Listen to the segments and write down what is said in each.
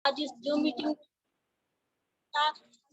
आज इस जो मीटिंग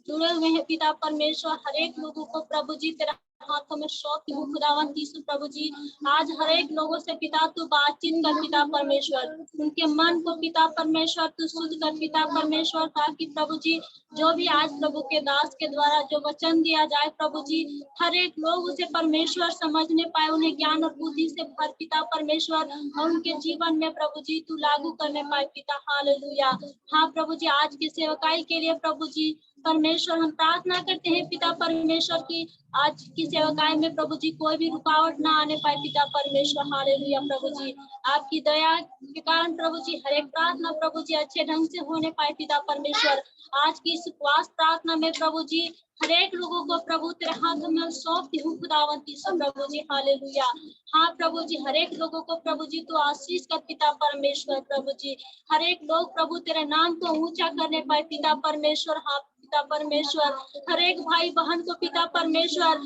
जुड़े हुए हैं पिता परमेश्वर, हर एक लोगों को प्रभु जी तेरा हाथों में सौंपती हूँ खुदावन यीशु प्रभु जी। आज हर एक लोगों से पिता तू बातचीत कर पिता परमेश्वर, उनके मन को पिता परमेश्वर तू शुद्ध कर पिता परमेश्वर, ताकि प्रभु जी जो भी आज प्रभु के दास के द्वारा जो वचन दिया जाए प्रभु जी, हर एक लोग उसे परमेश्वर समझने पाए, उन्हें ज्ञान और बुद्धि से भर पिता परमेश्वर, और उनके जीवन में प्रभु जी तू लागू करने पाए पिता। हालेलुया। हाँ प्रभु जी, आज की सेवकाई के लिए प्रभु जी परमेश्वर हम प्रार्थना करते हैं पिता परमेश्वर की आज की सेवकाई में प्रभु जी कोई भी रुकावट ना आने पाए पिता परमेश्वर। हालेलुया प्रभु जी, आपकी दया के कारण प्रभु जी हर एक प्रार्थना प्रभु जी अच्छे ढंग से होने पाए पिता परमेश्वर। आज की इस उपवास प्रार्थना में प्रभु जी हर एक लोगों को प्रभु तेरे हाथ में सौंपती हूँ खुदावंती प्रभु जी। हालेलुया। हाँ प्रभु जी, हर एक लोगों को प्रभु जी तो आशीष कर पिता परमेश्वर प्रभु जी, हर एक लोग प्रभु तेरे नाम को ऊंचा करने पाए पिता परमेश्वर। हाँ पिता परमेश्वर, हर एक भाई बहन को पिता परमेश्वर,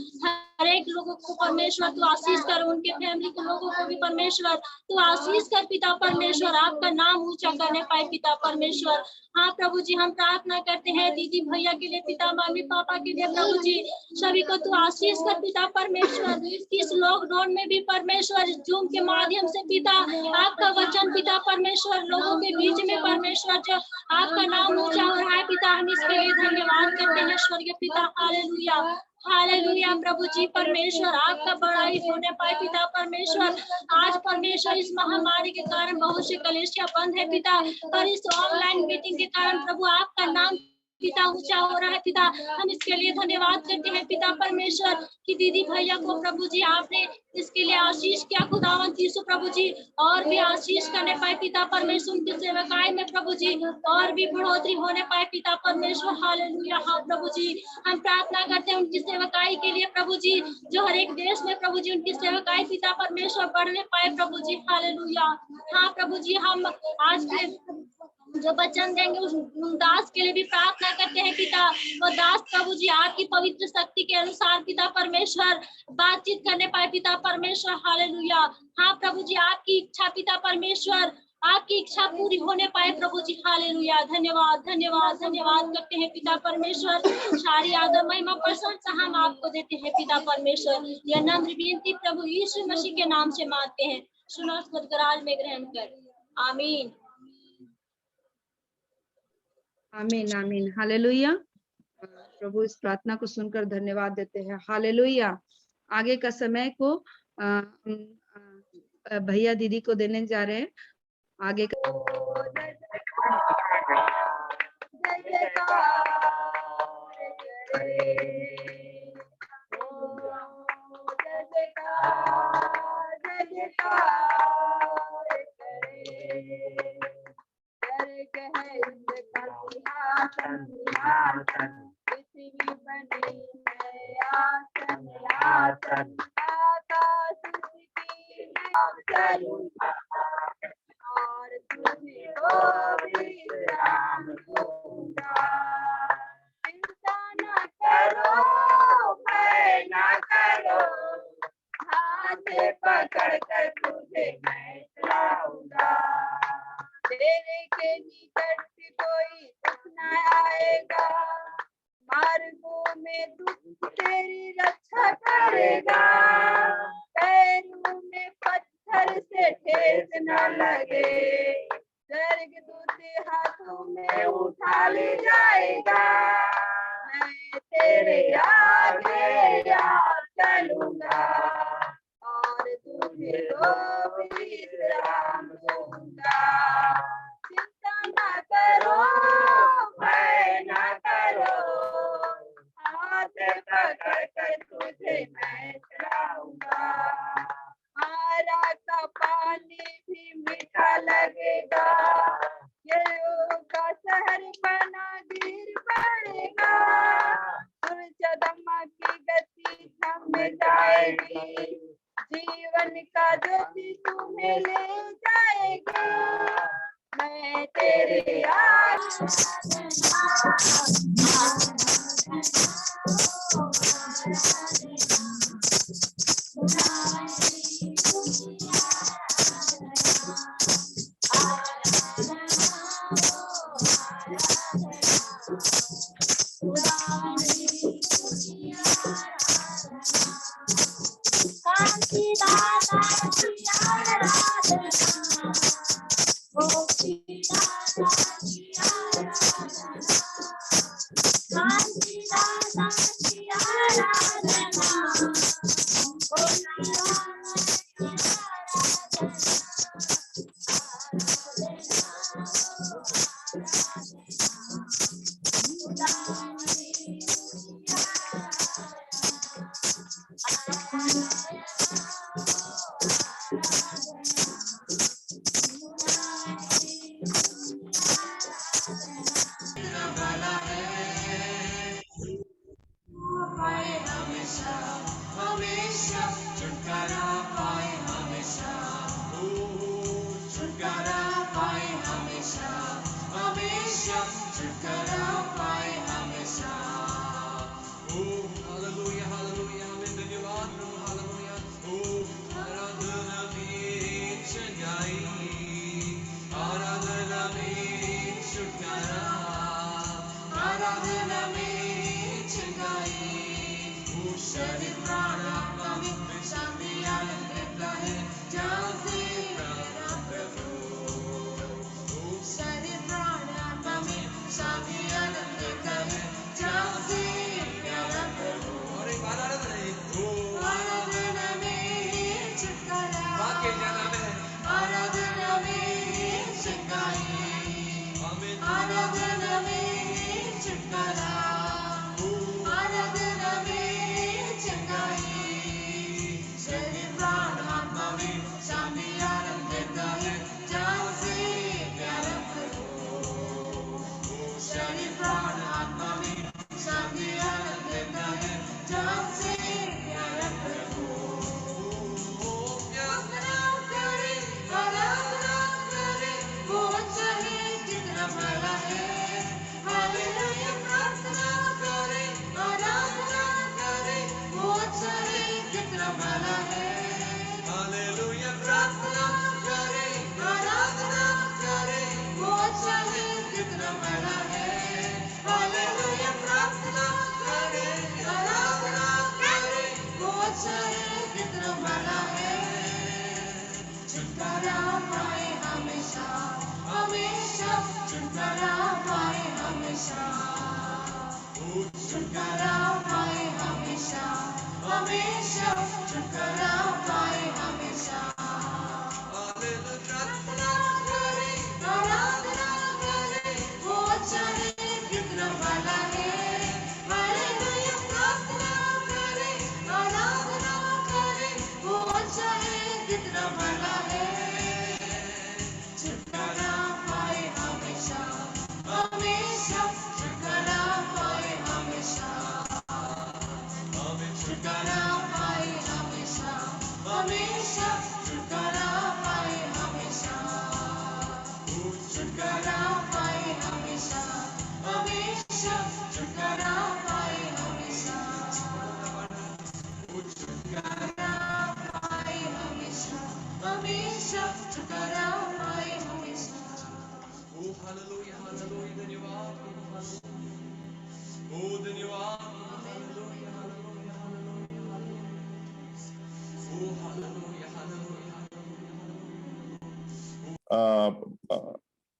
हर एक लोगों को परमेश्वर तू आशीष कर, उनके फैमिली के लोगों को भी परमेश्वर तू आशीष कर पिता परमेश्वर, आपका नाम ऊंचा करने पाए पिता परमेश्वर। हाँ प्रभु जी, हम प्रार्थना करते हैं दीदी भैया के लिए, पिता मम्मी पापा के लिए प्रभु जी, सभी को तू आशीष कर पिता परमेश्वर। इस लॉकडाउन में भी परमेश्वर जूम के माध्यम से पिता आपका वचन पिता परमेश्वर लोगों के बीच में परमेश्वर जो आपका नाम ऊंचा हो रहा है पिता, हम इसके लिए धन्यवाद करते हैं स्वर्गीय पिता। हालेलुया। हालेलुया प्रभु जी परमेश्वर, आपका बड़ाई होने पाए पिता परमेश्वर। आज परमेश्वर इस महामारी के कारण बहुत से कलेसिया बंद है पिता, पर इस ऑनलाइन मीटिंग के कारण प्रभु आपका नाम पिता ऊंचा हो रहा है पिता, हम इसके लिए धन्यवाद करते हैं पिता परमेश्वर कि दीदी भैया को प्रभु जी आपने इसके लिए आशीष किया खुदावंत यीशु प्रभु जी, और भी आशीष करने पाए पिता परमेश्वर, उनकी सेवकाई में प्रभु जी और भी बढ़ोतरी होने पाए पिता परमेश्वर। हालेलुया। हाँ प्रभु जी, हम प्रार्थना करते हैं उनकी सेवकाई के लिए प्रभु जी, जो हर एक देश में प्रभु जी उनकी सेवकाई पिता परमेश्वर बढ़ने पाए प्रभु जी। हालेलुया। हाँ प्रभु जी, हम आज के जो वचन देंगे उस दास के लिए भी प्रार्थना करते हैं पिता, वो दास प्रभु जी आपकी पवित्र शक्ति के अनुसार पिता परमेश्वर बातचीत करने पाए पिता परमेश्वर। हालेलुया। हाँ प्रभु जी, आपकी इच्छा पिता परमेश्वर, आपकी इच्छा पूरी होने पाए प्रभु जी। हालेलुया। धन्यवाद धन्यवाद धन्यवाद करते हैं पिता परमेश्वर, सारी आदर महिमा प्रशंसा हम आपको देते हैं पिता परमेश्वर। यह नम्र विनती प्रभु यीशु मसीह के नाम से मांगते हैं, सुनो सदगराज में ग्रहण कर। आमीन आमीन आमीन। हालेलुया। प्रभु इस प्रार्थना को सुनकर धन्यवाद देते हैं। हालेलुया। आगे का समय को भैया दीदी को देने जा रहे हैं। आगे का और तुझको विश्राम दूंगा। चिंता न करो, भय न करो, हाथ पकड़ कर तुझे मैं चलाऊंगा। तेरे के निकट से कोई दुख न आएगा, मार्गों में दुख तेरी रक्षा करेगा। पैरों में पत्थर से ठेस न लगे, स्वर्गदूत हाथों में उठा ले जाएगा। मैं तेरे आगे चलूंगा और तुझे विश्राम दूंगा। चिंता न करो, भय न करो, हाथ पकड़ कर तुझे मैं चलाऊंगा। मारा का पानी भी मीठा लगेगा, यरीहो का शहर बना गिर पड़ेगा। सूरजदमा की गति थम जाएगी, जीवन का ज्योति तुम्हें ले जाएगा। मैं तेरे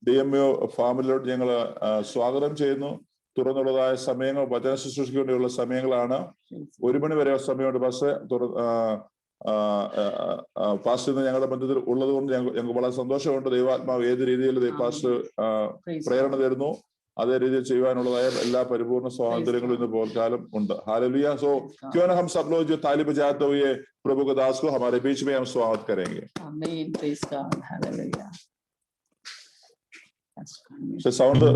DMO ഫാമിലിയോട് ഞങ്ങൾ സ്വാഗതം ചെയ്യുന്നു. തുറന്നുള്ളതായ സമയങ്ങൾ വചന ശുശ്രൂഷയ്ക്ക് വേണ്ടിയുള്ള സമയങ്ങളാണ്. 1 മണി വരെ സമയമുണ്ട്. ബസ് പാസ്റ്റർ ഞങ്ങളുടെ ബന്ധത്തിൽ ഉള്ളത് കൊണ്ട് ഞങ്ങൾക്ക് വളരെ സന്തോഷമുണ്ട്. ദൈവാത്മാവ് ഏത് രീതിയിൽ പാസ്റ്റർ പ്രേരണ തരുന്നു അതേ രീതിയിൽ ചെയ്യുവാനുള്ളതായ എല്ലാ പരിപൂർണ്ണ സ്വാതന്ത്ര്യങ്ങളും ഇന്ന് പോർക്കാലം ഉണ്ട്. हालेलुया. सो क्यों ना हम सब लोग जो ताली बजाते हुए प्रभु के दास को हमारे बीच में हम स्वागत करेंगे. आमीन. Praise God. हालेलुया. സൗണ്ട്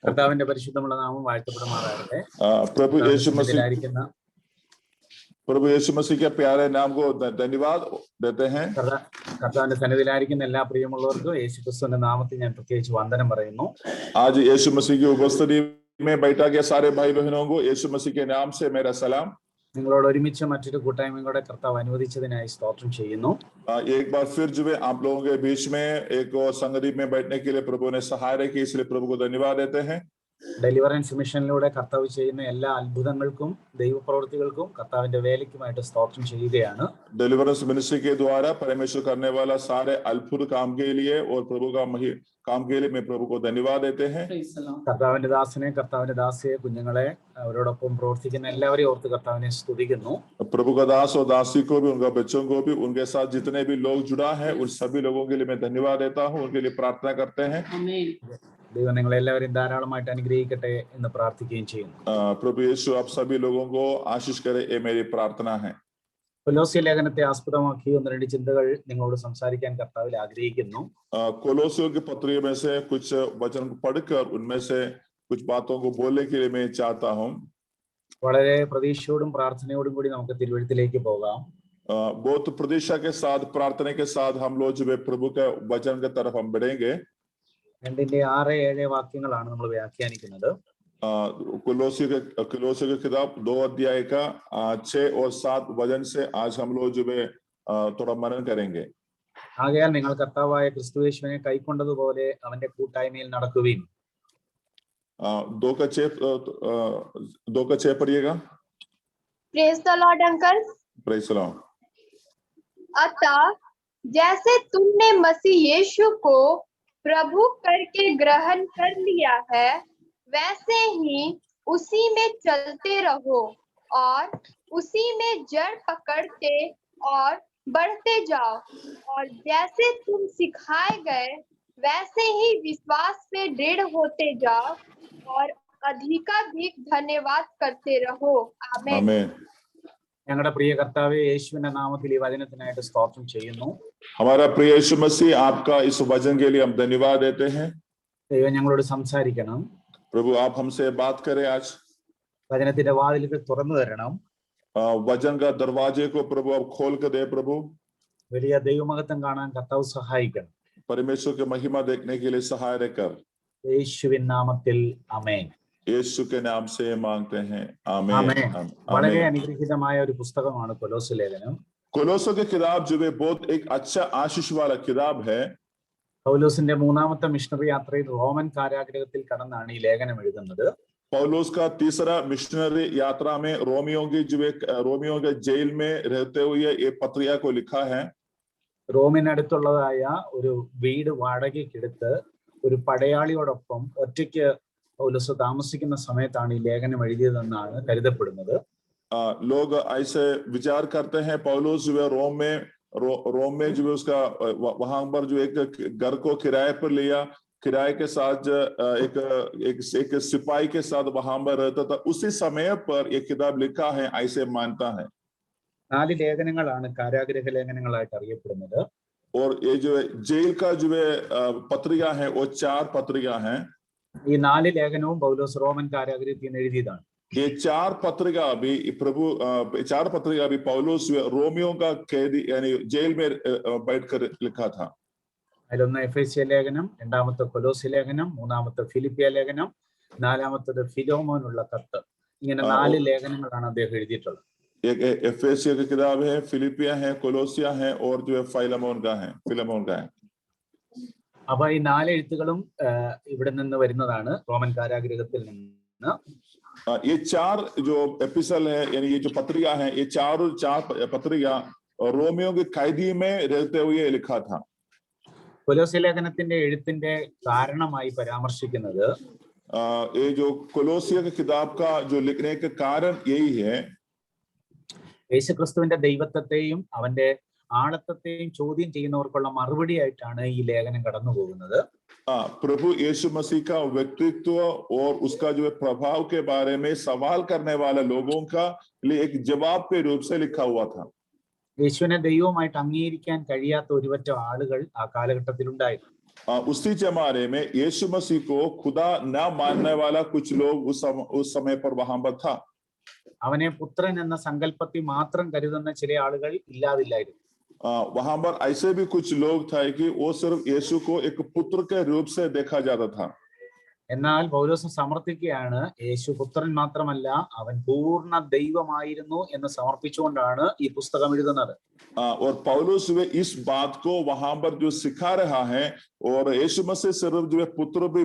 കർത്താവിന്റെ പരിശുദ്ധമുള്ള നാമം വാഴ്ത്തപ്പെടുമാറാകട്ടെ. प्रभु यीशु मसीह के प्यारे नाम को धन्यवाद देते हैं. കർത്താവിന്റെ സന്നിധിയിലായിരിക്കുന്ന എല്ലാ പ്രിയമുള്ളവർക്കും യേശുക്രിസ്തുവിന്റെ നാമത്തിൽ ഞാൻ പ്രത്യേകിച്ച് വന്ദനം പറയുന്നു. आज यीशु मसीह की उपस्थिति में बैठा के सारे भाई बहनों को यीशु मसीह के नाम से मेरा सलाम. നിങ്ങളോട് ഒരുമിച്ച് മറ്റൊരു കൂട്ടായ്മയും കൂടെ കർത്താവ് അനുവദിച്ചതിനായി സ്തോത്രം ചെയ്യുന്നു. एक बार फिर जो है आप लोगों के बीच में एक और संगति में बैठने के लिए प्रभु ने सहायता की, इसलिए प्रभु को धन्यवाद देते हैं. ഡെലിവറൻസ് മിഷനിലൂടെ കർത്താവ് ചെയ്യുന്ന എല്ലാ അത്ഭുതങ്ങൾക്കും ദൈവപ്രവൃത്തികൾക്കും കർത്താവിന്റെ വേലയ്ക്കുമായിട്ട് സ്തോത്രം ചെയ്യുകയാണ്. डिलीवरेंस मिनिस्ट्री के द्वारा परमेश्वर करने वाला सारे अद्भुत काम के लिए और प्रभु का काम के लिए मैं प्रभु को धन्यवाद देते हैं. കർത്താവിന്റെ ദാസനെ, കർത്താവിന്റെ ദാസിയെ, കുഞ്ഞുങ്ങളെ, അവരോടൊപ്പം പ്രവർത്തിക്കുന്ന എല്ലാവരെയും ഓർത്ത് കർത്താവിനെ സ്തുതിക്കുന്നു. प्रभु का दास और दासी को भी, उनका बच्चों को भी, उनके साथ जितने भी लोग जुड़ा है उन सभी लोगों के लिए मैं धन्यवाद देता हूँ, उनके लिए प्रार्थना करते हैं. ദൈവം നിങ്ങളെല്ലാവരെയും ധാരാളമായിട്ട് അനുഗ്രഹിക്കട്ടെ എന്ന് പ്രാർത്ഥിക്കുകയും ചെയ്യുന്നു. प्रभु यीशु आप सभी लोगों को आशीष करे, ये मेरी प्रार्थना है. കൊലോസ്യ ലേഖനത്തെ ആസ്പദമാക്കി ഒന്ന് രണ്ട് ചിന്തകൾ നിങ്ങളോട് സംസാരിക്കാൻ കർത്താവിൽ ആഗ്രഹിക്കുന്നു. कोलोसियों की पत्री में से कुछ वचन पढ़कर उनमें से कुछ बातों को बोलने के लिए मैं चाहता हूँ. വളരെ പ്രതീക്ഷയോടും പ്രാർത്ഥനയോടും കൂടി നമുക്ക് തിരുവെഴുത്തിലേക്ക് പോകാം. बहुत प्रतीक्षा के साथ, प्रार्थना के साथ हम लोग जो है प्रभु के वचन की तरफ हम बढ़ेंगे. 2-6-7 വാക്യങ്ങളാണ് നമ്മൾ വ്യാഖ്യാനിക്കുന്നത്. कोलोसियों की किताब 2 अध्याय का 6 और 7 वचन से आज हम लोग जो है थोड़ा मनन करेंगे. ആകയാൽ നിങ്ങൾ കർത്താവായ ക്രിസ്തുയേശുവിനെ കൈക്കൊണ്ടതുപോലെ അവന്റെ കൂട്ടായ്മയിൽ നടക്കുവിൻ. 2 का 6 पढ़िएगा. Praise the Lord uncle. Praise the Lord. अतः जैसे तुमने मसीह यीशु को प्रभु करके ग्रहण कर लिया है, वैसे ही उसी में चलते रहो और उसी में जड़ पकड़ते और बढ़ते जाओ, और जैसे तुम सिखाए गए वैसे ही विश्वास में दृढ़ होते जाओ और अधिकाधिक धन्यवाद करते रहो. आमीन. आमीन. ഞങ്ങളുടെ പ്രിയ കർത്താവേ, യേശുവിന്റെ നാമത്തിൽ ഈ വചനത്തിനായിട്ട് സ്തോത്രം ചെയ്യുന്നു. हमारा प्रिय यीशु मसीह, आपका इस वचन के लिए हम धन्यवाद देते हैं. ദൈവം ഞങ്ങളോട് സംസാരിക്കണം. प्रभु आप हमसे बात करें आज. വചനത്തിന്റെ വാതിലുകൾ തുറന്നു തരണം. वचन का दरवाजे को प्रभु आप खोल कर दे. प्रभु വലിയ ദൈവമഹത്വം കാണാൻ കർത്താവ് സഹായിക്കണം. परमेश्वर की महिमा देखने के लिए सहायता कर. യേശുവിൻ നാമത്തിൽ ആമേൻ. यीशु के नाम से मांगते हैं. आमीन. ആമേൻ. വളരെ അനുഗ്രഹീതമായ ഒരു പുസ്തകമാണ് കൊലോസ്യ ലേഖനം. कोलोसों की किताब जो है बहुत एक अच्छा आशीष वाला किताब है. പൗലോസിന്റെ മൂന്നാമത്തെ മിഷണറി യാത്രയിൽ റോമൻ കാരാഗൃഹത്തിൽ കടന്നാണ് ഈ ലേഖനം എഴുതുന്നത്. पौलुस का तीसरा मिशनरी यात्रा में रोमियो के जेल में रहते हुए ये पत्रिया को लिखा है. റോമിനടുത്തുള്ളതായ ഒരു വീട് വാടകയ്ക്കെടുത്ത് ഒരു പടയാളിയോടൊപ്പം ഒറ്റയ്ക്ക് പൗലോസ് താമസിക്കുന്ന സമയത്താണ് ഈ ലേഖനം എഴുതിയതെന്നാണ് കരുതപ്പെടുന്നത്. लोग ऐसे विचार करते हैं पौलुस जो है रोम में जो है उसका वहां पर जो एक घर को किराए पर लिया, किराए के साथ एक सिपाही के साथ वहां पर रहता था, उसी समय पर ये किताब लिखा है ऐसे मानता है. 4 ലേഖനങ്ങളാണ് കാരാഗൃഹ ലേഖനങ്ങളായിട്ട് അറിയപ്പെടുന്നത്. और ये जो है जेल का जो है पत्रिका है वो 4 पत्रिका है. ഈ 4 ലേഖനവും പൗലോസ് റോമൻ കാരാഗൃഹത്തിൽ നിന്ന് എഴുതിയതാണ്. ये 4 पत्रिका भी पौलुस रोमियो का कैदी यानी जेल में बैठकर लिखा था. അതിലൊന്ന് എഫേസ്യ ലേഖനം, രണ്ടാമത്തെ കൊലോസ്യ ലേഖനം, മൂന്നാമത്തെ ഫിലിപ്പിയ ലേഖനം, നാലാമത്തേത് ഫിലോമോനുള്ള കത്ത്. ഇങ്ങനെ 4 ലേഖനങ്ങളാണ് അദ്ദേഹം എഴുതിയിട്ടുള്ളത്. एक एफेसिया की किताब है, फिलिपिया है, कोलोसिया है और जो है फिलेमोन का है. അപ്പൊ ഈ 4 എഴുത്തുകളും ഇവിടെ നിന്ന് വരുന്നതാണ്, റോമൻ കാരാഗൃഹത്തിൽ നിന്ന്. ये 4 जो एपिसोड है यानी ये जो पत्रिका है, ये 4 पत्रिका रोमियो के कैदी में रहते हुए लिखा था. കൊലോസ്യ ലേഖനത്തിന്റെ എഴുത്തിന്റെ കാരണമായി പരാമർശിക്കുന്നത് ये जो कोलोसिया की किताब का जो लिखने का कारण यही है, യേശുക്രിസ്തുവിന്റെ ദൈവത്വത്തെയും അവന്റെ ആളത്വത്തെയും ചോദ്യം ചെയ്യുന്നവർക്കുള്ള മറുപടി ആയിട്ടാണ് ഈ ലേഖനം കടന്നു പോകുന്നത്. प्रभु यीशु मसीह का व्यक्तित्व और उसका जो है प्रभाव के बारे में सवाल करने वाले लोगों का लिए एक जवाब के रूप से लिखा हुआ था. യേശുവിനെ ദൈവമായിട്ട് അംഗീകരിക്കാൻ കഴിയാത്ത ഒരുപറ്റ ആളുകൾ ആ കാലഘട്ടത്തിൽ ഉണ്ടായിരുന്നു. उसी जमाने में यीशु मसीह को खुदा न मानने वाला कुछ लोग उस समय पर वहां पर था. അവനെ പുത്രൻ എന്ന സങ്കല്പത്തിൽ മാത്രം കരുതുന്ന ചില ആളുകൾ ഇല്ലാതില്ലായിരുന്നു. वहां पर ऐसे भी कुछ लोग थे कि वो सिर्फ यीशु को एक पुत्र के रूप से देखा जाता था. എന്നാൽ പൗലോസ് സമർത്ഥിക്കുകയാണ് യേശു പുത്രൻ മാത്രമല്ല അവൻ പൂർണ്ണ ദൈവമായിരുന്നു എന്ന് സമർപ്പിച്ചുകൊണ്ടാണ് ഈ പുസ്തകം എഴുതുന്നത്. और पौलुस वे इस बात को वहां पर जो सिखा रहा है, और यीशु मसीह सिर्फ जो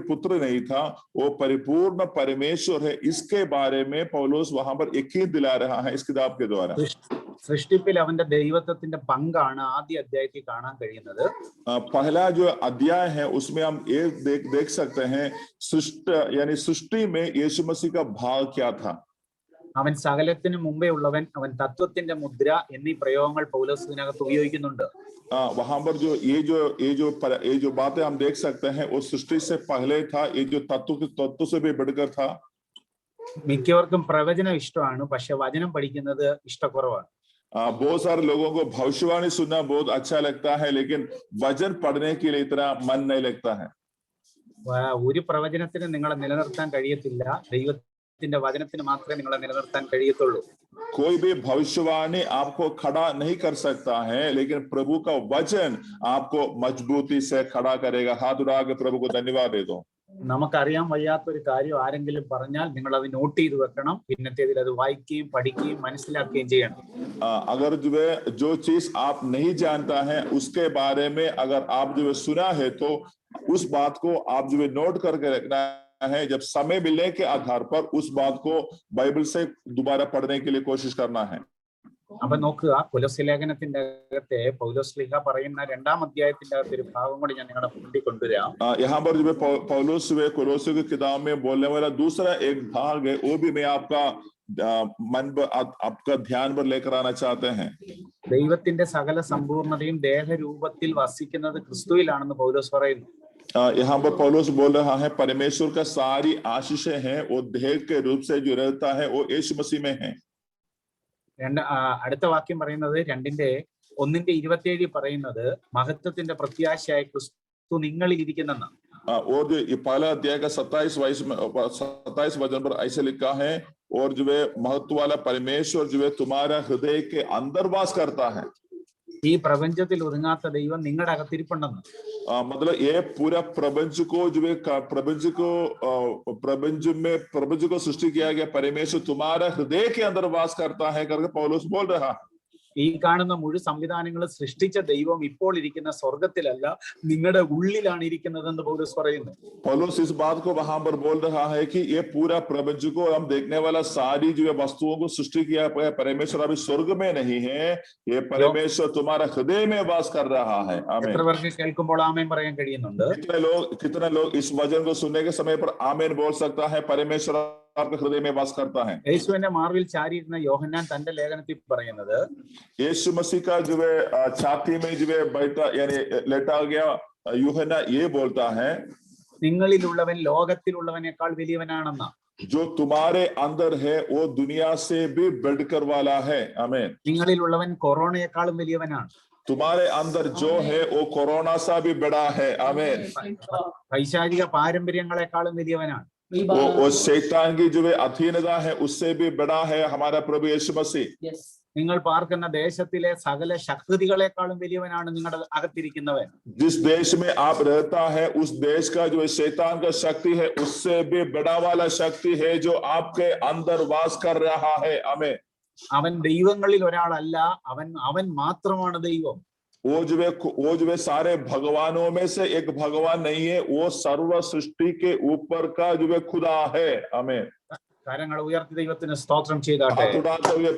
पुत्र नहीं था, वो परिपूर्ण परमेश्वर है, इसके बारे में पौलुस वहां पर यकीन दिला रहा है इस किताब के द्वारा. സൃഷ്ടിപ്പിൽ അവന്റെ ദൈവത്വത്തിന്റെ പങ്കാണ് ആദ്യ അധ്യായത്തിൽ കാണാൻ കഴിയുന്നത്. पहला जो अध्याय है उसमें हम ये देख सकते हैं सृष्टि में यीशु मसीह का भाग क्या था. അവൻ സകലത്തിന് മുമ്പേ ഉള്ളവൻ, അവൻ തത്വത്തിന്റെ മുദ്ര എന്നീ പ്രയോഗങ്ങൾ പൗലോസ് ഇതിനകത്ത് ഉപയോഗിക്കുന്നുണ്ട്. वहां पर जो ये जो बातें हम देख सकते हैं वो सृष्टि से पहले था, ये जो तत्व से भी बढ़कर था. മിക്കവർക്കും പ്രവചനം ഇഷ്ടമാണ്, പക്ഷെ വചനം പഠിക്കുന്നത് ഇഷ്ടക്കുറവാണ്. बहुत सारे लोगों को भविष्यवाणी सुनना बहुत अच्छा लगता है, लेकिन वचन पढ़ने के लिए इतना मन नहीं लगता है. ഒരു പ്രവചനത്തിന് നിങ്ങളെ നിലനിർത്താൻ കഴിയത്തില്ല, ദൈവത്തിന്റെ വചനത്തിന് മാത്രമേ നിങ്ങളെ നിലനിർത്താൻ കഴിയത്തുള്ളൂ. कोई भी भविष्यवाणी आपको खड़ा नहीं कर सकता है, लेकिन प्रभु का वचन आपको मजबूती से खड़ा करेगा. हाथ उठा के प्रभु को धन्यवाद दे दो. നമുക്കറിയാൻ വയ്യാത്തൊരു കാര്യം ആരെങ്കിലും പറഞ്ഞാൽ നിങ്ങൾ അത് നോട്ട് ചെയ്ത് വെക്കണം, പിന്നത്തേതിൽ അത് വായിക്കുകയും പഠിക്കുകയും മനസ്സിലാക്കുകയും ചെയ്യണം. अगर जो चीज आप नहीं जानता है उसके बारे में अगर आप सुना है तो उस बात को आप नोट करके रखना है. जब समय मिलने के आधार पर उस बात को बाइबल से दोबारा पढ़ने के लिए कोशिश करना है. അപ്പൊ നോക്കുക, കൊലോസ്യ ലേഖനത്തിന്റെ അകത്തെ പൗലോസ് ശ്ലീഹ പറയുന്ന 2-ാം അധ്യായത്തിന്റെ അകത്ത് ഒരു ഭാഗം കൂടി ഞാൻ നിങ്ങളുടെ മുന്നിൽ കൊണ്ടുവരാം. यहाँ पर जो पौलुस कोलोसियों की किताब में बोलने वाला दूसरा एक भाग है, वो भी मैं आपका ध्यान पर लेकर आना चाहते हैं. ദൈവത്തിന്റെ സകല സമ്പൂർണതയും ദേഹരൂപത്തിൽ വസിക്കുന്നത് ക്രിസ്തുവിലാണെന്ന് പൗലോസ് പറയുന്നു. यहाँ पर पौलुस बोल रहा है परमेश्वर का सारी आशीषें हैं वो देह के रूप से जो रहता है वो यीशु मसीह में है. അടുത്ത വാക്യം പറയുന്നത് 2:1-27 പറയുന്നത് മഹത്വത്തിന്റെ പ്രത്യാശയായ ക്രിസ്തു നിങ്ങളിൽ ഇരിക്കുന്നെന്ന്. और जो पहला अध्याय का 27 वचन पर ऐसे लिखा है, और जो महत्व वाला परमेश्वर जो तुम्हारा हृदय के अंदर वास करता है. ഈ പ്രപഞ്ചത്തിൽ ഒതുങ്ങാത്ത ദൈവം നിങ്ങളുടെ അകത്തിരിപ്പുണ്ടെന്ന്. मतलब ये पूरा प्रपंच को सृष्टि किया गया परमेश्वर तुम्हारा हृदय के अंदर वास करता है करके पौलुस बोल रहा है. ഈ കാണുന്ന മുഴു സംവിധാനങ്ങളും സൃഷ്ടിച്ച ദൈവം ഇപ്പോൾ ഇരിക്കുന്ന സ്വർഗത്തിലല്ല, നിങ്ങളുടെ ഉള്ളിലാണ് ഇരിക്കുന്നതെന്ന് പൗലോസ് പറയുന്നു. पौलुस इस बात को वहां पर बोल रहा है कि ये पूरा प्रपंच को हम देखने वाला सारी जो वस्तुओं को सृष्टि किया परमेश्वर अभी स्वर्ग में नहीं है, ये परमेश्वर तुम्हारा हृदय में वास कर रहा है. എത്ര പേർക്ക് കേൾക്കുമ്പോൾ ആമേൻ പറയാൻ കഴിയുന്നുണ്ട്? कितने लोग इस वचन को सुनने के समय पर आमेन बोल सकता है? परमेश्वर आपके हृदय में वास करता है. യേശുവിന്റെ മാർവിൽ ചാരിയിരുന്ന യോഹന്നാൻ തന്റെ ലേഖനത്തിൽ പറയുന്നത്, यीशु मसीह का जो छाती में जो बैठा यानी लेटा गया यूहन्ना ये बोलता है, നിങ്ങളിലുള്ളവൻ ലോകത്തിലുള്ളവനേക്കാൾ വലിയവനാണെന്ന. जो तुम्हारे अंदर है वो दुनिया से भी बढ़कर वाला है. आमीन. നിങ്ങളിലുള്ളവൻ കൊറോണയെക്കാളും വലിയവനാണ്. तुम्हारे अंदर जो है वो कोरोना सा भी बड़ा है. आमीन. പൈശാചിക പാരമ്പര്യങ്ങളെക്കാളും വലിയവനാണ്. वो शैतान की जो अधीनता है उससे भी बड़ा है हमारा प्रभु यीशु मसीह. നിങ്ങൾ പാർക്കുന്ന ദേശത്തിലെ സകല ശക്തികളെക്കാളും വലിയവനാണ് നിങ്ങളുടെ അകത്തിരിക്കുന്നവൻ. जिस देश में आप रहता है उस देश का जो शैतान का शक्ति है उससे भी बड़ा वाला शक्ति है जो आपके अंदर वास कर रहा है. आमीन. അവൻ ദൈവങ്ങളിൽ ഒരാളല്ല, അവൻ മാത്രമാണ് ദൈവം. वो जो सारे भगवानों में से एक भगवान नहीं है, वो सर्व सृष्टि के ऊपर का जो खुदा है. आमीन. കരങ്ങൾ ഉയർത്തി ദൈവത്തിന് സ്തോത്രം ചെയ്താട്ടെ.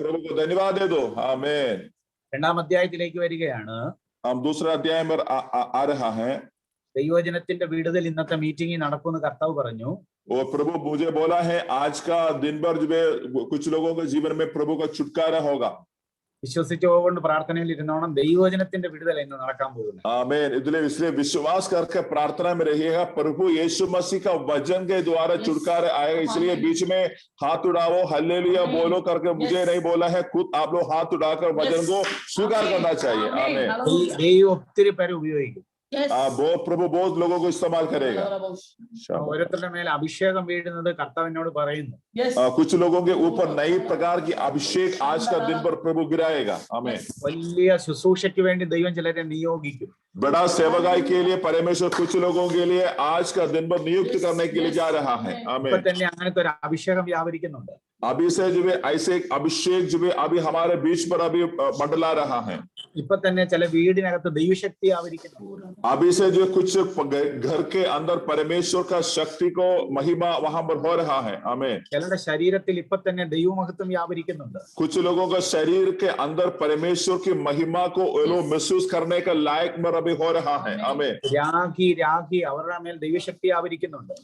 प्रभु को धन्यवाद दे दो. आमीन. 2-ാം അധ്യായത്തിലേക്ക് വരികയാണ്. हम दूसरा अध्याय में आ रहा है. ദൈവവചനത്തിന്റെ വിടുതൽ ഇന്നത്തെ മീറ്റിംഗിൽ നടക്കുമെന്ന് കർത്താവ് പറഞ്ഞു. वो प्रभु मुझे बोला है आज का दिन भर जो कुछ लोगों के जीवन में प्रभु का छुटकारा होगा. വിശ്വസിച്ചുകൊണ്ട് പ്രാർത്ഥനയിൽ ഇരുന്നോണം. ദൈവവചനത്തിന്റെ വിടുതൽ ഇന്ന് നടക്കാൻ പോകുന്നു. आमीन. इसलिए विश्वास करके प्रार्थना में रहिएगा. प्रभु यीशु मसीह का वचन के द्वारा छुटकारा आएगा. इसलिए बीच में हाथ उठाओ, हालेलुया बोलो करके मुझे नहीं बोला है, खुद आप लोग हाथ उठाकर वचन को स्वीकार करना चाहिए. आमीन. ദൈവം ഒത്തിരി പേരെ ഉപയോഗിക്കും. प्रभु बहुत लोगों को इस्तेमाल करेगा। ഓരോരുത്തരുടെ മേൽ അഭിഷേകം വീഴുന്നത് കർത്താവിനോട് പറയുന്നു. कुछ लोगों के ऊपर नई प्रकार की अभिषेक आज का दिन पर प्रभु गिराएगा। आमीन। വലിയ ശുശ്രൂഷയ്ക്ക് വേണ്ടി ദൈവം ചിലരെ നിയോഗിക്കും. बड़ा सेवकाई के लिए परमेश्वर कुछ लोगों के लिए आज का दिन पर नियुक्त करने के लिए जा रहा है। आमीन। ഇപ്പൊ തന്നെ അങ്ങനത്തെ ഒരു അഭിഷേകം വ്യാപരിക്കുന്നുണ്ട്. अभी से जो है ऐसे एक अभिषेक जो है अभी हमारे बीच पर अभी मंडला रहा है। ഇപ്പൊ തന്നെ ചില വീടിനകത്ത് ദൈവശക്തി വ്യാപരിക്കുന്നു. अभी से जो कुछ घर के अंदर परमेश्वर का शक्ति को महिमा वहां पर हो रहा है। आमीन। ചിലരുടെ ശരീരത്തിൽ ഇപ്പൊ തന്നെ ദൈവമഹത്വം വ്യാപരിക്കുന്നുണ്ട്. कुछ लोगों का शरीर के अंदर परमेश्वर की महिमा को लोग महसूस करने का लायक में अभी हो रहा है। आमीन। രാഖി അവരുടെ മേൽ ദൈവശക്തി വ്യാപരിക്കുന്നുണ്ട്.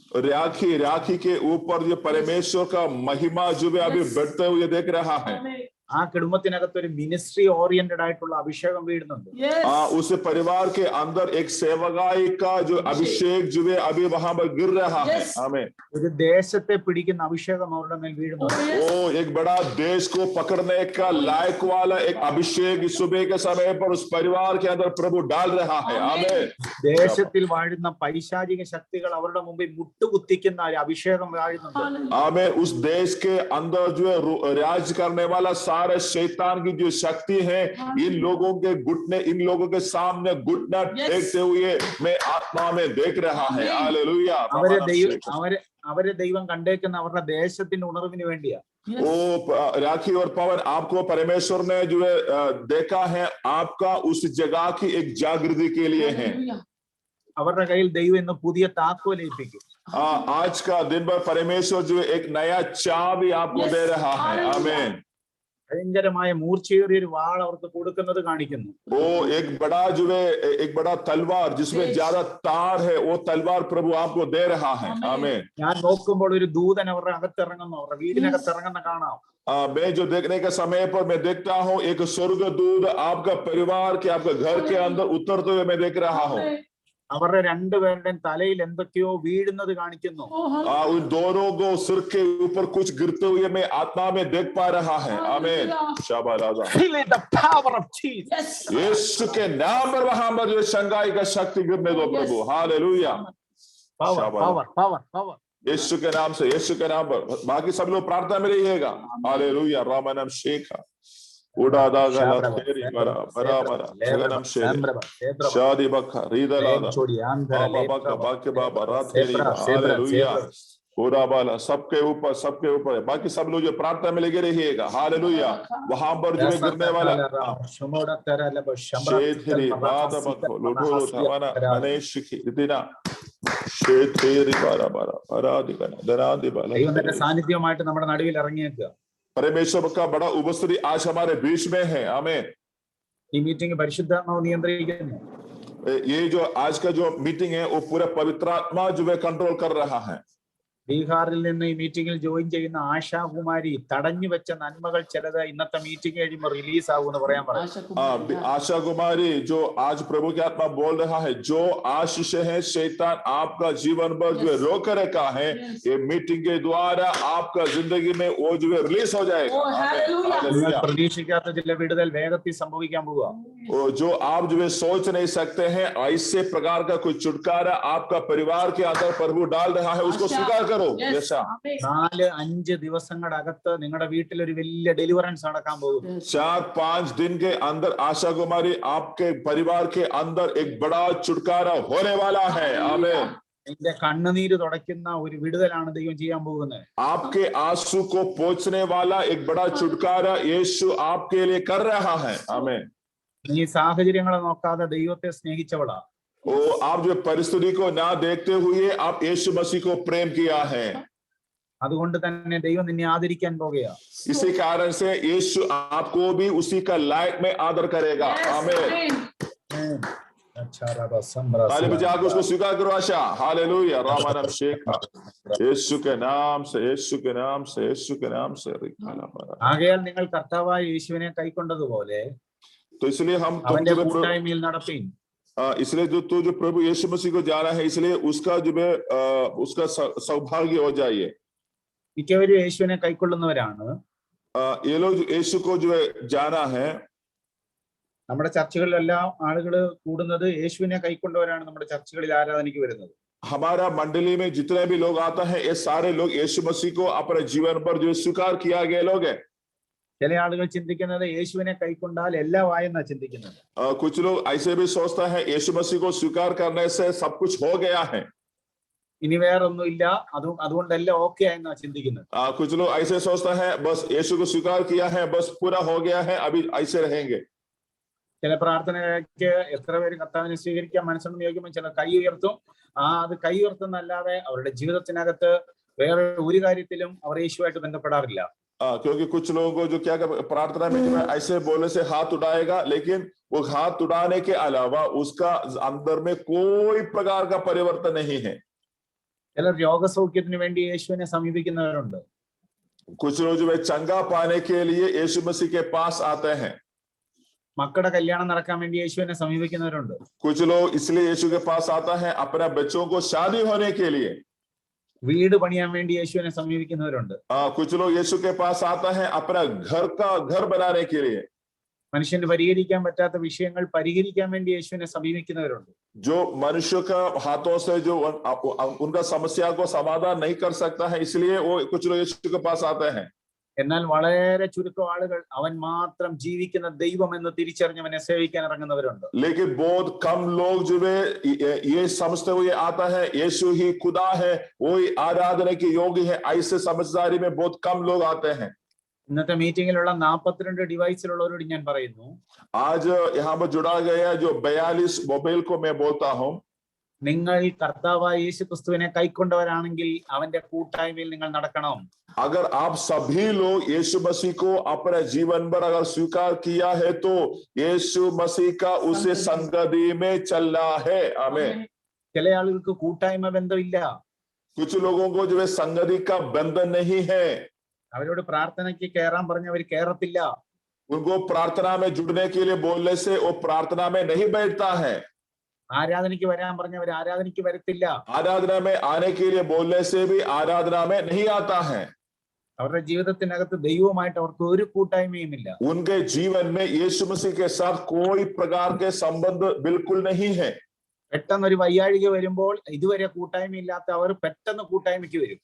राखी के ऊपर जो परमेश्वर का महिमा जो भी अभी बढ़ते हुए देख रहा है। ആ കുടുംബത്തിനകത്ത് ഒരു മിനിസ്ട്രി ഓറിയന്റഡ് ആയിട്ടുള്ള അഭിഷേകം വീഴുന്നുണ്ട്. उस परिवार के अंदर एक सेवकाई का जो अभिषेक जो है अभी वहां पर गिर रहा है। आमीन। ഒരു ദേശത്തെ പിടിക്കുന്ന അഭിഷേകം അവരുടെ മേൽ വീഴുന്നുണ്ട്. एक बड़ा देश को पकड़ने का लायक वाला एक अभिषेक इस सुबह के समय पर उस परिवार के अंदर प्रभु डाल रहा है। आमीन। ദേശത്തിൽ വാഴുന്ന പൈശാചിക ശക്തികൾ അവരുടെ മുമ്പിൽ മുട്ടുകുത്തിക്കുന്ന ഒരു അഭിഷേകം വാഴുന്നുണ്ട്. आमीन। उस देश के अंदर जो है राज करने वाला सारे शैतान की जो शक्ति है इन लोगों के सामने घुटना टेकते हुए मैं आत्मा में देख रहा है। हालेलुया। അവരെ ദൈവം കണ്ടേക്കുന്ന അവരുടെ ദേശത്തിന്റെ ഉണർവിന് വേണ്ടിയാ. ओ राखी और पवन आपको परमेश्वर ने जो है देखा है आपका उस जगह की एक जागृति के लिए है। അവരുടെ കയ്യിൽ ദൈവം ഇന്ന് പുതിയ താക്കോൽ ഏൽപ്പിക്കും. आज का दिन भर परमेश्वर जो है एक नया चाबी आपको दे रहा है। आमीन। ഭയങ്കരമായ മൂർച്ചയേറിയ ഒരു വാൾ അവർക്ക് കൊടുക്കുന്നത് കാണിക്കുന്നു. वो एक बड़ा तलवार जिसमें ज्यादा तार है वो तलवार प्रभु आपको दे रहा है। आमीन। ഞാൻ നോക്കുമ്പോൾ ഒരു ദൂതൻ അവരുടെ അകത്തിറങ്ങുന്നു, അവരുടെ വീടിനകത്ത് ഇറങ്ങുന്ന കാണാം. मैं जो देखने के समय पर मैं देखता हूँ एक स्वर्गदूत आपका परिवार के आपके घर के अंदर उतरते हुए मैं देख रहा हूँ। അവരുടെ രണ്ടുപേരുടെയും തലയിൽ എന്തൊക്കെയോ വീഴുന്നത് കാണിക്കുന്നു. उन दोनों को सिर के ऊपर कुछ गिरते हुए मैं आत्मा में देख पा रहा है। आमीन। शाबाश राजा। Feel the power of Jesus. यीशु के नाम पर वहां पर जो शंगाई का शक्ति गिरने दो प्रभु। हालेलुया। Power. यीशु के नाम से, यीशु के नाम पर बाकी सब लोग प्रार्थना में रहिएगा। हालेलुया। रामानम शेखा उड़ादा गला तेरी बरा बरा जगनम शेरे शादी बखा रीदलादा बाबा बका बाके बाबा रात तेरी। हालेलुया। पूरा बाला सबके ऊपर बाकी सब लोग जो प्रार्थना में लगे रहिएगा। हालेलुया। वहां पर जो गिरने वाला शेथरी बादा बको लुडो थवाना अनेशिकी इतना शेथरी बारा परादिकना दरादि बाला ദൈവത്തിന്റെ സാന്നിധ്യമായിട്ട് നമ്മുടെ നടുവിൽ ഇറങ്ങിയേക്കുക. परमेश्वर का बड़ा उपस्थिति आज हमारे बीच में है। आमीन। ഈ മീറ്റിംഗ് പരിശുദ്ധാത്മാവ് നിയന്ത്രിക്കുന്നു. ये जो आज का जो मीटिंग है वो पूरा पवित्र आत्मा जो है कंट्रोल कर रहा है। ബീഹാറിൽ നിന്ന് ഈ മീറ്റിംഗിൽ ജോയിൻ ചെയ്യുന്ന ആശാകുമാരി തടഞ്ഞു വെച്ച നന്മകൾ ചിലത് ഇന്നത്തെ മീറ്റിംഗ് കഴിയുമ്പോൾ റിലീസ് ആകുമെന്ന് പറയാൻ പറഞ്ഞു. आशा कुमारी जो आज प्रभु की आत्मा बोल रहा है जो आशीष है शैतान आपका जीवन पर जो है रोक रखा है ये मीटिंग के द्वारा आपका जिंदगी में वो जो है रिलीज हो जाएगा। പ്രതീക്ഷിക്കാത്ത ചില വിടുതൽ വേഗത്തിൽ സംഭവിക്കാൻ പോവുക. जो आप जो है सोच नहीं सकते हैं ऐसे प्रकार का कोई छुटकारा आपका परिवार के अंदर प्रभु डाल रहा है उसको स्वीकार 4-5 ദിവസങ്ങളകത്ത് നിങ്ങളുടെ വീട്ടിൽ ഒരു വലിയ ഡെലിവറൻസ് നടക്കാൻ പോകുന്നു. 4-5 दिन के अंदर आशा कुमारी आपके परिवार के अंदर एक बड़ा छुटकारा होने वाला है। आमीन। നിന്റെ കണ്ണുനീര് തുടയ്ക്കുന്ന ഒരു വിടുതലാണ് ദൈവം ചെയ്യാൻ പോകുന്നത്. आपके आंसू को पोंछने वाला एक बड़ा छुटकारा यीशु आपके लिए कर रहा है। आमीन। നീ സാഹചര്യങ്ങളെ നോക്കാതെ ദൈവത്തെ സ്നേഹിച്ചവളാ. आप जो परिस्थिति को ना देखते हुए आप यीशु मसीह को प्रेम किया है। അതുകൊണ്ട് തന്നെ ദൈവം നിന്നെ ആദരിക്കാൻ പോകുകയാ. इसी कारण से यीशु आपको भी उसी का लायक में आदर करेगा। आमीन। ताली बजा के उसको स्वीकार करो आशा। हालेलुया। रामानम शेखा यीशु के नाम से, यीशु के नाम से, यीशु के नाम से। ആകയാൽ നിങ്ങൾ കർത്താവായ യേശുവിനെ കൈക്കൊണ്ടതുപോലെ तो इसलिए हम അവന്റെ കൂട്ടായ്മയിൽ നടപ്പീൻ. इसलिए जो प्रभु यीशु मसीह को जाना है इसलिए उसका जो है उसका सौभाग्य हो जाइए। മിക്കവരും യേശുവിനെ കൈക്കൊള്ളുന്നവരാണ്. ये लोग यीशु को जो है जाना है നമ്മുടെ ചർച്ചകളിലെല്ലാം ആളുകൾ കൂടുന്നത് യേശുവിനെ കൈക്കൊണ്ടവരാണ് നമ്മുടെ ചർച്ചകളിൽ ആരാധനയ്ക്ക് വരുന്നത്. हमारा मंडली में जितने भी लोग आते हैं ये सारे लोग यीशु मसीह को अपने जीवन पर जो स्वीकार किया गए लोग हैं. ചില ആളുകൾ ചിന്തിക്കുന്നത് യേശുവിനെ കൈക്കൊണ്ടാൽ എല്ലാം ആയെന്നാ ചിന്തിക്കുന്നത്. कुछ लोग ऐसे भी सोचता है यीशु मसीह को स्वीकार करने से सब कुछ हो गया है, ഇനി വേറൊന്നും ഇല്ല, അതുകൊണ്ടെല്ലാം ഓക്കെ ആയെന്നാ ചിന്തിക്കുന്നത്. कुछ लोग ऐसे सोचता है बस यीशु को स्वीकार किया है बस पूरा हो गया है अभी ऐसे रहेंगे. ചില പ്രാർത്ഥനയ്ക്ക് എത്ര പേര് കർത്താവിനെ സ്വീകരിക്കാൻ മനസ്സുണ്ടെന്ന് ചോദിക്കുമ്പോൾ ചില കൈ ഉയർത്തും. അത് കൈ ഉയർത്തുന്നല്ലാതെ അവരുടെ ജീവിതത്തിനകത്ത് വേറെ ഒരു കാര്യത്തിലും അവർ യേശുവായിട്ട് ബന്ധപ്പെടാറില്ല. क्योंकि कुछ लोगों को जो क्या प्रार्थना में ऐसे बोलने से हाथ उठाएगा लेकिन वो हाथ उठाने के अलावा उसका अंदर में कोई प्रकार का परिवर्तन नहीं है. ചിലർ രോഗസൗഖ്യത്തിന് വേണ്ടി യേശുവിനെ സമീപിക്കുന്നവരുണ്ട്. कुछ लोग जो चंगा पाने के लिए यीशु मसीह के पास आते हैं. മക്കളുടെ കല്യാണം നടക്കാൻ വേണ്ടി യേശുവിനെ സമീപിക്കുന്നവരുണ്ട്. कुछ लोग इसलिए यीशु के पास आता है अपने बच्चों को शादी होने के लिए. വീട് പണിയാൻ വേണ്ടി യേശുവിനെ സമീപിക്കുന്നവരുണ്ട്. कुछ लोग यीशु के पास आता है अपना घर बनाने के लिए. മനുഷ്യന് പരിഹരിക്കാൻ പറ്റാത്ത വിഷയങ്ങൾ പരിഹരിക്കാൻ വേണ്ടി യേശുവിനെ സമീപിക്കുന്നവരുണ്ട്. जो मनुष्य का हाथों से जो उनका समस्या को समाधान नहीं कर सकता है इसलिए वो कुछ लोग यीशु के पास आते हैं. എന്നാൽ വളരെ ചുരുക്കം ആളുകൾ അവൻ മാത്രം ജീവിക്കുന്ന ദൈവം എന്ന് തിരിച്ചറിഞ്ഞവനെ സേവിക്കാൻ ഇറങ്ങുന്നവരുണ്ട്. लेकिन बहुत कम लोग जो ये समझते हुए आता है यीशु ही खुदा है वही आराधना के योग्य है ऐसे समझदारी में बहुत कम लोग आते हैं. ഇന്നത്തെ മീറ്റിംഗിലുള്ള 42 ഡിവൈസിലുള്ളവരോട് ഞാൻ പറയുന്നു, आज यहाँ पर जुड़ा गया जो 42 मोबाइल को मैं बोलता हूँ, നിങ്ങൾ കർത്താവായ യേശു ക്രിസ്തുവിനെ കൈക്കൊണ്ടവരാണെങ്കിൽ അവന്റെ കൂട്ടായ്മയിൽ നിങ്ങൾ നടക്കണം. अगर आप सभी लोग यीशु मसीह को अपने जीवन पर अगर स्वीकार किया है तो यीशु मसीह का उसे संगति में चलना है. आमीन. ചില ആളുകൾക്ക് കൂട്ടായ്മ ബന്ധമില്ല. कुछ लोगों को जो संगति का बंधन नहीं है. അവരോട് പ്രാർത്ഥനയ്ക്ക് കയറാൻ പറഞ്ഞ അവർ കയറത്തില്ല. उनको प्रार्थना में जुड़ने के लिए बोलने से वो प्रार्थना में नहीं बैठता है. ആരാധനയ്ക്ക് വരാൻ പറഞ്ഞ അവർ ആരാധനയ്ക്ക് വരത്തില്ല. आराधना में आने के लिए बोलने से भी आराधना में नहीं आता है. അവരുടെ ജീവിതത്തിനകത്ത് ദൈവവുമായിട്ട് അവർക്ക് ഒരു കൂട്ടായ്മയുമില്ല. उनके जीवन में यीशु मसीह के साथ कोई प्रकार के संबंध बिल्कुल नहीं है. പെട്ടെന്ന് ഒരു വയ്യാഴിക വരുമ്പോൾ ഇതുവരെ കൂട്ടായ്മയില്ലാത്ത അവർ പെട്ടെന്ന് കൂട്ടായ്മയ്ക്ക് വരും.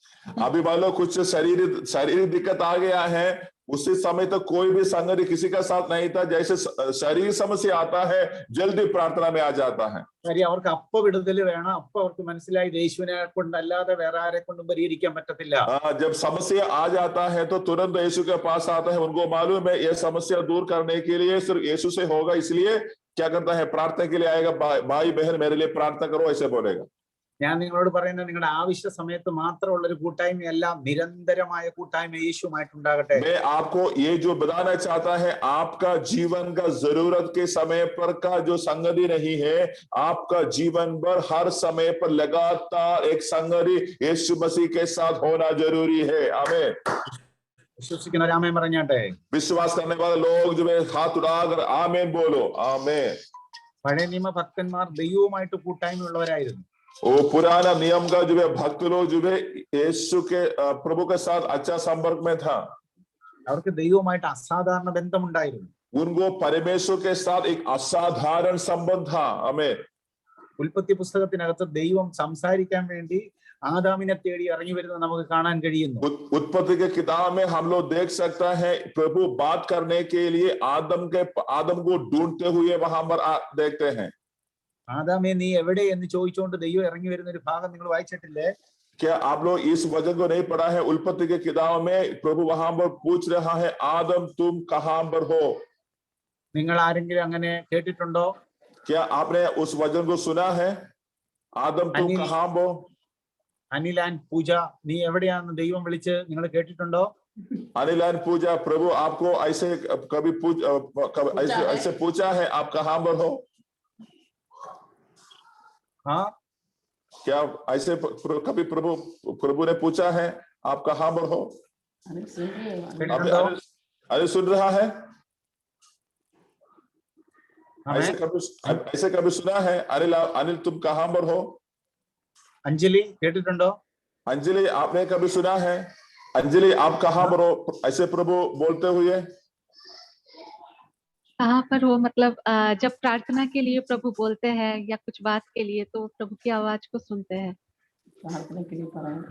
अभी मान लो कुछ शारीरिक दिक्कत आ गया है उसी समय तक कोई भी संगति किसी का साथ नहीं था, जैसे शारीरिक समस्या आता है जल्दी प्रार्थना में आ जाता है. കാര്യം അവർക്ക് അപ്പ വിടുതല് വേണം. അപ്പൊ അവർക്ക് മനസ്സിലായി യേശുവിനെ കൊണ്ടല്ലാതെ വേറെ ആരെ കൊണ്ടും പരിഹരിക്കാൻ പറ്റത്തില്ല. जब समस्या आ जाता है तो तुरंत यीशु के पास आता है. उनको मालूम है ये समस्या दूर करने के लिए सिर्फ यीशु से होगा, इसलिए क्या करता है प्रार्थना के लिए आएगा, भाई बहन मेरे लिए प्रार्थना करो ऐसे बोलेगा. ഞാൻ നിങ്ങളോട് പറയുന്നത് നിങ്ങളുടെ ആവശ്യ സമയത്ത് മാത്രമുള്ള ഒരു കൂട്ടായ്മയല്ല, നിരന്തരമായ കൂട്ടായ്മ യേശുവുമായിട്ടുണ്ടാകട്ടെ. मैं आपको ये जो बताना चाहता है आपका जीवन का जरूरत के समय पर का जो संगति नहीं है, आपका जीवन भर हर समय पर लगातार एक संगति यीशु मसीह के साथ होना जरूरी है. आमीन. വിശ്വസിക്കുന്നവർ ആമേൻ പറഞ്ഞാട്ടെ. विश्वास करने वाले लोग जो हाथ उठाकर आमीन बोलो. आमीन. പഴയ നിയമ ഭക്തന്മാർ ദൈവവുമായിട്ട് കൂട്ടായ്മയുള്ളവരായിരുന്നു. वो पुराना नियम का जो भक्त लोग जो यीशु के प्रभु के साथ अच्छा संपर्क में था. അവർക്ക് ദൈവവുമായിട്ട് അസാധാരണ ബന്ധമുണ്ടായിരുന്നു. उनको परमेश्वर के साथ एक असाधारण संबंध था. हमें ഉൽപ്പത്തി പുസ്തകത്തിനകത്ത് ദൈവം സംസാരിക്കാൻ വേണ്ടി ആദാമിനെ തേടി ഇറങ്ങി വരുന്നത് നമുക്ക് കാണാൻ കഴിയുന്നു. उत्पत्ति के किताब में हम लोग देख सकता है प्रभु बात करने के लिए आदम को ढूंढते हुए वहां पर देखते हैं. ആദാമേ നീ എവിടെ എന്ന് ചോദിച്ചുകൊണ്ട് ദൈവം ഇറങ്ങി വരുന്ന ഒരു ഭാഗം നിങ്ങൾ വായിച്ചിട്ടില്ലേ? क्या आप लोग इस वचन को नहीं पढ़ा है? उत्पत्ति के किताब में प्रभु वहां पर पूछ रहा है आदम तुम कहां पर हो. നിങ്ങൾ ആരെങ്കിലും അങ്ങനെ കേട്ടിട്ടുണ്ടോ? क्या आपने उस वचन को सुना है? आदम तुम कहां हो. അനിൽ ആൻഡ് പൂജ നീ എവിടെയാണെന്ന് ദൈവം വിളിച്ച് നിങ്ങൾ കേട്ടിട്ടുണ്ടോ? अनिल एंड पूजा प्रभु आपको ऐसे कभी ऐसे पूछा है आप कहां पर हो? हाँ, क्या ऐसे कभी प्रभु ने पूछा है आप कहां पर हो? अरे सुन रहा है? ऐसे कभी सुना है अनिल तुम कहां पर हो? अंजलि കേട്ടിട്ടുണ്ടോ? अंजलि आपने कभी सुना है? अंजलि आप कहां पर हो ऐसे प्रभु बोलते हुए? कहाँ पर वो मतलब जब प्रार्थना के लिए प्रभु बोलते हैं या कुछ बात के लिए तो प्रभु की आवाज को सुनते हैं। പ്രാർത്ഥനയ്ക്ക് പറയാം.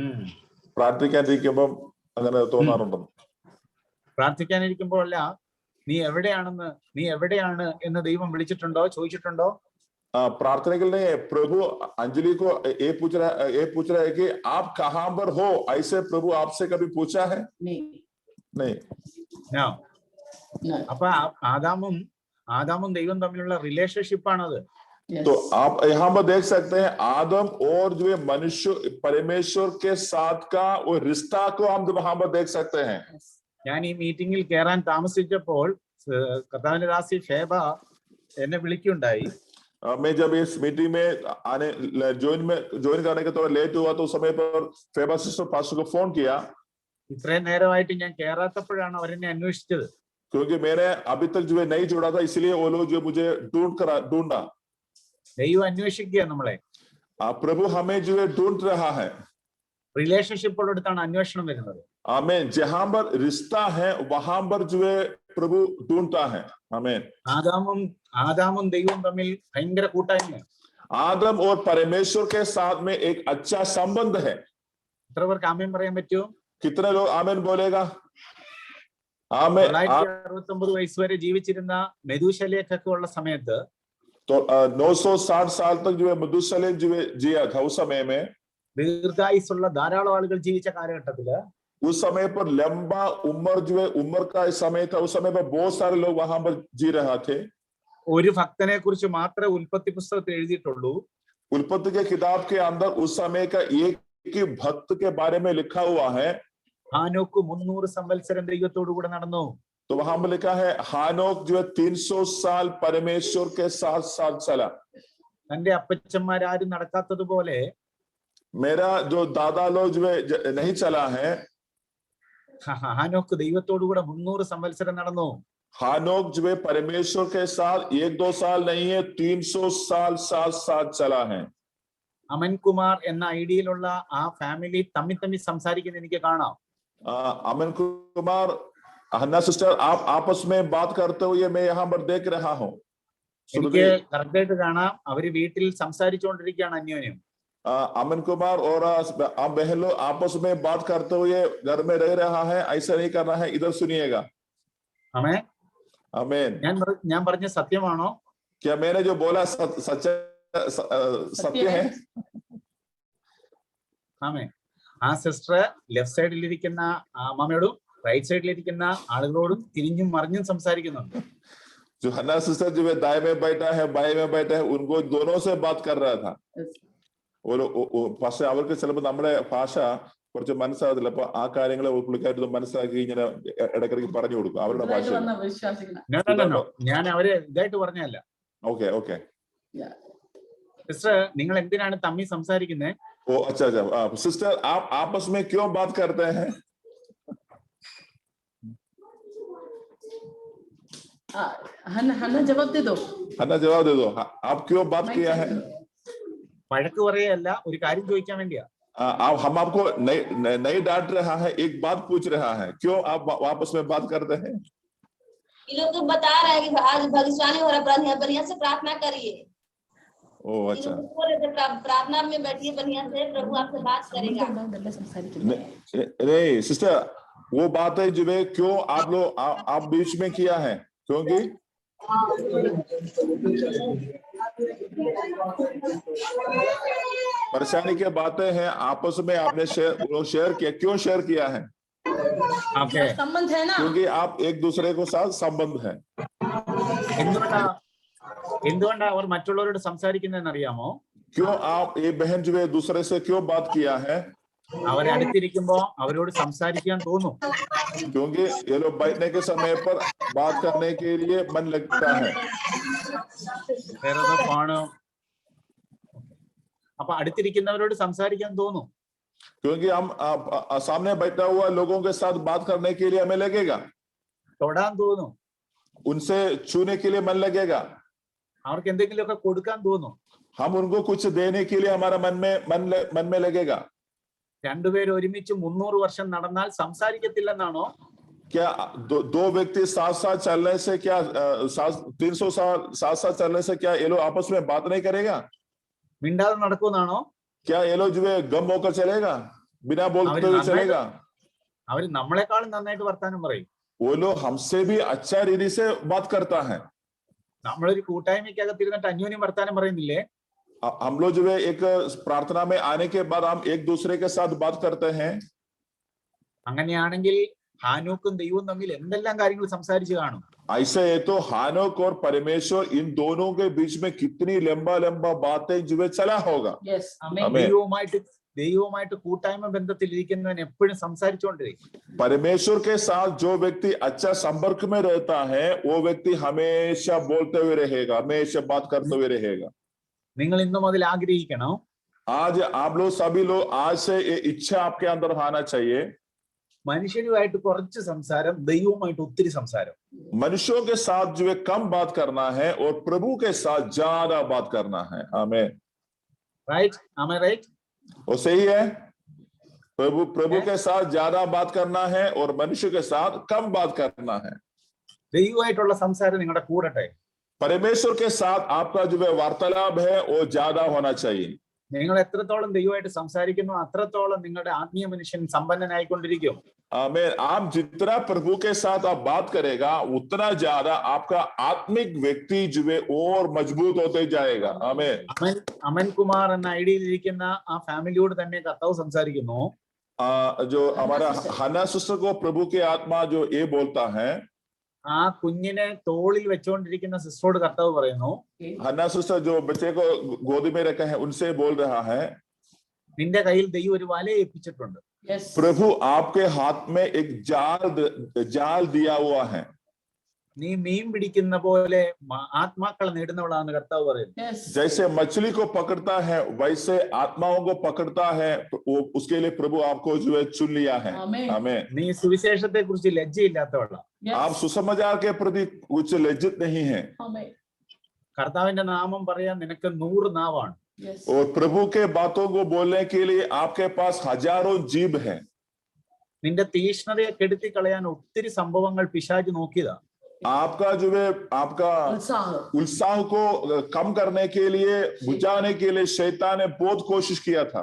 പ്രാർത്ഥിക്കാനിരിക്കുമ്പം അങ്ങനെ തോന്നാറുണ്ടെന്ന്. പ്രാർത്ഥിക്കാനിരിക്കുമ്പോഴല്ല, നീ എവിടെയാണ് എന്ന് ദൈവം വിളിച്ചിട്ടുണ്ടോ, ചോദിച്ചിട്ടുണ്ടോ? प्रार्थना के लिए प्रभु अंजलि को ये पूछ रहा है कि आप कहाँ पर हो, ऐसे प्रभु आपसे कभी पूछा है? नहीं. അപ്പൊ ആദാമും ദൈവം തമ്മിലുള്ള റിലേഷൻഷിപ്പ് ആണത്. तो आप यहाँ पर देख सकते हैं आदम और जो मनुष्य परमेश्वर के साथ का वो रिश्ता को हम वहां पर देख सकते हैं. ഞാൻ ഈ മീറ്റിംഗിൽ കയറാൻ താമസിച്ചപ്പോൾ കർത്താവിന്റെ ദാസി ഫേബ എന്നെ വിളിക്കുകയുണ്ടായി. मैं जब इस मीटिंग में ज्वाइन करने के थोड़ा लेट हुआ तो उस समय पर फेबा सिस्टर पास्टर को फोन किया. ഇത്രയും നേരമായിട്ട് ഞാൻ കയറാത്തപ്പോഴാണ് അവരെന്നെ അന്വേഷിച്ചത്. क्योंकि मैंने अभी तक जो है नहीं जोड़ा था, इसलिए वो लोग जो मुझे ढूंढा. ദൈവം അന്വേഷിക്കുക നമ്മളെ. प्रभु हमें जो है ढूंढ रहा है. റിലേഷൻഷിപ്പോടടുത്താണ് അന്വേഷണം വരുന്നത്. आमीन. जहां पर रिश्ता है वहां पर जो है प्रभु ढूंढता है. आमीन. ആദാമും ദൈവവും തമ്മിൽ ഭയങ്കര കൂട്ടായ്മയാണ്. आदम और परमेश्वर के साथ में एक अच्छा संबंध है. എത്ര പേർക്ക് ആമേൻ പറയാൻ പറ്റുമോ? कितने लोग आमीन बोलेगा? आमीन. 969 വയസ്സ് വരെ ജീവിച്ചിരുന്ന മെഥൂശലേഖൊക്കെ ഉള്ള സമയത്ത് तो 960 साल तक जो है मधुशलेम जो है जिया था उस समय में. ദീർഘായുസ്സുള്ള ധാരാളം ആളുകൾ ജീവിച്ച കാലഘട്ടത്തില് उस समय पर लंबा उम्र जो है उम्र का समय था. उस समय पर बहुत सारे लोग वहां पर जी रहे थे. ഒരു ഭക്തനെ കുറിച്ച് മാത്രമേ ഉൽപ്പത്തി പുസ്തകത്തിൽ എഴുതിയിട്ടുള്ളൂ. उत्पत्ति के किताब के अंदर उस समय का एक ही भक्त के बारे में लिखा हुआ है. ഹാനോക്ക് 300 സംവത്സരം ദൈവത്തോടു കൂടെ നടന്നു. तो वहां पर लिखा है हानोक जो है 300 साल परमेश्वर के साथ साथ चला. തന്റെ അപ്പച്ചന്മാരാരും നടക്കാത്തതുപോലെ मेरा जो दादा लोग जो है नहीं चला है. ഹാനോക്ക് ദൈവത്തോടു കൂടെ 300 സംവത്സരം നടന്നു. हानोक जो है परमेश्वर के साथ 1-2 साल नहीं है, 300 साल साथ चला है. അമൻ കുമാർ എന്ന ഐഡിയിലുള്ള ആ ഫാമിലി തമ്മിൽ സംസാരിക്കുന്ന എനിക്ക് കാണാം. अमन कुमार हन्ना सिस्टर आप आपस में बात करते हुए मैं यहाँ पर देख रहा हूँ. എനിക്ക് കറക്റ്റായിട്ട് കാണാം, അവര് വീട്ടിൽ സംസാരിച്ചുകൊണ്ടിരിക്കുകയാണ് അന്യോന്യം. अमन कुमार और आप बहन लोग आपस में बात करते हुए घर में रह रहा है. ऐसा नहीं करना है, इधर सुनिएगा. ആമേൻ. आमीन. ഞാൻ പറഞ്ഞ സത്യമാണോ? क्या मैंने जो बोला सत्य है? ആമേൻ. ആ സിസ്റ്റർ ലെഫ്റ്റ് സൈഡിലിരിക്കുന്ന അമ്മയോടും റൈറ്റ് സൈഡിലിരിക്കുന്ന ആളുകളോടും തിരിഞ്ഞും മറിഞ്ഞും സംസാരിക്കുന്നുണ്ട്. जो हन्ना सिस्टर जो है दाएं में बैठा है बाएं में बैठा है, उनको दोनों से बात कर रहा था. പക്ഷെ അവർക്ക് ചിലപ്പോൾ നമ്മുടെ ഭാഷ കുറച്ച് മനസ്സിലാകത്തില്ല. അപ്പൊ ആ കാര്യങ്ങൾ പുള്ളിക്കായിട്ട് മനസ്സിലാക്കി ഇങ്ങനെ ഇടയ്ക്കിടയ്ക്ക് പറഞ്ഞു കൊടുക്കും അവരുടെ ഭാഷ. ഞാൻ അവരെ ഇതായിട്ട് പറഞ്ഞല്ല. ഓക്കെ സിസ്റ്റർ, നിങ്ങൾ എന്തിനാണ് തമ്മിൽ സംസാരിക്കുന്നത്? ओ अच्छा सिस्टर आप आपस में क्यों बात करते हैं? हन्ना जवाब दे दो. हन्ना जवाब दे दो. आप क्यों बात किया है? വഴക്ക് പറയല്ല, ഒരു കാര്യം ചോദിക്കാൻ വേണ്ടിയാ. हम आपको नहीं डांट रहा है, एक बात पूछ रहा है. क्यों आप आपस में बात करते हैं? ये लोग तो बता रहे हैं कि आज भविष्यवाणी हो रहा है, बढ़िया से प्रार्थना करिए. ओ अच्छा. प्रार्थना में बैठिए, बढ़िया से प्रभु आपसे बात करेगा. नहीं सिस्टर, वो बात है जो क्यों आप लोग आप बीच में किया है? क्योंकि परेशानी की बातें हैं आपस में आपने शेयर किया. क्यों शेयर किया है? संबंध है ना, क्योंकि आप एक दूसरे को साथ संबंध है. എന്തുകൊണ്ടാ അവർ മറ്റുള്ളവരോട് സംസാരിക്കുന്നതെന്ന് അറിയാമോ? क्यों आप ये बहन जो है दूसरे से क्यों बात किया है? അവരെ അടുത്തിരിക്കുമ്പോ അവരോട് സംസാരിക്കാൻ തോന്നും. क्योंकि ये लोग बैठने के समय पर बात करने के लिए मन लगता है. അപ്പൊ അടുത്തിരിക്കുന്നവരോട് സംസാരിക്കാൻ തോന്നും. क्योंकि हम सामने बैठा हुआ लोगों के साथ बात करने के लिए हमें लगेगा. തൊടാൻ തോന്നും. उनसे छूने के लिए मन लगेगा. അവർക്ക് എന്തെങ്കിലുമൊക്കെ കൊടുക്കാൻ തോന്നും. हम उनको कुछ देने के लिए हमारा मन में लगेगा. രണ്ടുപേരും ഒരുമിച്ച് 300 വർഷം നടന്നാൽ സംസാരിക്കത്തില്ലെന്നാണോ? क्या दो व्यक्ति साथ साथ चलने से क्या 300 साल साथ साथ चलने से क्या ये लोग आपस में बात नहीं करेगा? മിണ്ടാതെ നടക്കുമെന്നാണോ? क्या ये लोग जो है गम होकर चलेगा, बिना बोलते हुए चलेगा? അവര് നമ്മളെക്കാളും നന്നായിട്ട് വർത്താനം പറയും. वो लोग हमसे भी अच्छा रीति से बात करता है. നമ്മളൊരു കൂട്ടായ്മയ്ക്കകത്തിരുന്നിട്ട് അന്യോന്യം വർത്താനം പറയുന്നില്ലേ? हम लोग जो है एक प्रार्थना में आने के बाद हम एक दूसरे के साथ बात करते हैं. അങ്ങനെയാണെങ്കിൽ ഹാനോക്കും ദൈവവും തമ്മിൽ എന്തെല്ലാം കാര്യങ്ങൾ സംസാരിച്ചു കാണും. ऐसे है तो हानोक और परमेश्वर इन दोनों के बीच में कितनी लंबा लंबा बातें जो है चला होगा. ദൈവവുമായിട്ട് കൂട്ടായ്മ ബന്ധത്തിൽ ഇരിക്കുന്നവൻ എപ്പോഴും സംസാരിച്ചുകൊണ്ടിരിക്കും. परमेश्वर के साथ जो व्यक्ति अच्छा संपर्क में रहता है वो व्यक्ति हमेशा बोलते हुए रहेगा, हमेशा बात करते हुए रहेगा. നിങ്ങൾ ഇന്നു മുതൽ ആഗ്രഹിക്കണം, आज आप लोग सभी लोग आज से ये इच्छा आपके अंदर आना चाहिए. മനുഷ്യരുമായിട്ട് കുറച്ച് സംസാരം, ദൈവവുമായിട്ട് ഒത്തിരി സംസാരം. मनुष्यों के साथ जो है कम बात करना है और प्रभु के साथ ज्यादा बात करना है. आमीन. റൈറ്റ്? Am I right? वो सही है. प्रभु के साथ ज्यादा बात करना है और मनुष्य के साथ कम बात करना है. ദൈവമായിട്ടുള്ള സംസാരം നിങ്ങളുടെ കൂടട്ടെ. परमेश्वर के साथ आपका जो है वार्तालाप है वो ज्यादा होना चाहिए. നിങ്ങൾ എത്രത്തോളം ദൈവമായിട്ട് സംസാരിക്കുന്നു അത്രത്തോളം നിങ്ങളുടെ ആത്മീയ മനുഷ്യൻ സമ്പന്നനായിക്കൊണ്ടിരിക്കും. आमीन. आप जितना प्रभु के साथ आप बात करेगा उतना ज्यादा आपका आत्मिक व्यक्ति जो है और मजबूत होते जाएगा. आमीन. അമൻ കുമാർ എന്ന ഐഡിയിൽ ഇരിക്കുന്ന ആ ഫാമിലിയോട് തന്നെ കർത്താവ് സംസാരിക്കുന്നു. जो हमारा हन्ना सिस्टर को प्रभु के आत्मा जो ये बोलता है, ആ കുഞ്ഞിനെ തോളിൽ വെച്ചുകൊണ്ടിരിക്കുന്ന സിസ്റ്ററോട് കർത്താവ് പറയുന്നു, हन्ना सिस्टर जो बच्चे को गोदी में रखा है उनसे बोल रहा है, നിന്റെ കയ്യിൽ ദൈവം ഒരു വല ഏൽപ്പിച്ചിട്ടുണ്ട്. प्रभु आपके हाथ में एक जाल दिया हुआ है. നീ മീൻ പിടിക്കുന്ന പോലെ ആത്മാക്കളെ നേടുന്നവളാണ് കർത്താവ് പറയുന്നത്. जैसे मछली को पकड़ता है वैसे आत्माओं को पकड़ता है. उसके लिए प्रभु आपको जो है चुन लिया है. आमीन. നീ സുവിശേഷത്തെ കുറിച്ച് ലജ്ജയില്ലാത്തവളാ. आप सुसमाचार के प्रति कुछ लज्जित नहीं है. കർത്താവിന്റെ നാമം പറയാൻ നിനക്ക് 100 നാവാണ്. और प्रभु के बातों को बोलने के लिए आपके पास हजारों जीभ है. നിന്റെ തീഷ്ണതയെ കെടുത്തി കളയാൻ ഒത്തിരി സംഭവങ്ങൾ പിശാച് നോക്കിയതാ. आपका जो है आपका उत्साह को कम करने के लिए, बुझाने के लिए शैतान ने बहुत कोशिश किया था.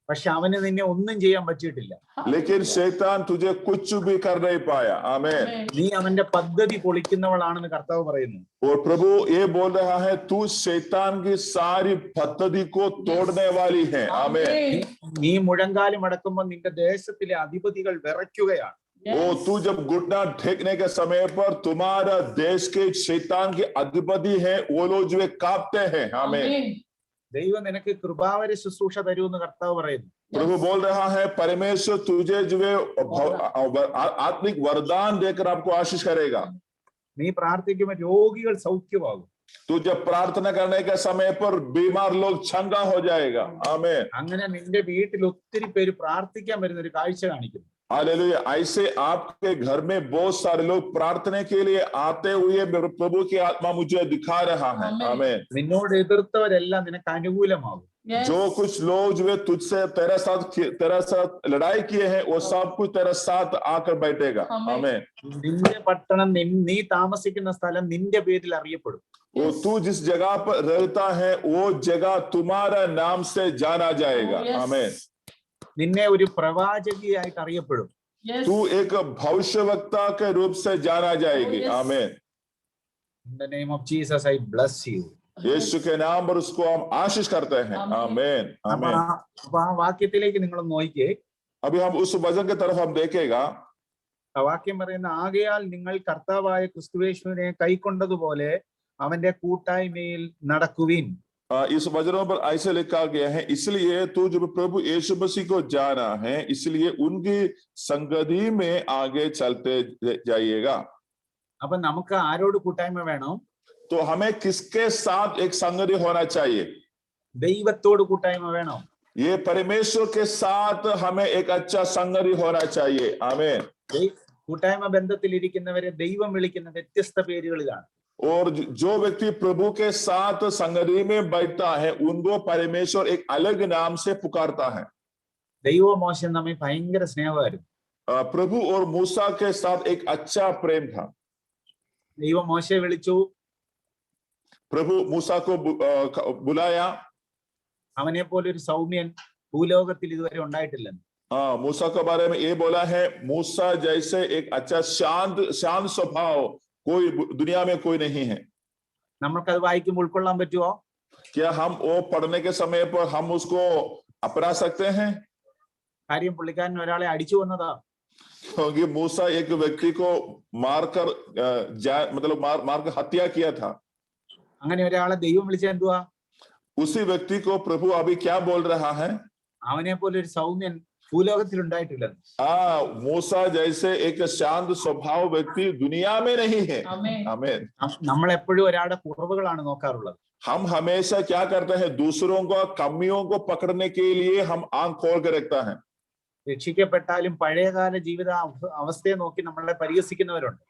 പക്ഷെ അവന് നിന്നെ ഒന്നും ചെയ്യാൻ പറ്റിയിട്ടില്ല. लेकिन शैतान तुझे कुछ भी कर नहीं पाया. आमीन. നീ അവന്റെ പദ്ധതി പൊളിക്കുന്നവളാണെന്ന് കർത്താവ് പറയുന്നു. और प्रभु ये बोल रहा है तू शैतान की सारी पद्धति को तोड़ने वाली है. आमीन. നീ മുഴങ്കാലി മടക്കുമ്പോൾ നിന്റെ ദേശത്തിലെ അധിപതികൾ വിറയ്ക്കുകയാണ്. वो तू जब घुटना टेकने के समय पर तुम्हारा देश के शैतान के अधिपति है वो लोग जो है कांपते हैं. आमीन. ദൈവം നിനക്ക് കൃപാവര ശുശ്രൂഷ തരുമെന്ന് കർത്താവ് പറയുന്നു. प्रभु बोल रहा है परमेश्वर तुझे जो है आत्मिक वरदान देकर आपको आशीष करेगा. നീ പ്രാർത്ഥിക്കുമ്പോൾ രോഗികൾ സൗഖ്യമാകും. तू जब प्रार्थना करने के समय पर बीमार लोग चंगा हो जाएगा. आमीन. അങ്ങനെ നിന്റെ വീട്ടിൽ ഒത്തിരി പേര് പ്രാർത്ഥിക്കാൻ വരുന്ന ഒരു കാഴ്ച കാണിക്കുന്നു. हालेलुया. ऐसे आपके घर में बहुत सारे लोग प्रार्थना के लिए आते हुए प्रभु की आत्मा मुझे दिखा रहा है. आमीन. നിന്നോട് എതിർത്തവരെല്ലാം നിനക്ക് അനുകൂലമാകും. जो कुछ लोग जो है तुझसे तेरे साथ लड़ाई किए हैं वो सब कुछ तेरे साथ आकर बैठेगा. आमीन. നിന്റെ പട്ടണം നീ താമസിക്കുന്ന സ്ഥലം നിന്റെ പേരിൽ അറിയപ്പെടും. वो तू जिस जगह पर रहता है वो जगह तुम्हारा नाम से जाना जाएगा. आमीन. നിന്നെ ഒരു പ്രവാചകിയായിട്ട് അറിയപ്പെടും. तू एक भविष्यवक्ता के रूप से जाना जाएगी. आमीन. In the name of Jesus I bless you. यीशु के नाम पर उसको हम आशीष करते हैं. आमीन. आमीन. അപ്പൊ ആ വാക്യത്തിലേക്ക് നിങ്ങൾ നോക്കിയേ. अभी हम उस वचन की तरफ हम देखेगा. ആ വാക്യം പറയുന്ന ആകയാൽ നിങ്ങൾ കർത്താവായ ക്രിസ്തുയേശുവിനെ കൈക്കൊണ്ടതുപോലെ അവന്റെ കൂട്ടായ്മയിൽ നടക്കുവിൻ. इस वचनों पर ऐसे लिखा गया है इसलिए तू जब प्रभु यीशु मसीह को जाना है इसलिए उनकी संगति में आगे चलते जाइएगा. അപ്പൊ നമുക്ക് ആരോട് കൂട്ടായ്മ വേണം? तो हमें किसके साथ एक संगति होना चाहिए? ദൈവത്തോട് കൂട്ടായ്മ വേണം. ये परमेश्वर के साथ हमें एक अच्छा संगति होना चाहिए. आमीन. കൂട്ടായ്മ ബന്ധത്തിൽ ഇരിക്കുന്നവരെ ദൈവം വിളിക്കുന്ന വ്യത്യസ്ത പേരുകളിലാണ്. और जो व्यक्ति प्रभु के साथ संगति में बैठता है उनको परमेश्वर एक अलग नाम से पुकारता है. ദൈവമോശം നമ്മെ ഭയങ്കര സ്നേഹമായിരുന്നു. प्रभु और मूसा के साथ एक अच्छा प्रेम था। ദൈവം മോശയെ വിളിച്ചു, प्रभु मूसा को बुलाया। അവനെ പോലെ ഒരു സൗമ്യൻ ഭൂലോകത്തിൽ ഇതുവരെ ഉണ്ടായിട്ടില്ലെന്ന്. मूसा के बारे में ये बोला है, मूसा जैसे एक अच्छा शांत स्वभाव कोई दुनिया में कोई नहीं है। നമ്മൾക്കത് വായിക്കുമ്പോൾ ഉൾക്കൊള്ളാൻ പറ്റുമോ? क्या हम वो पढ़ने के समय पर हम उसको अपना सकते हैं? കാര്യം പുള്ളിക്കാരൻ ഒരാളെ അടിച്ചു വന്നതാ. क्योंकि मूसा एक व्यक्ति को मारकर मतलब मारकर हत्या किया था। അങ്ങനെ ഒരാളെ ദൈവം വിളിച്ച എന്തുവാ? उसी व्यक्ति को प्रभु अभी क्या बोल रहा है? അവനെ പോലെ ഒരു സൗമ്യൻ ഭൂലോകത്തിൽ ഉണ്ടായിട്ടില്ലെന്ന്. मूसा जैसे एक शांत स्वभाव व्यक्ति दुनिया में नहीं है। आमीन। നമ്മൾ എപ്പോഴും ഒരാളുടെ കുറവുകളാണ് നോക്കാറുള്ളത്. हम हमेशा क्या करते हैं? दूसरों को कमियों को पकड़ने के लिए हम आंख खोल कर रखता है। രക്ഷിക്കപ്പെട്ടാലും പഴയകാല ജീവിത അവസ്ഥയെ നോക്കി നമ്മളെ പരിഹസിക്കുന്നവരുണ്ട്.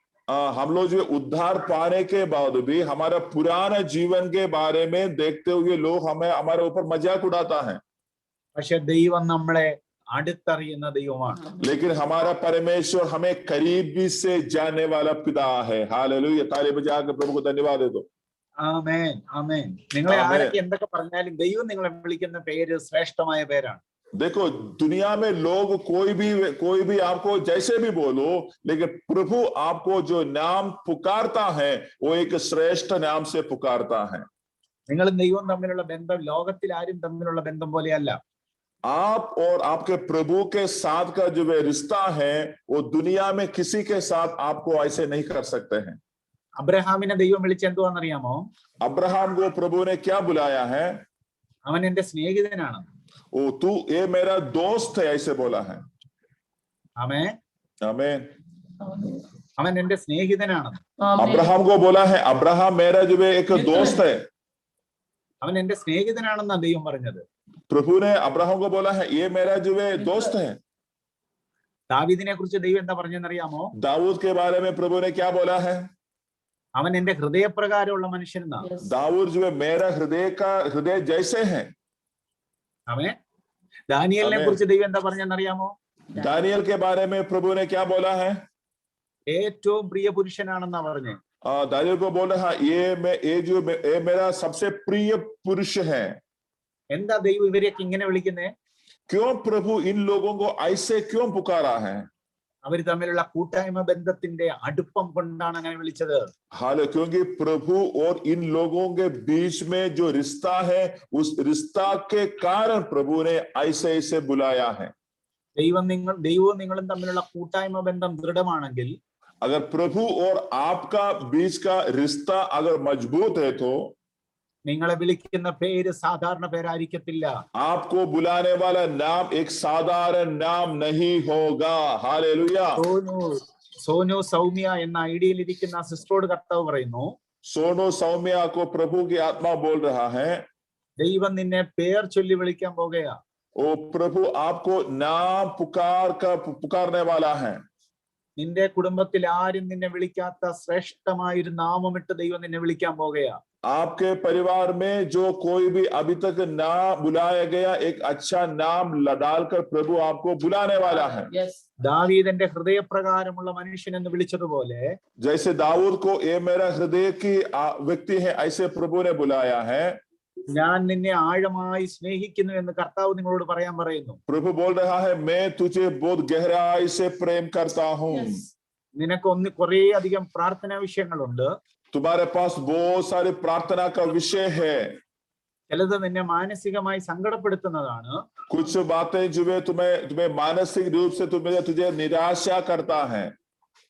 हम लोग जो उद्धार पाने के बाद भी हमारा पुराना जीवन के बारे में देखते हुए लोग हमें हमारे ऊपर मजाक उड़ाता है। പക്ഷെ ദൈവം നമ്മളെ അടുത്തറിയുന്ന ദൈവമാണ്. लेकिन हमारा परमेश्वर हमें करीबी से जानने वाला पिता है। हालेलुया। ताली बजाकर प्रभु को धन्यवाद दे दो। ആമേൻ, ആമേൻ. നിങ്ങളെ ആരൊക്കെ എന്തൊക്കെ പറഞ്ഞാലും ദൈവം നിങ്ങളെ വിളിക്കുന്ന പേര് ശ്രേഷ്ഠമായ പേരാണ്. देखो, दुनिया में लोग कोई भी आपको जैसे भी बोलो, लेकिन प्रभु आपको जो नाम पुकारता है वो एक श्रेष्ठ नाम से पुकारता है। നിങ്ങളും ദൈവവും തമ്മിലുള്ള ബന്ധം ലോകത്തിൽ ആരും തമ്മിലുള്ള ബന്ധം പോലെയല്ല. आप और आपके प्रभु के साथ का जो रिश्ता है वो दुनिया में किसी के साथ आपको ऐसे नहीं कर सकते हैं। അബ്രഹാമിനെ ദൈവം വിളിച്ചെന്തുവാന്നറിയാമോ? अब्राहम को प्रभु ने क्या बुलाया है? അവൻ എന്റെ സ്നേഹിതനാണ്. ओ तू ये मेरा दोस्त है, ऐसे बोला है। ആമേൻ, आमीन। അവൻ എന്റെ സ്നേഹിതനാണ്. अब्राहम को बोला है, अब्राहम मेरा जो एक दोस्त है। അവൻ എന്റെ സ്നേഹിതനാണെന്നാണ് ദൈവം പറഞ്ഞത്. प्रभु ने अब्राहम को बोला है ये मेरा जो दोस्त है। ദാവീദിനെ കുറിച്ച് ദൈവം എന്താ പറഞ്ഞെന്നറിയാമോ? दाऊद के बारे में प्रभु ने क्या बोला है? അവൻ എന്റെ ഹൃദയപ്രകാരമുള്ള മനുഷ്യനെന്നാണ്. दाऊद जो मेरा हृदय जैसे है। ആമേൻ. ദാനിയേലിനെ കുറിച്ച് ദൈവം എന്താ പറഞ്ഞെന്നറിയാമോ? दानियल के बारे में प्रभु ने क्या बोला है? ഏറ്റവും പ്രിയ പുരുഷനാണെന്നാ പറഞ്ഞേ. दानियल को बोला है ये मेरा सबसे प्रिय पुरुष है। എന്താ ദൈവം ഇവരെയൊക്കെ ഇങ്ങനെ വിളിക്കുന്നേ? क्यों प्रभु इन लोगों को ऐसे क्यों पुकारा है? അവർ തമ്മിലുള്ള കൂട്ടായ്മ ബന്ധത്തിന്റെ അടുപ്പം കൊണ്ടാണ് അങ്ങനെ വിളിച്ചത്. हाल क्योंकि प्रभु और इन लोगों के बीच में जो रिश्ता है उस रिश्ता के कारण प्रभु ने ऐसे बुलाया है। ദൈവവും നിങ്ങളും തമ്മിലുള്ള കൂട്ടായ്മ ബന്ധം ദൃഢമാണെങ്കിൽ, अगर प्रभु और आपका बीच का रिश्ता अगर मजबूत है तो നിങ്ങളെ വിളിക്കുന്ന പേര് സാധാരണ പേരായിരിക്കത്തില്ല. आपको बुलाने वाला नाम एक साधारण नाम नहीं होगा। हालेलुया। സോനു സൗമ്യ എന്ന ഐഡിയയിൽ ഇരിക്കുന്ന സിസ്റ്ററോട് കർത്താവ് പറയുന്നു, सोनो सौम्या को प्रभु की आत्मा बोल रहा है, ദൈവം നിന്നെ പേർ ചൊല്ലി വിളിക്കാൻ പോകുകയാ. ओ प्रभु आपको नाम पुकारने वाला है। നിന്റെ കുടുംബത്തിൽ ആരും നിന്നെ വിളിക്കാത്ത ശ്രേഷ്ഠമായൊരു നാമമിട്ട് ദൈവം നിന്നെ വിളിക്കാൻ പോകുകയാ. आपके परिवार में जो कोई भी अभी तक ना बुलाया गया एक अच्छा नाम डालकर प्रभु आपको बुलाने वाला है। ദാവീദിന്റെ ഹൃദയപ്രകാരമുള്ള മനുഷ്യൻ എന്ന് വിളിച്ചതുപോലെ, जैसे दाऊद को ये मेरा हृदय की व्यक्ति है ऐसे प्रभु ने बुलाया है। ഞാൻ നിന്നെ ആഴമായി സ്നേഹിക്കുന്നു എന്ന് കർത്താവ് നിങ്ങളോട് പറയാൻ പറയുന്നു. प्रभु बोल रहा है मैं तुझे बहुत गहराई से प्रेम करता हूँ। നിനക്ക് കുറേ അധികം പ്രാർത്ഥനാ വിഷയങ്ങളുണ്ട്. तुम्हारे पास बहुत सारे प्रार्थना का विषय है। ചിലത് നിന്നെ മാനസികമായി സങ്കടപ്പെടുത്തുന്നതാണ്. कुछ बातें जो तुम्हें मानसिक रूप से तुझे निराशा करता है।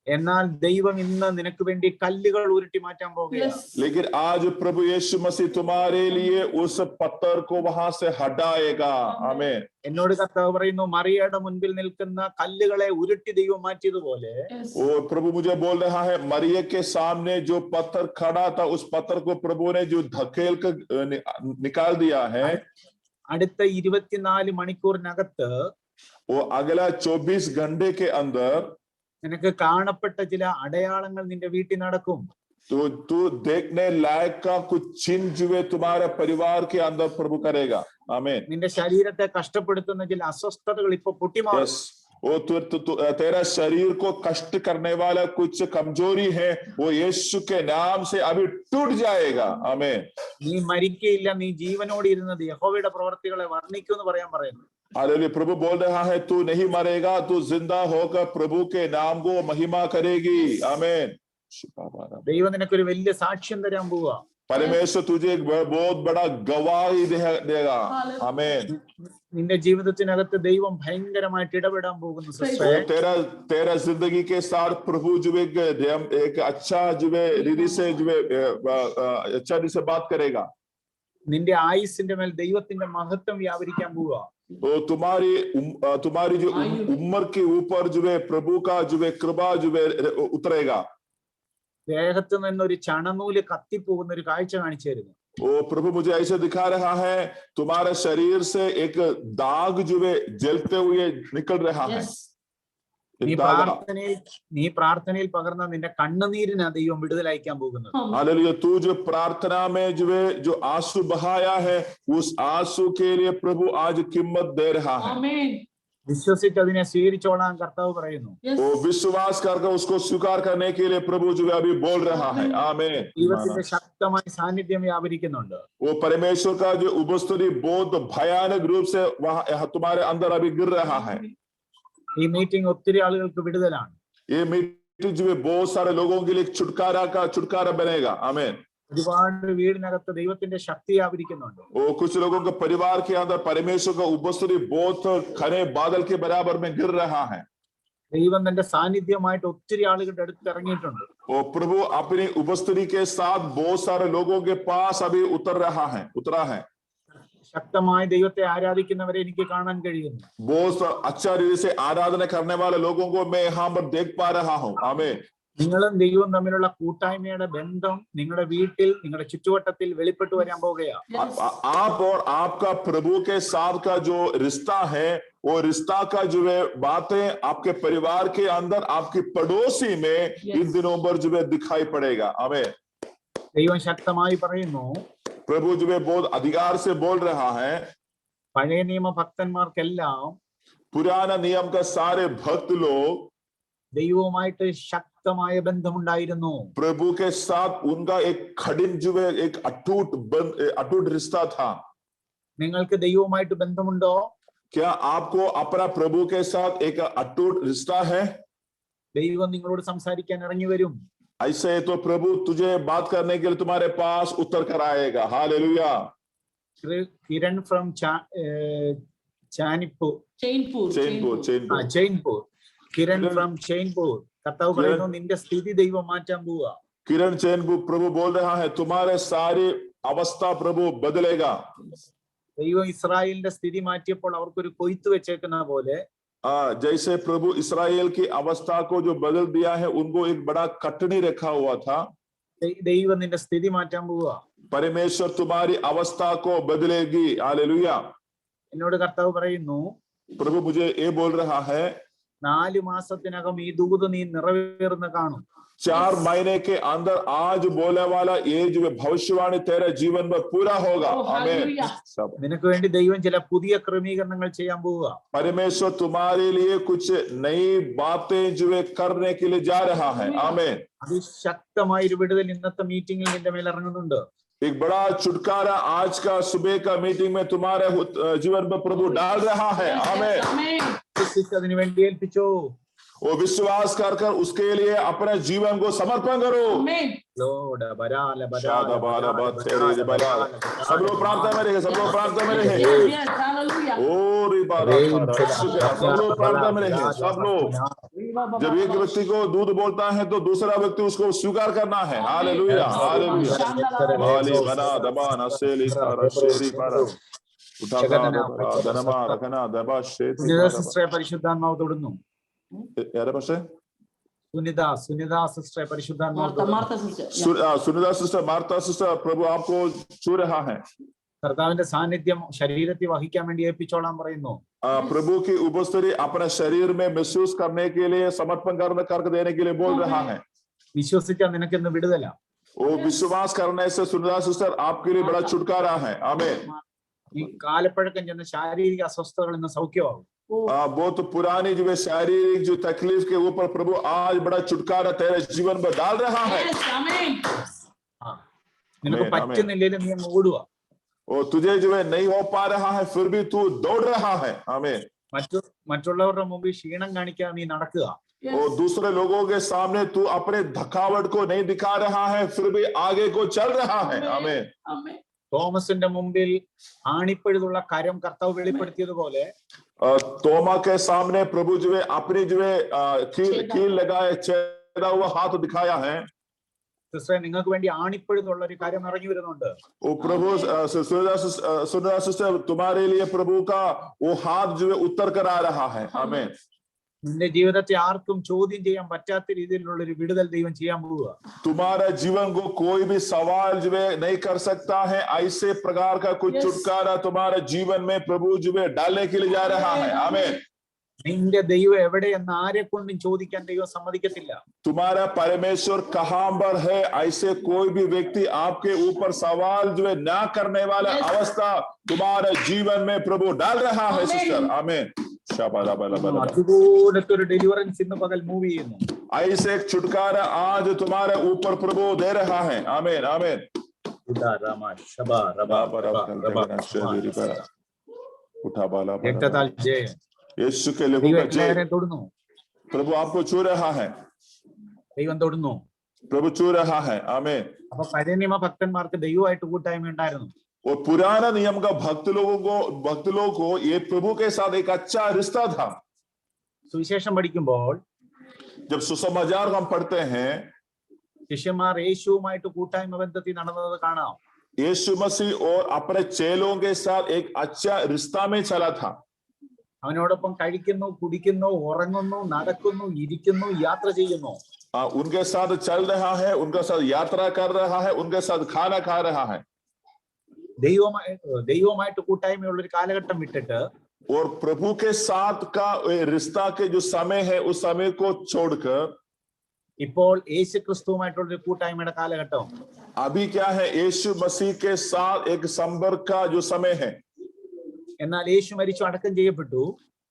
എന്നാൽ ദൈവം ഇന്ന് നിനക്ക് വേണ്ടി കല്ലുകൾ ഉരുട്ടി മാറ്റാൻ പോകുകയാണ്. लेकिन आज प्रभु यीशु मसीह तुम्हारे लिए उस पत्थर को वहां से हटाएगा। आमीन। എന്നോട് കർത്താവ് പറയുന്നു, മറിയയുടെ മുൻപിൽ നിൽക്കുന്ന കല്ലുകളെ ഉരുട്ടി ദൈവം മാറ്റിയതുപോലെ, वो प्रभु मुझे बोल रहा है मरिया के सामने जो पत्थर खड़ा था उस पत्थर को प्रभु ने जो धकेल कर निकाल दिया है। അടുത്ത 24 മണിക്കൂറിനകത്ത് वो अगला 24 घंटे के अंदर നിനക്ക് കാണപ്പെട്ട ചില അടയാളങ്ങൾ നിന്റെ വീട്ടിൽ നടക്കും. तो तू देखने लायक का कुछ चिन्ह जो है तुम्हारे परिवार के अंदर प्रभु करेगा। आमीन। നിന്റെ ശരീരത്തെ കഷ്ടപ്പെടുത്തുന്ന ചില അസ്വസ്ഥതകൾ ഇപ്പൊ പൊട്ടിമാറും. वो तेरा शरीर को कष्ट करने वाला कुछ कमजोरी है, वो यीशु के नाम से अभी टूट जाएगा। आमीन। നീ മരിക്കയില്ല, നീ ജീവനോടെ ഇരുന്നത് യഹോവയുടെ പ്രവർത്തികളെ വർണ്ണിക്കുമെന്ന് പറയുന്നു. हालेलुया। प्रभु बोल रहा है तू नहीं मरेगा, तू जिंदा होकर प्रभु के नाम को महिमा करेगी। आमीन। ദൈവം നിനക്കൊരു വലിയ സാക്ഷ്യം തരാൻ പോവുക. परमेश्वर तुझे एक बहुत बड़ा गवाही देगा। आमीन। നിന്റെ ജീവിതത്തിനകത്ത് ദൈവം ഭയങ്കരമായിട്ട് ഇടപെടാൻ പോകുന്നു സിസ്റ്ററെ. तेरा जिंदगी के साथ प्रभु जो एक अच्छा जो रीति से जो अच्छा रीति से बात करेगा। നിന്റെ ആയുസിന്റെ മേൽ ദൈവത്തിന്റെ മഹത്വം വ്യാപരിക്കാൻ പോവുക. तो तुम्हारी जो उम्र के ऊपर जो है प्रभु का जो है कृपा जो है उतरेगा। ദേഹത്ത് നിന്നൊരു ചണനൂല് കത്തിപ്പോകുന്ന ഒരു കാഴ്ച കാണിച്ചു തരുന്നു. ओ प्रभु मुझे ऐसे दिखा रहा है, तुम्हारे शरीर से एक दाग जो है जलते हुए निकल रहा है। നീ പ്രാർത്ഥനയിൽ പകർന്ന നിന്റെ കണ്ണുനീരിനാ ദൈവം വിടുതൽ അയക്കാൻ പോകുന്നത്. हालेलुया। तू जो प्रार्थना में जो आंसू बहाया है, उस आंसू के लिए प्रभु आज कीमत दे रहा है। വിശ്വസിച്ച് അതിനെ സ്വീകരിച്ചോളാൻ കർത്താവ് പറയുന്നു. वो विश्वास करके उसको स्वीकार करने के लिए प्रभु जो अभी बोल रहा है। आमीन। ദൈവത്തിന്റെ ശക്തമായ സാന്നിധ്യം വ്യാപരിക്കുന്നുണ്ട്. वो परमेश्वर का जो उपस्थिति बहुत भयानक रूप से वहां तुम्हारे अंदर अभी गिर रहा है। ഈ മീറ്റിംഗ് ഒത്തിരി ആളുകൾക്ക് വിടുതലാണ്. ये मीटिंग जो है बहुत सारे लोगों के लिए छुटकारा बनेगा। आमीन। ഒരുപാട് വീടിനകത്ത് ദൈവത്തിന്റെ ശക്തി വ്യാപരിക്കുന്നുണ്ട്. वो कुछ लोगों के परिवार के अंदर परमेश्वर का उपस्थिति बहुत घने बादल के बराबर में गिर रहा है। ദൈവം തന്റെ സാന്നിധ്യമായിട്ട് ഒത്തിരി ആളുകളുടെ അടുത്ത് ഇറങ്ങിയിട്ടുണ്ട്. वो प्रभु अपनी उपस्थिति के साथ बहुत सारे लोगों के पास अभी उतरा है। ശക്തമായ ദൈവത്തെ ആരാധിക്കുന്നവരെ എനിക്ക് കാണാൻ കഴിയുന്നു. बहुत अच्छा रीति से आराधना करने वाले लोगों को मैं यहाँ पर देख पा रहा हूँ। आमीन। നിങ്ങളും ദൈവവും തമ്മിലുള്ള കൂട്ടായ്മയുടെ ബന്ധം നിങ്ങളുടെ വീട്ടിൽ, നിങ്ങളുടെ ചുറ്റുവട്ടത്തിൽ വെളിപ്പെട്ടു വരാൻ പോകുകയാണ്. आप और आपका प्रभु के साथ का जो रिश्ता है, वो रिश्ता का जो है बातें आपके परिवार के अंदर, आपकी पड़ोसी में इन दिनों पर जो है दिखाई पड़ेगा। आमीन। ദൈവം ശക്തമായി പറയുന്നു, प्रभु जो है बहुत अधिकार से बोल रहा है, പഴയ നിയമ ഭക്തന്മാർക്കെല്ലാം पुराना नियम का सारे भक्त लोग ദൈവവുമായിട്ട് ശക്തമായ ബന്ധമുണ്ടായിരുന്നു. प्रभु के साथ उनका एक कठिन जो है एक अटूट रिश्ता था। നിങ്ങൾക്ക് ദൈവവുമായിട്ട് ബന്ധമുണ്ടോ? क्या आपको अपना प्रभु के साथ एक अटूट रिश्ता है? ദൈവം നിങ്ങളോട് സംസാരിക്കാൻ ഇറങ്ങി വരും. ऐसे तो प्रभु तुझे बात करने के लिए तुम्हारे पास उतर कर आएगा। Hallelujah. Kiran from Chainpur Kiran from Chainpur കർത്താവ് പറയുന്നു, നിന്റെ സ്ഥിതി ദൈവം മാറ്റാൻ പോവുക. किरण चैनपुर प्रभु बोल रहा है, तुम्हारे सारी अवस्था प्रभु बदलेगा। ദൈവം ഇസ്രായേലിന്റെ സ്ഥിതി മാറ്റിയപ്പോൾ അവർക്കൊരു കൊയ്ത്ത് വെച്ചേക്കുന്ന പോലെ जैसे प्रभु इस्राएल की अवस्था को जो बदल दिया है, उनको एक बड़ा कटनी रखा हुआ था। ദൈവം നിന്റെ സ്ഥിതി മാറ്റാൻ പോവുക. परमेश्वर तुम्हारी अवस्था को बदलेगी। हालेलुया। എന്നോട് കർത്താവ് പറയുന്നു, प्रभु मुझे ये बोल रहा है, 4 മാസത്തിനകം ഈ ദൂത് നീ നിറവേറുന്ന കാണും. 4 महीने के अंदर आज बोलने वाला ये जो भविष्यवाणी तेरे जीवन में पूरा होगा। आमीन। നിനക്ക് വേണ്ടി ദൈവം ചില പുതിയ ക്രമീകരണങ്ങൾ ചെയ്യാൻ പോവുക. परमेश्वर तुम्हारे लिए कुछ नई बातें जो करने के लिए जा रहा है। आमीन। അതിശക്തമായ ഒരു വിടുതൽ ഇന്നത്തെ മീറ്റിംഗിൽ നിന്റെ മേൽ ഇറങ്ങുന്നുണ്ട്. एक बड़ा छुटकारा आज का सुबह का मीटिंग में तुम्हारे जीवन में प्रभु डाल रहा है। आमीन। അതിനു വേണ്ടി ഏൽപ്പിച്ചോ. वो विश्वास कर उसके लिए अपने जीवन को समर्पण करो। सब लोग प्रार्थना में रहे, सब लोग प्रार्थना में रहे, सब लोग प्रार्थना में रहे। सब लोग, जब एक व्यक्ति को दूध बोलता है तो दूसरा व्यक्ति उसको स्वीकार करना है। हालेलुया। हालेलुया। പരിശുദ്ധാത്മാവ് തൊടുന്നു. सुनिधा सिस्टर परिशुद्धात्मा सुनिधा सिस्टर मार्ता सिस्टर प्रभु आपको छू रहा है। കർത്താവിന്റെ സാന്നിധ്യം ശരീരത്തിൽ വഹിക്കാൻ വേണ്ടി ഏൽപ്പിച്ചോളാൻ പറയുന്നു. प्रभु की उपस्थिति अपने शरीर में महसूस करने के लिए समर्पण करके देने के लिए बोल रहा है। വിശ്വസിക്കാൻ നിനക്ക് ഇന്ന് വിടുതല. वो विश्वास करने से सुनिधा सिस्टर आपके लिए बड़ा छुटकारा है। आमीन। ഈ കാലപ്പഴക്കം ചെന്ന ശാരീരിക അസ്വസ്ഥതകൾ ഇന്ന് സൗഖ്യമാകും. बहुत पुरानी जो है शारीरिक जो तकलीफ के ऊपर प्रभु आज बड़ा छुटकारा तेरे जीवन में डाल रहा है। Yes, amen. നിനക്ക് Amen, പറ്റുന്നില്ലേലും നീ അങ്ങ് ഓടുക. और तुझे जो है नहीं हो पा रहा है फिर भी तू दौड़ रहा है। आमीन। മറ്റുള്ളവരുടെ മുമ്പിൽ ക്ഷീണം കാണിക്കാൻ നീ നടക്കുക. और दूसरे लोगों के सामने तू अपने थकावट को नहीं दिखा रहा है फिर भी आगे को चल रहा है। आमीन। തോമസിന്റെ മുമ്പിൽ ആണിപ്പഴുതുള്ള കരം കർത്താവ് വെളിപ്പെടുത്തിയതുപോലെ तोमा के सामने प्रभु जो है अपनी जो है कील लगाए छेदा हुआ हाथ दिखाया है। സിസ്റ്ററെ നിങ്ങൾക്ക് വേണ്ടി ആണിപ്പഴുതുള്ള ഒരു കാര്യം ഇറങ്ങി വരുന്നുണ്ട്. ओ प्रभु सुनिया सिस्टर तुम्हारे लिए प्रभु का वो हाथ जो है उत्तर कर आ रहा है। आमीन। നിന്റെ ജീവിതത്തെ ആർക്കും ചോദ്യം ചെയ്യാൻ പറ്റാത്ത രീതിയിലുള്ള ഒരു വിടുതൽ ദൈവം ചെയ്യാൻ പോവുക. तुम्हारा जीवन को कोई भी सवाल जो है नहीं कर सकता है ऐसे प्रकार का कुछ छुटकारा तुम्हारे जीवन में प्रभु जो है डालने के लिए जा रहा है। आमीन। നിന്റെ ദൈവം എവിടെയെന്ന് ആരെ കൊണ്ടും ചോദിക്കാൻ ദൈവം സമ്മതിക്കത്തില്ല. तुम्हारा परमेश्वर कहां पर है ऐसे कोई भी व्यक्ति आपके ऊपर सवाल जो है ना करने वाला अवस्था तुम्हारे जीवन में प्रभु डाल रहा है सिस्टर। आमीन। അതുപോലത്തെ ഒരു ഡെലിവറൻസ് ഇന്ന് പകൽ മൂവ് ചെയ്യുന്നു. ऐसे एक छुटकारा आज तुम्हारे ऊपर प्रभु दे रहा है। आमीन। आमीन। രക്തത്താൽ ജയം. यीशु के लहू ദൈവം का जय എല്ലാവരെയും തൊടുന്നു. प्रभु आपको छू रहा है। ദൈവം തൊടുന്നു. प्रभु छू रहा है। आमीन। അപ്പൊ പഴയ നിയമ ഭക്തന്മാർക്ക് ദൈവമായിട്ട് കൂട്ടായ്മ ഉണ്ടായിരുന്നു. और पुराना नियम का भक्त लोगों को ये प्रभु के साथ एक अच्छा रिश्ता था। സുവിശേഷം പഠിക്കുമ്പോൾ जब सुसमाचार हम पढ़ते हैं ശിഷ്യന്മാർ യേശുവുമായിട്ട് കൂട്ടായ്മ ബന്ധത്തിൽ നടന്നത് കാണാം. यीशु मसीह और अपने चेलों के साथ एक अच्छा रिश्ता में चला था। അവനോടൊപ്പം കഴിക്കുന്നു, കുടിക്കുന്നു, ഉറങ്ങുന്നു, നടക്കുന്നു, ഇരിക്കുന്നു, യാത്ര ചെയ്യുന്നു. उनके साथ चल रहा है, उनके साथ यात्रा कर रहा है, उनके साथ खाना खा रहा है। ദൈവമായിട്ട് കൂട്ടായ്മയുള്ള ഒരു കാലഘട്ടം വിട്ടിട്ട് और प्रभु के साथ का रिश्ता के जो समय है उस समय को छोड़कर ഇപ്പോൾ യേശു ക്രിസ്തുവുമായിട്ടുള്ള ഒരു കൂട്ടായ്മയുടെ കാലഘട്ടം. अभी क्या है, यीशु मसीह के साथ एक संपर्क का जो समय है। എന്നാൽ യേശു മരിച്ചു അടക്കം ചെയ്യപ്പെട്ടു.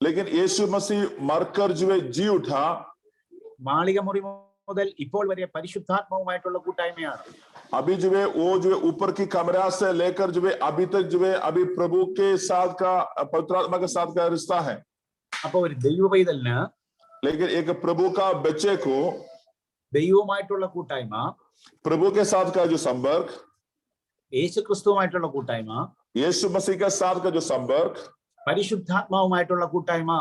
लेकिन यीशु मसीह मरकर जो है जी उठा। മാളിക മുറി മുതൽ ഇപ്പോൾ വരെ പരിശുദ്ധാത്മാവുമായിട്ടുള്ള കൂട്ടായ്മയാണ്. अभी जो है वो जो है ऊपर की कमरा से लेकर जो है अभी तक जो है अभी प्रभु के साथ का पवित्र आत्मा के साथ का रिश्ता है। അപ്പൊ ഒരു ദൈവ പൈതലിന് लेकिन एक प्रभु का बच्चे को ദൈവവുമായിട്ടുള്ള കൂട്ടായ്മ, प्रभु के साथ का जो संपर्क, യേശു ക്രിസ്തുവുമായിട്ടുള്ള കൂട്ടായ്മ, यीशु मसीह के साथ का जो संपर्क, പരിശുദ്ധാത്മാവുമായിട്ടുള്ള കൂട്ടായ്മ,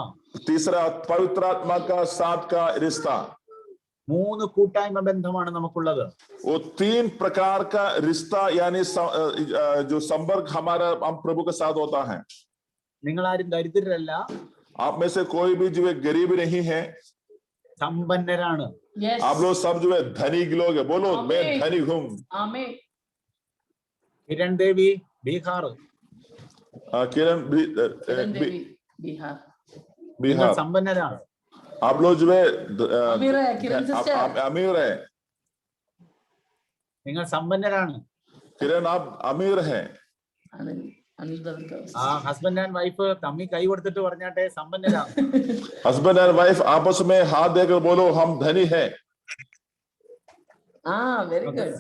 तीसरा पवित्र आत्मा का साथ का रिश्ता, 3 കൂട്ടായ്മ ബന്ധമാണ് നമുക്കുള്ളത്. वो 3 प्रकार का रिश्ता यानी जो संपर्क हमारा हम प्रभु के साथ होता है। നിങ്ങൾ ആരും ദരിദ്രരല്ല, आप में से कोई भी जो है गरीब नहीं है, സമ്പന്നരാണ്. आप लोग सब जो है धनिक लोग है। बोलो मैं धनिक हूँ। കിരൺ ദേവി ബീഹാർ, किरण बिहार. നിങ്ങൾ സമ്പന്നരാണ്. आप लोग जो है अमीर है, किरण सिस्टर. अमीर है। നിങ്ങൾ സമ്പന്നരാണ്. किरण आप अमीर है। ആ ഹസ്ബൻഡ് ആൻഡ് വൈഫ് തമ്മി കൈ കൊടുത്തിട്ട് പറഞ്ഞാട്ടെ സമ്പന്നരാണ്. हस्बैंड एंड वाइफ आपस में हाथ देकर बोलो हम धनी है। Very good.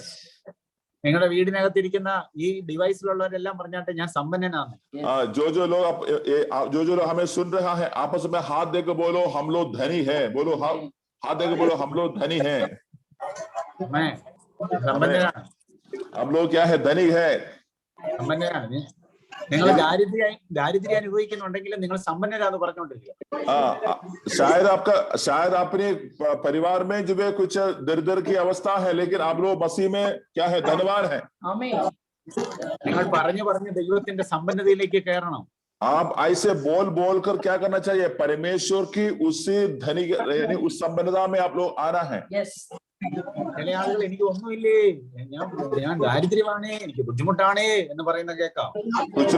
നിങ്ങളുടെ വീടിനകത്തിരിക്കുന്ന ഈ ഡിവൈസിലുള്ളവരെല്ലാം പറഞ്ഞാട്ടെ ഞാൻ സമ്പന്നനാണ്. जो लोग हमें सुन रहा है आपस में हाथ देकर बोलो हम लोग धनी है। बोलो हाथ देकर बोलो हम लोग धनी है। സമ്പന്നരാണ്. हम लोग क्या है, धनी है। സമ്പന്നരാണ്. നിങ്ങൾ ദാരിദ്ര്യം അനുഭവിക്കുന്നുണ്ടെങ്കിൽ നിങ്ങൾ സമ്പന്നരാന്ന് പറഞ്ഞുകൊണ്ടിരിക്കുക. शायद अपने परिवार में जो है कुछ दरिद्र की अवस्था है लेकिन आप लोग मसीह में क्या है, धनवान है। നിങ്ങൾ പറഞ്ഞു ദൈവത്തിന്റെ സമ്പന്നതയിലേക്ക് കയറണം. आप ऐसे बोल कर क्या करना चाहिए, परमेश्वर की उसी धनी यानी उस संपन्नता में आप लोग आना है। ചില ആളുകൾ എനിക്ക് ഒന്നുമില്ലേ, ഞാൻ ദാരിദ്ര്യമാണ്, എനിക്ക് ബുദ്ധിമുട്ടാണ് എന്ന് പറയുന്ന കേൾക്കാം. कुछ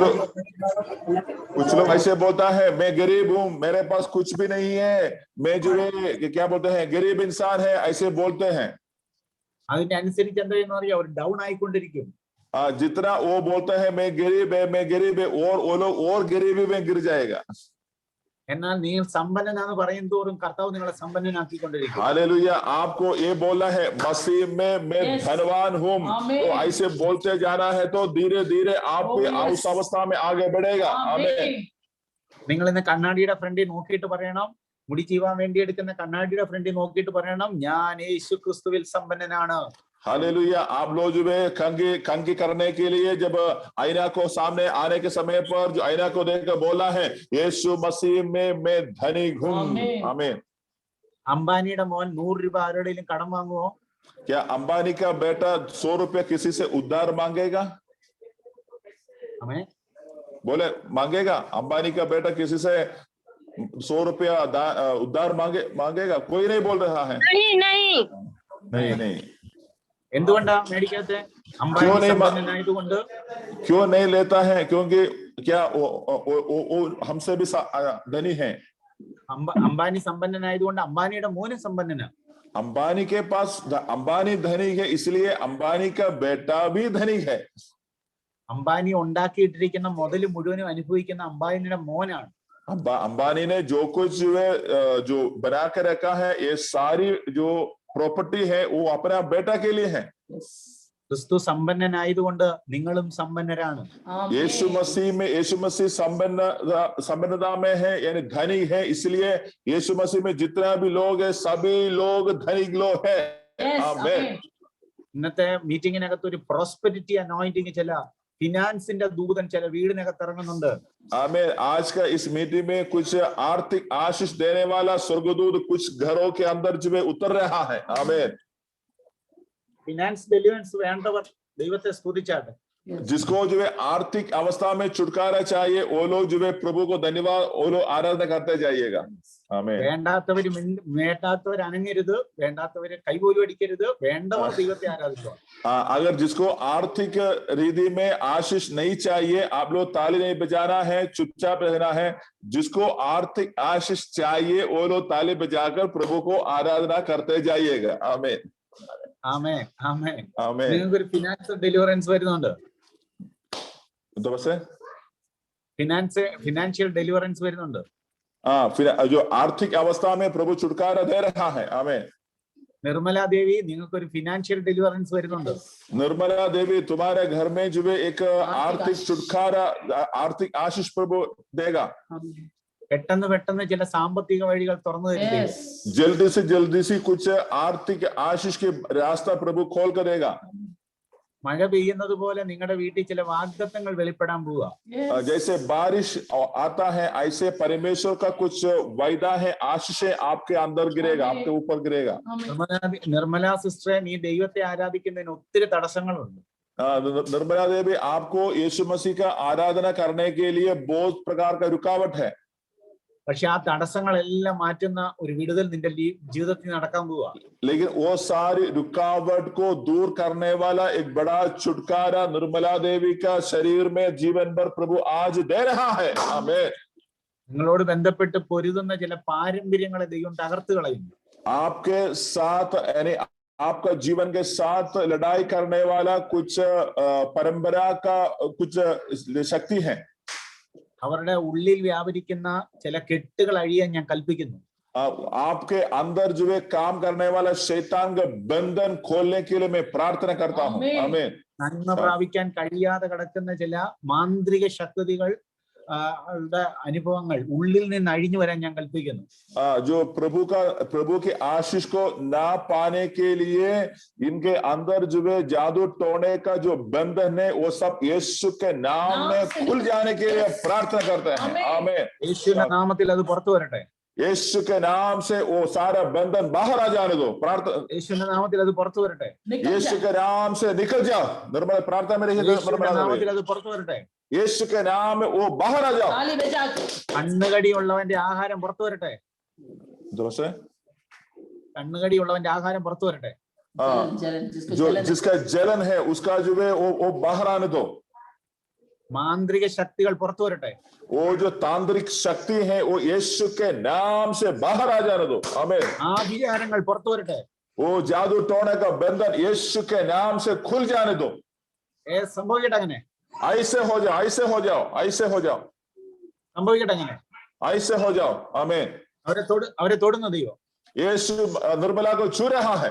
लोग ऐसे बोलता है मैं गरीब हूँ, मेरे पास कुछ भी नहीं है, मैं जो है क्या बोलते हैं गरीब इंसान है, ऐसे बोलते हैं। അതിന്റെ അനുസരിച്ച് എന്താ പറയാ, ഒരു ഡൗൺ ആയിക്കൊണ്ടിരിക്കും. जितना वो बोलता है मैं गरीब है और वो लोग और गरीबी में गिर जाएगा। എന്നാൽ നിങ്ങൾ സമ്പന്നനാന്ന് പറയും തോറും കർത്താവ് നിങ്ങളെ സമ്പന്നനാക്കിക്കൊണ്ടിരിക്കും. हालेलुया, आपको ये बोलना है मसीह में मैं Yes. धनवान हूँ, Amen. तो ऐसे बोलते जाना है तो धीरे धीरे आप Oh, yes. उस अवस्था में आगे बढ़ेगा. आमीन. Amen. നിങ്ങൾ ഇന്ന് കണ്ണാടിയുടെ ഫ്രണ്ടിൽ നോക്കിയിട്ട് പറയണം, മുടി ചീവാൻ വേണ്ടി എടുക്കുന്ന കണ്ണാടിയുടെ ഫ്രണ്ടിൽ നോക്കിയിട്ട് പറയണം, ഞാൻ യേശു ക്രിസ്തുവിൽ സമ്പന്നനാണ്. हालेलुया, आप लोग जो है कंघी करने के लिए जब आईना को सामने आने के समय पर जो आईना को देखकर बोला है यीशु मसीह में मैं धनी हूँ. Amen. आमीन. അംബാനിയുടെ മോൻ 100 രൂപ ആരുടെയും കടം വാങ്ങുമോ? क्या अंबानी का बेटा 100 रुपया किसी से उधार मांगेगा? ആമേൻ. बोले मांगेगा? अंबानी का बेटा किसी से 100 रुपया उधार मांगेगा? कोई नहीं बोल रहा है. नहीं. എന്തുകൊണ്ടാ മേടിക്കാത്തെ? അംബാനി സമ്പന്നനായതുകൊണ്ട്. क्यों नहीं लेता है? क्योंकि क्या वो हमसे भी धनी है. അംബാനി സമ്പന്നനായതുകൊണ്ട് അംബാനിയുടെ മോനും സമ്പന്നനാ. अंबानी के पास अंबानी धनी है, इसलिए अंबानी का बेटा भी धनी है. അംബാനി ഉണ്ടാക്കിയിട്ടിരിക്കുന്ന മുതല് മുഴുവനും അനുഭവിക്കുന്ന അംബാനിയുടെ മോനാണ്. अंबानी ने जो कुछ जो बना के रखा है, ये सारी जो प्रॉपर्टी है वो अपना बेटा के लिए है. ക്രിസ്തു സമ്പന്നനായതുകൊണ്ട് നിങ്ങളും സമ്പന്നരാണ്. Amen. यीशु मसीह संपन्नता में है, यानी धनी है, इसलिए यीशु मसीह में जितना भी लोग है सभी लोग धनी लोग है. Yes. आमीन. Amen. ഇന്നത്തെ മീറ്റിങ്ങിനകത്ത് ഒരു പ്രോസ്പെരിറ്റി അനോയിന്റിങ്, ചില ഫിനാൻസിന്റെ ദൂതൻ ചില വീടിനകത്ത് ഇറങ്ങുന്നുണ്ട്. आमीन. आज का इस मीटिंग में कुछ आर्थिक आशीष देने वाला स्वर्गदूत कुछ घरों के अंदर जो है उतर रहा है. आमीन. ഫിനാൻസ് ഡെലിവറൻസ് വേണ്ടവർ ദൈവത്തെ സ്തുതിച്ചാട്ടെ. जिसको जो है आर्थिक अवस्था में छुटकारा चाहिए वो लोग जो है प्रभु को धन्यवाद, वो लोग आराधना करते जाइएगा. आमीन. വേണ്ടാത്തവർ അനങ്ങരുത്, വേണ്ടാത്തവര് കൈപോലും അടിക്കരുത്, വേണ്ടവർ ദൈവത്തെ ആരാധിക്കുക. अगर जिसको आर्थिक रीति में आशीष नहीं चाहिए, आप लोग ताली नहीं बजाना है, चुपचाप रहना है. जिसको आर्थिक आशीष चाहिए वो लोग ताली बजाकर प्रभु को आराधना करते जाइएगा. आमीन. ആമേൻ, ആമേൻ. आमीन. നിങ്ങൾക്ക് ഒരു ഫിനാൻസ് ഡെലിവറൻസ് വരുന്നുണ്ട്. तो बस है ഫിനാൻഷ്യൽ ഡെലിവറൻസ് വരുന്നുണ്ട്. जो आर्थिक अवस्था में प्रभु छुटकारा दे रहा है. आमीन. നിർമ്മല ദേവി, നിങ്ങൾക്ക് ഒരു ഫിനാൻഷ്യൽ ഡെലിവറൻസ് വരുന്നുണ്ട്. निर्मला देवी, तुम्हारे घर में जो है एक आर्थिक छुटकारा, आर्थिक आशीष प्रभु देगा. പെട്ടെന്ന് ചില സാമ്പത്തിക വഴികൾ തുറന്നു തരും. Yes. जल्दी से कुछ आर्थिक आशीष के रास्ता प्रभु खोल कर देगा. മഴ പെയ്യുന്നത് പോലെ നിങ്ങളുടെ വീട്ടിൽ ചില വാഗ്ദത്തങ്ങൾ വെളിപ്പെടാൻ പോവുക. Yes. जैसे बारिश आता है ऐसे परमेश्वर का कुछ वायदा है, आशीष आपके अंदर गिरेगा, आपके ऊपर गिरेगा. Amen. നിർമ്മല സിസ്റ്ററെ, നീ ദൈവത്തെ ആരാധിക്കുന്നതിന് ഒത്തിരി തടസ്സങ്ങളുണ്ട്. निर्मला देवी, आपको यीशु मसीह का आराधना करने के लिए बहुत प्रकार का रुकावट है. പക്ഷെ ആ തടസ്സങ്ങളെല്ലാം മാറ്റുന്ന ഒരു വിടുതൽ നിന്റെ ജീവിതത്തിൽ നടക്കാൻ പോവുക. लेकिन वो सारी रुकावट को दूर करने वाला एक बड़ा छुटकारा निर्मला देवी का शरीर में जीवन भर प्रभु आज दे रहा है. आमीन. നിങ്ങളോട് ബന്ധപ്പെട്ട് പൊരുതുന്ന ചില പാരമ്പര്യങ്ങളെ ദൈവം തകർത്ത് കളയുന്നു. आपके साथ यानी आपका जीवन के साथ लड़ाई करने वाला कुछ परंपरा का कुछ शक्ति है. അവരുടെ ഉള്ളിൽ വ്യാപരിക്കുന്ന ചില കെട്ടുകൾ അഴിയാൻ ഞാൻ കൽപ്പിക്കുന്നു. आपके अंदर जो है काम करने वाला शैतान का बंधन खोलने के लिए मैं प्रार्थना करता हूँ. आमीन. നന്മ പ്രാപിക്കാൻ കഴിയാതെ കിടക്കുന്ന ചില മാന്ത്രിക ശക്തികൾ അനുഭവങ്ങൾ ഉള്ളിൽ നിന്ന് അഴിഞ്ഞു വരാൻ ഞാൻ കൽപ്പിക്കുന്നു. जो प्रभु के आशीष को ना पाने के लिए इनके अंदर जो है जादू टोने का जो बंधन है वो सब यीशु के नाम में खुल जाने के लिए प्रार्थना करते हैं. आमीन. യേശുവിന്റെ നാമത്തിൽ അത് പുറത്തു വരട്ടെ. यीशु के नाम से वो सारा बंधन बाहर आ जाने दो. प्रार्थना യേശുവിന്റെ നാമത്തിൽ അത് പുറത്തു വരട്ടെ. यीशु के नाम से निकल जाओ. निर्मल प्रार्थना में रहिए. യേശുവിന്റെ നാമത്തിൽ അത് പുറത്തു വരട്ടെ. यीशु के नाम में वो बाहर आ जाओ. ताली बजा के. കണ്ണുകടിയുള്ളവന്റെ ആഹാരം പുറത്തു വരട്ടെ. दोस्त കണ്ണുകടിയുള്ളവന്റെ ആഹാരം പുറത്തു വരട്ടെ. जलन, जो जिसका जलन है उसका जो है वो बाहर आने दो. മാന്ത്രിക ശക്തികൾ പുറത്തു വരട്ടെ. वो जो तांत्रिक शक्ति है वो यीशु के नाम से बाहर आ जाने दो. आमीन. ആഭിചാരങ്ങൾ പുറത്തു വരട്ടെ. वो जादू टोने का बंधन यीशु के नाम से खुल जाने दो. സംഭവിക്കട്ടെ അങ്ങനെ. ऐसे हो जाओ, ऐसे हो जाओ, ऐसे हो जाओ. സംഭവിക്കട്ടെ അങ്ങനെ. ऐसे हो जाओ। आमीन। അവരെ തൊടുന്ന ദൈവം यीशु निर्मला को छू रहा है।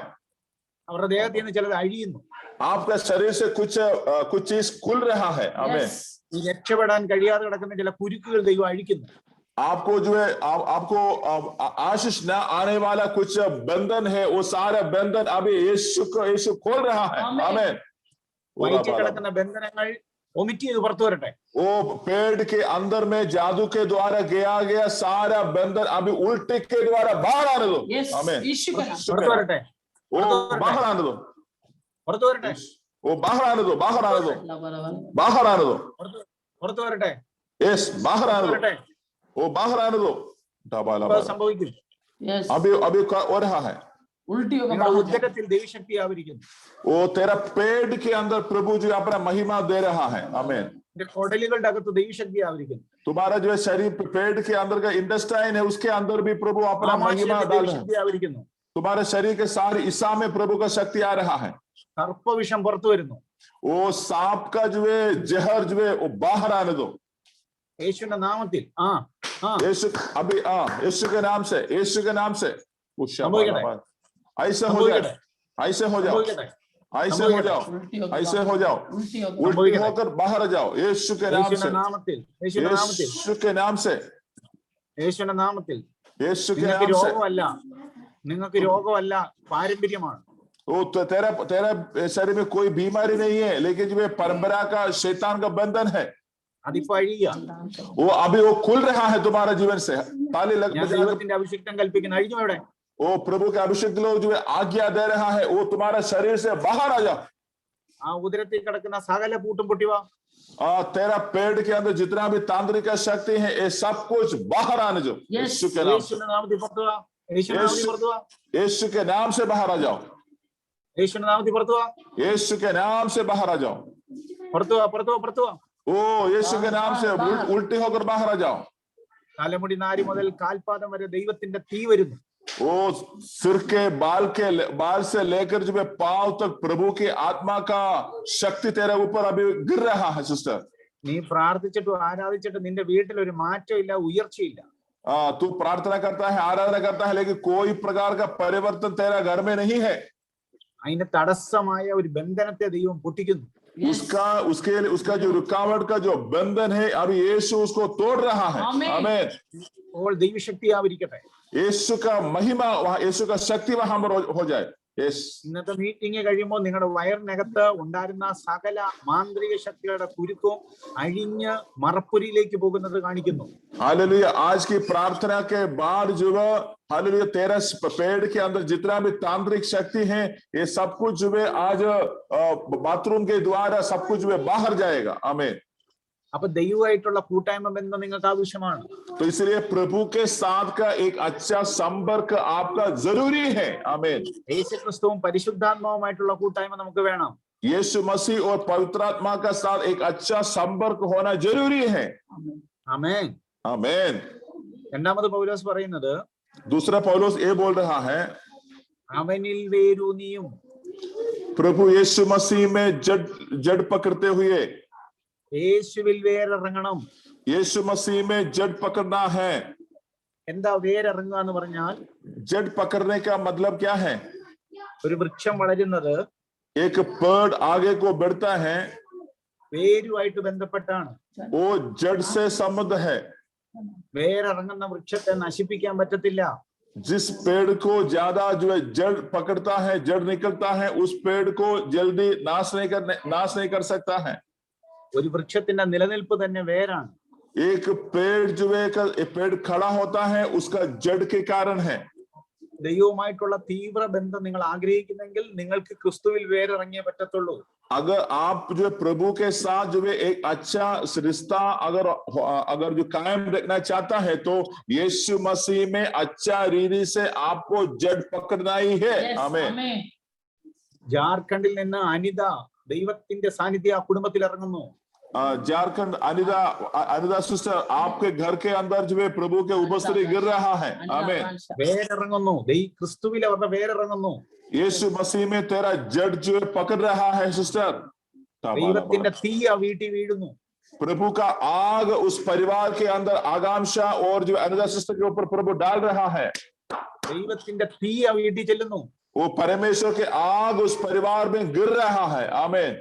അവരുടെ ദേഹത്തിൽ നിന്ന് ചിലത് അഴിയുന്നു. आपका शरीर से कुछ चीज खुल रहा है। आमीन। ഈ രക്ഷപ്പെടാൻ കഴിയാതെ കിടക്കുന്ന ചില കുരുക്കുകൾ ദൈവം അഴിക്കുന്നു. आपको जो है आपको आशीष न आने वाला कुछ बंधन है, वो सारा बंधन अभी यीशु खोल रहा है। आमीन। വയറ്റിൽ കിടക്കുന്ന ബന്ധനങ്ങൾ ഒമിറ്റ് ചെയ്ത് പുറത്തു വരട്ടെ. वो पेड़ के अंदर में जादू के द्वारा गया सारा बंधन अभी उल्टे के द्वारा बाहर आने दो। आमीन। പുറത്തു വരട്ടെ. वो बाहर आने दो। പുറത്തു വരട്ടെ. वो बाहर आने दो। बाहर आने दो। बाहर आने दो। പുറത്തു വരട്ടെ. यस बाहर आने दो। वो बाहर आने दो। സംഭവിക്കും. अभी हो रहा है। ഉദരത്തിൽ ദൈവശക്തി ആവരിക്കുന്നു. वो तेरा पेट के अंदर प्रभु जो अपना महिमा दे रहा है। आमीन। കൊടലുകളുടെ അകത്ത് ദൈവശക്തി ആവരിക്കുന്നു. तुम्हारा जो शरीर पेट के अंदर का इंटेस्टाइन है, उसके अंदर भी प्रभु अपना महिमा डाल रहा है। ആവരിക്കുന്നു. तुम्हारे शरीर के सारे हिस्सा में प्रभु का शक्ति आ रहा है। സർപ്പവിഷം പുറത്തു വരുന്നു. वो सांप का जो है जहर जो है वो बाहर आने दो യേശുവിന്റെ नामത്തിൽ. यीशु अभी यीशु के नाम से, यीशु के नाम से ऐसे हो जाए। ऐसे हो जाओ। ऐसे हो जाओ। ऐसे हो जाओ। उल्टी होकर बाहर जाओ यीशु के नाम से। यीशु के नाम से। യേശുവിന്റെ നാമത്തിൽ. यीशु के നിങ്ങൾക്ക് नाम से। രോഗമല്ല, നിങ്ങൾക്ക് രോഗമല്ല, പാരമ്പര്യമാണ്. वो तेरा शरीर में कोई बीमारी नहीं है, लेकिन जो परंपरा का शैतान का बंधन है, അതിപ്പോ അഴിയുക. वो अभी वो खुल रहा है तुम्हारे जीवन से। ताली लग ഞാൻ ദൈവത്തിന്റെ അഭിഷിക്തം കൽപ്പിക്കുന്നു. അഴിഞ്ഞു എവിടെ? वो प्रभु के अभिषेक लोग जो आज्ञा दे रहा है, वो तुम्हारे शरीर से बाहर आ जाओ। ആ ഉദരത്തിൽ കിടക്കുന്ന സകല പൂട്ടും പൊട്ടിവാ. तेरा पेट के अंदर जितना भी तांत्रिक शक्ति है, ये सब कुछ बाहर आने दो। यीशु के नाम से। യേശുവിന്റെ നാമത്തിൽ പുറത്തു വാ. യേശുവിന്റെ നാമത്തിൽ പുറത്തു വാ. यीशु के नाम से बाहर आ जाओ। യേശുവിന്റെ നാമത്തിൽ പുറത്തു വാ. यीशु के नाम से बाहर आ जाओ। പുറത്തു വാ, പുറത്തു വാ, പുറത്തു വാ. ओ यीशु के नाम से उल्टी होकर बाहर आ जाओ। തലമുടി നാരി മുതൽ കാൽപാദം വരെ ദൈവത്തിന്റെ തീ വരുന്നു. वो सिर के बाल से लेकर जो पांव तक प्रभु की आत्मा का शक्ति तेरे ऊपर अभी गिर रहा है सिस्टर। നീ പ്രാർത്ഥിച്ചിട്ടും ആരാധിച്ചിട്ടും നിന്റെ വീട്ടിൽ ഒരു മാറ്റം ഇല്ല, ഉയർച്ചയില്ല. तू प्रार्थना करता है, आराधना करता है, लेकिन कोई प्रकार का परिवर्तन तेरा घर में नहीं है। അതിന് തടസ്സമായ ഒരു ബന്ധനത്തെ ദൈവം പൊട്ടിക്കുന്നു. उसका जो रुकावट का जो बंधन है, अभी यीशु उसको तोड़ रहा है। आमीन। അപ്പോൾ ദൈവശക്തി ആവരിക്കട്ടെ. यीशु का महिमा वहां, यीशु का शक्ति वहां पर हो जाए। ഇന്നത്തെ മീറ്റിംഗ് കഴിയുമ്പോൾ നിങ്ങളുടെ വയറിനകത്ത് ഉണ്ടായിരുന്ന സകല മാന്ത്രിക ശക്തികളുടെ കുരുക്കും അഴിഞ്ഞ് മറപ്പുരിയിലേക്ക് പോകുന്നത് കാണിക്കുന്നു. हालेलुया। आज की प्रार्थना के बाद जो है, हालेलुया, तेरा पेड़ के अंदर जितना भी तांत्रिक शक्ति है, ये सब कुछ जो है आज बाथरूम के द्वारा सब कुछ जो है बाहर जाएगा। आमीन। അപ്പൊ ദൈവമായിട്ടുള്ള കൂട്ടായ്മ ബന്ധം നിങ്ങൾക്ക് ആവശ്യമാണ്. तो इसलिए प्रभु के साथ का एक अच्छा संपर्क आपका जरूरी है। आमीन। യേശുക്രിസ്തുവും പരിശുദ്ധാത്മാവുമായിട്ടുള്ള കൂട്ടായ്മ നമുക്ക് വേണം. यीशु मसीह और पवित्र आत्मा का साथ एक अच्छा संपर्क होना जरूरी है। ആമേൻ. आमीन। രണ്ടാമത് പൗലോസ് പറയുന്നത്, दूसरा पौलुस ये बोल रहा है, അവനിൽ വേരൂന്നിയും प्रभु यीशु मसीह में जड़ पकड़ते हुए। യേശുവിൽ വേരിറങ്ങണം. यीशु मसीह में जड़ पकड़ना है। എന്താ വേരിറങ്ങുക എന്ന് പറഞ്ഞാൽ? जड़ पकड़ने का मतलब क्या है? ഒരു വൃക്ഷം വളരുന്നത് एक पेड़ आगे को बढ़ता है, വേരുമായിട്ട് ബന്ധപ്പെട്ടാണ്. वो जड़ से संबंध है। വേരിറങ്ങുന്ന വൃക്ഷത്തെ നശിപ്പിക്കാൻ പറ്റത്തില്ല. जिस पेड़ को ज्यादा जो है जड़ पकड़ता है, जड़ निकलता है, उस पेड़ को जल्दी नाश नहीं कर सकता है। ഒരു വൃക്ഷത്തിന്റെ നിലനിൽപ്പ് തന്നെ വേരാണ്. एक पेड़ जो है पेड़ खड़ा होता है, उसका जड़ के कारण है। ദൈവവുമായിട്ടുള്ള തീവ്ര ബന്ധം നിങ്ങൾ ആഗ്രഹിക്കുന്നെങ്കിൽ നിങ്ങൾക്ക് ക്രിസ്തുവിൽ വേരിറങ്ങിയേ പറ്റത്തുള്ളൂ. अगर आप जो प्रभु के साथ जो है एक अच्छा रिश्ता अगर जो कायम रखना चाहता है, तो यीशु मसीह में अच्छा रीति से आपको जड़ पकड़ना ही है। आमीन। ജാർഖണ്ഡിൽ നിന്ന് അനിത ദൈവത്തിന്റെ സാന്നിധ്യം ആ കുടുംബത്തിൽ ഇറങ്ങുന്നു. झारखंड अनिता सिस्टर, आपके घर के अंदर जो है प्रभु के उपस्थिति गिर रहा है। आमीन। വേരിറങ്ങുന്നു. ക്രിസ്തുവിൽ അവരുടെ വേരിറങ്ങുന്നു. यीशु मसीह में तेरा जड़ जो है पकड़ रहा है सिस्टर। ദൈവത്തിന്റെ തീ ആ വീട്ടിൽ വീഴുന്നു. प्रभु का आग उस परिवार के अंदर आकांक्षा और जो अनिता सिस्टर के ऊपर प्रभु डाल रहा है। ദൈവത്തിന്റെ തീ ആ വീട്ടിൽ ചെല്ലുന്നു. वो परमेश्वर के आग उस परिवार में गिर रहा है। आमीन।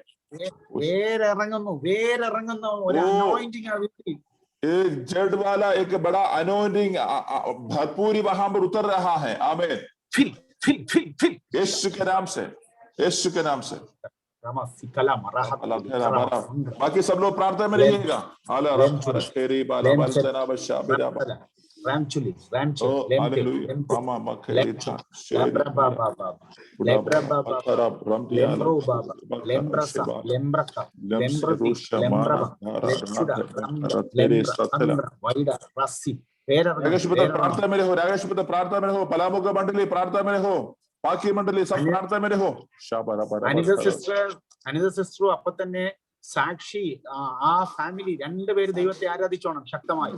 വേരിറങ്ങുന്നു ഒരു അനോയിന്റിംഗ് ആ വീട്ടിൽ. एक जड़ वाला एक बड़ा अनोइंटिंग भरपूरी वहां पर उतर रहा है। आमीन। फिल यीशु के नाम से, यीशु के नाम से। बाकी सब लोग प्रार्थना में रहिएगा। प्रार्थना में रहो, राकेश प्रार्थना में रहो, पलामुख मंडली प्रार्थना में रहो, बाकी मंडली सब प्रार्थना में रहो। അനിത സിസ്റ്ററും അപ്പൊ തന്നെ സാക്ഷി ആ ഫാമിലി രണ്ടുപേര് ദൈവത്തെ ആരാധിച്ചോണം ശക്തമായി.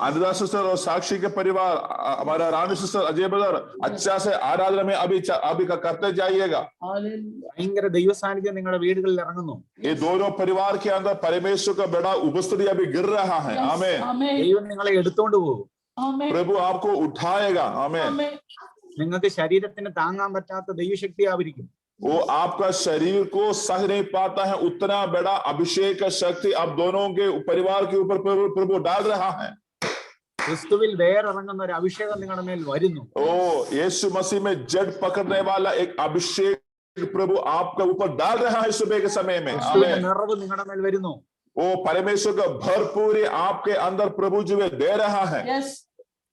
अनिता सिस्टर और साक्षी के परिवार, हमारा रानी सिस्टर अजय ब्रदर अच्छा से आराधना में अभी करते जाइएगा। ഭയങ്കര ദൈവ സാന്നിധ്യം നിങ്ങളുടെ വീടുകളിൽ ഇറങ്ങുന്നു. ये दोनों परिवार के अंदर परमेश्वर का बड़ा उपस्थिति अभी गिर रहा है। आमीन। ദൈവം നിങ്ങളെ എടുത്തോണ്ട് പോകും. प्रभु आपको उठाएगा। आमीन। നിങ്ങൾക്ക് ശരീരത്തിന് താങ്ങാൻ പറ്റാത്ത ദൈവശക്തി ആവരിക്കും. वो आपका शरीर को सह नहीं पाता है, उतना बड़ा अभिषेक का शक्ति आप दोनों के परिवार के ऊपर प्रभु डाल रहा है। ക്രിസ്തുവിൽ വേറിറങ്ങുന്ന ഒരു അഭിഷേകം നിങ്ങളുടെ മേൽ വരുന്നു. ओ यीशु मसीह में जड़ पकड़ने वाला एक अभिषेक प्रभु आपके ऊपर डाल रहा है सुबह के समय में। നിറവ് നിങ്ങളുടെ മേൽ വരുന്നു. वो परमेश्वर का भरपूरी आपके अंदर प्रभु जो है दे रहा है।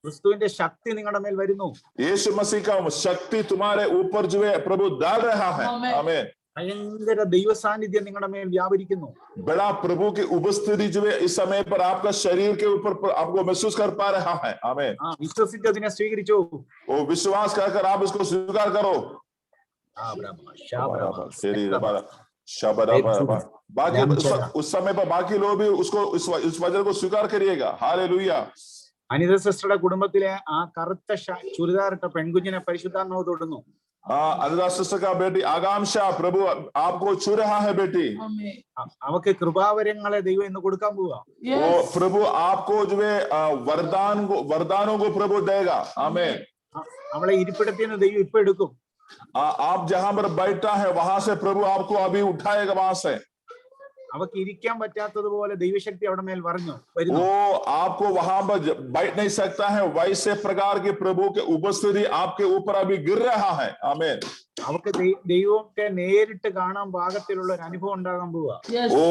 ക്രിസ്തുവിന്റെ ശക്തി നിങ്ങളുടെ മേൽ വരുന്നു. यीशु मसीह का शक्ति तुम्हारे ऊपर जो है प्रभु डाल रहा है। आमीन। ഭയങ്കര ദൈവ സാന്നിധ്യം നിങ്ങളുടെ മേൽ വ്യാപരിക്കുന്നു. बड़ा प्रभु की उपस्थिति जो है इस समय पर आपका शरीर के ऊपर आपको महसूस कर पा रहा है। आमीन। വിശ്വസിച്ച് അതിനെ സ്വീകരിച്ചു. वो विश्वास कर आप इसको स्वीकार करो। बाकी उस समय पर बाकी लोग भी उसको इस वचन को स्वीकार करिएगा। हालेलुया। അനിത സിസ്റ്ററുടെ കുടുംബത്തിലെ ആ കറുത്ത ചുരിദാറിട്ട പെൺകുഞ്ഞിനെ പരിശുദ്ധാത്മാവ് തൊടുന്നു. अनिता सिस्टर का बेटी आकांक्षा प्रभु आपको छू रहा है। बेटी അവക്ക് കൃപാവരങ്ങളെ ദൈവം ഇന്ന് കൊടുക്കാൻ പോവാ. वो प्रभु आपको जो है वरदानों को प्रभु देगा। आमीन। അവളെ ഇരിപ്പിടത്തിന് ദൈവം ഇപ്പൊ എടുക്കും. आप जहां पर बैठा है वहां से प्रभु आपको अभी उठाएगा वहां से। അവക്ക് ഇരിക്കാൻ പറ്റാത്തതുപോലെ ദൈവശക്തി അവിടെ മേൽ വരുന്നു. वो आपको वहां पर बैठ नहीं सकता है, वैसे प्रकार के प्रभु के उपस्थिति आपके ऊपर अभी गिर रहा है। आमीन। അവക്ക് ദൈവത്തെ നേരിട്ട് കാണാൻ പാകത്തിലുള്ള ഒരു അനുഭവം ഉണ്ടാകാൻ പോവാ. वो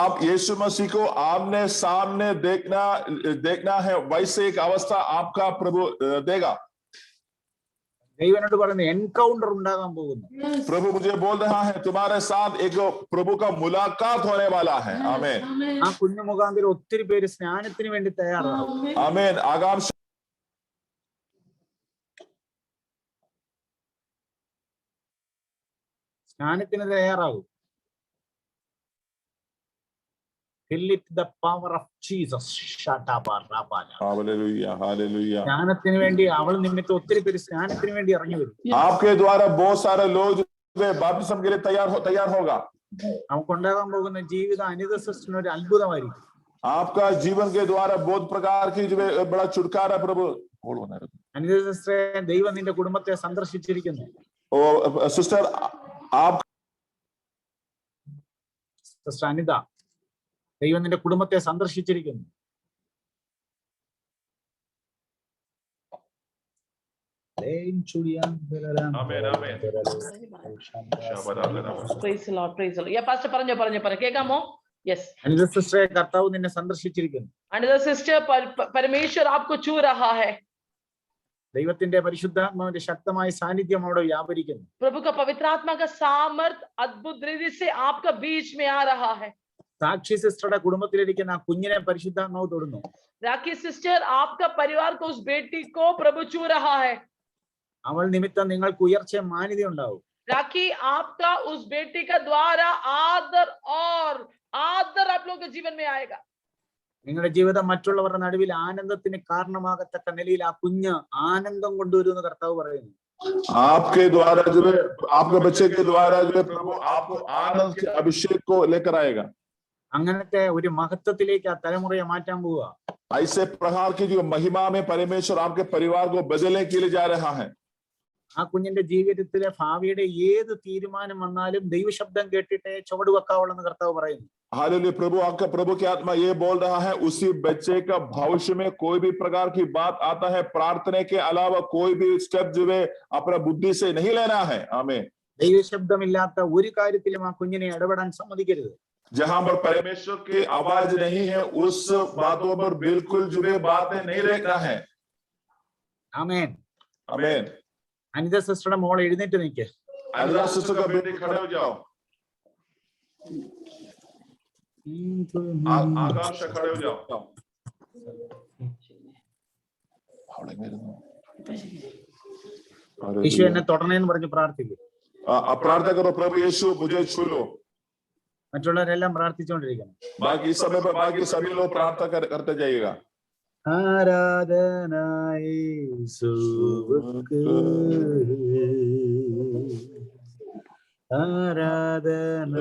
आप यीशु मसीह को आमने सामने देखना है, वैसे एक अवस्था आपका प्रभु देगा। ദൈവനോട് പറയുന്നത് എൻകൗണ്ടർ ഉണ്ടാകാൻ പോകുന്നു. प्रभु मुझे बोल रहा है तुम्हारे साथ एक प्रभु का मुलाकात होने वाला है। आमीन। ആ കുഞ്ഞു മുഖാന്തരം ഒത്തിരി പേര് സ്നാനത്തിന് വേണ്ടി തയ്യാറാകും. आमीन। आगाम സ്നാനത്തിന് തയ്യാറാകും. Fill it the power of Jesus. Hallelujah, hallelujah. സ്നാനത്തിന് വേണ്ടി അവൾ നിമിത്തം ഒത്തിരി പേര് സ്നാനത്തിന് വേണ്ടി ഇറങ്ങി വരും. आपके द्वारा बहुत सारे लोग बपतिस्म के लिए तैयार होगा। നമുക്കുണ്ടാകാൻ പോകുന്ന ജീവിതം അനിത സിസ്റ്ററിന് ഒരു അത്ഭുതമായിരിക്കും. आपका जीवन के द्वारा बहुत प्रकार की जो बड़ा छुटकारा प्रभु। അനിത സിസ്റ്ററെ ദൈവം നിന്റെ കുടുംബത്തെ സന്ദർശിച്ചിരിക്കുന്നു. सिस्टर आप സിസ്റ്റർ അനിത, ദൈവം നിന്റെ കുടുംബത്തെ സന്ദർശിച്ചിരിക്കുന്നു. കേൾക്കാമോ? യെസ്. അനിത സിസ്റ്ററെ കർത്താവ് നിന്നെ സന്ദർശിച്ചിരിക്കുന്നു. अनिता सिस्टर परमेश्वर आपको छू रहा है. ദൈവത്തിന്റെ പരിശുദ്ധാത്മാവിന്റെ ശക്തമായ സാന്നിധ്യം അവിടെ വ്യാപരിക്കുന്നു. प्रभु का पवित्र आत्मा का सामर्थ अद्भुत रीति से आपका बीच में आ रहा है. സാക്ഷി സിസ്റ്ററുടെ കുടുംബത്തിലിരിക്കുന്ന ആ കുഞ്ഞിനെ പരിശുദ്ധാത്മാവ് തൊടുന്നു. राखी सिस्टर आपका परिवार को उस बेटी को प्रभु छू रहा है. അവൾ നിമിത്തം നിങ്ങൾക്ക് ഉയർച്ച മാന്യത ഉണ്ടാവും. राखी आपका उस बेटी का द्वारा आदर आप लोगों के जीवन में आएगा. നിങ്ങളുടെ ജീവിതം മറ്റുള്ളവരുടെ നടുവിൽ ആനന്ദത്തിന് കാരണമാകത്തക്ക നിലയിൽ ആ കുഞ്ഞ് ആനന്ദം കൊണ്ടുവരുമെന്ന് കർത്താവ് പറയുന്നു. आपके द्वारा जो है आपके बच्चे के द्वारा जो है प्रभु आपको आनंद के अभिषेक को लेकर आएगा. അങ്ങനത്തെ ഒരു മഹത്വത്തിലേക്ക് ആ തലമുറയെ മാറ്റാൻ പോവുക. ऐसे प्रकार की जो महिमा में परमेश्वर आपके परिवार को बदलने के लिए जा रहा है. ആ കുഞ്ഞിന്റെ ജീവിതത്തിലെ ഭാവിയുടെ ഏത് തീരുമാനം വന്നാലും ദൈവശബ്ദം കേട്ടിട്ടേ ചുവട് വെക്കാവുള്ളൂ എന്ന് കർത്താവ് പറയുന്നു. हालेलुया. प्रभु की आत्मा ये बोल रहा है, उसी बच्चे का भविष्य में कोई भी प्रकार की बात आता है, प्रार्थना के अलावा कोई भी स्टेप जो है अपना बुद्धि से नहीं लेना है. आमीन. ദൈവശബ്ദമില്ലാത്ത ഒരു കാര്യത്തിലും ആ കുഞ്ഞിനെ ഇടപെടാൻ സമ്മതിക്കരുത്. जहां पर परमेश्वर की आवाज नहीं है उस बातों पर बिल्कुल जो है बातें नहीं रखना है. ആമേൻ. आमीन. അനിത സിസ്റ്ററുടെ മോൾ എഴുന്നേറ്റ് നിൽക്ക്. अल्लाह सिस्टर का बेटे खड़े हो जाओ. आकांक्षा खड़े हो जाओ. യേശു എന്നെ തൊടണേന്ന് പറഞ്ഞ് പ്രാർത്ഥിക്കും. प्रार्थना करो, प्रभु यीशु मुझे छू लो. മറ്റുള്ളവരെല്ലാം പ്രാർത്ഥിച്ചുകൊണ്ടിരിക്കണം. बाकी समय पर बाकी सभी लोग प्रार्थना करते जाइएगा. ആരാധന യേശുവുക്ക്, ആരാധന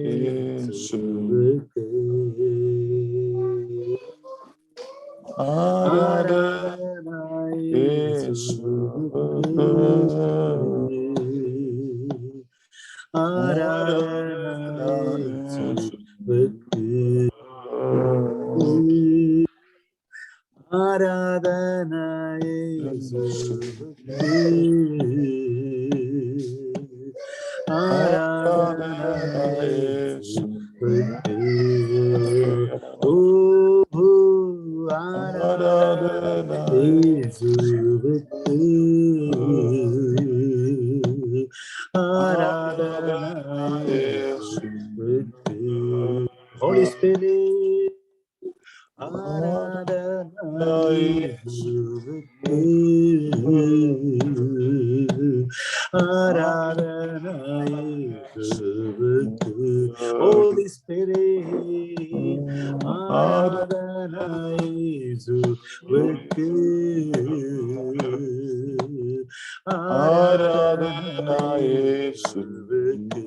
യേശുവുക്ക്, ആരാധന യേശുവുക്ക്, ആരാധന യേശുവുക്ക്, ആരാധന യേശുവുക്ക്, ആരാധന യേശുവുക്ക്, ഓ ആരാധന യേശുവുക്ക്, ആരാധന യേശുവുക്ക്. Holy Spirit, ആരാധന യേശുവുക്ക്, ആരാധന യേശുവുക്ക്. Holy Spirit, ആരാധന യേശുവുക്ക്, ആരാധന യേശുവുക്ക്.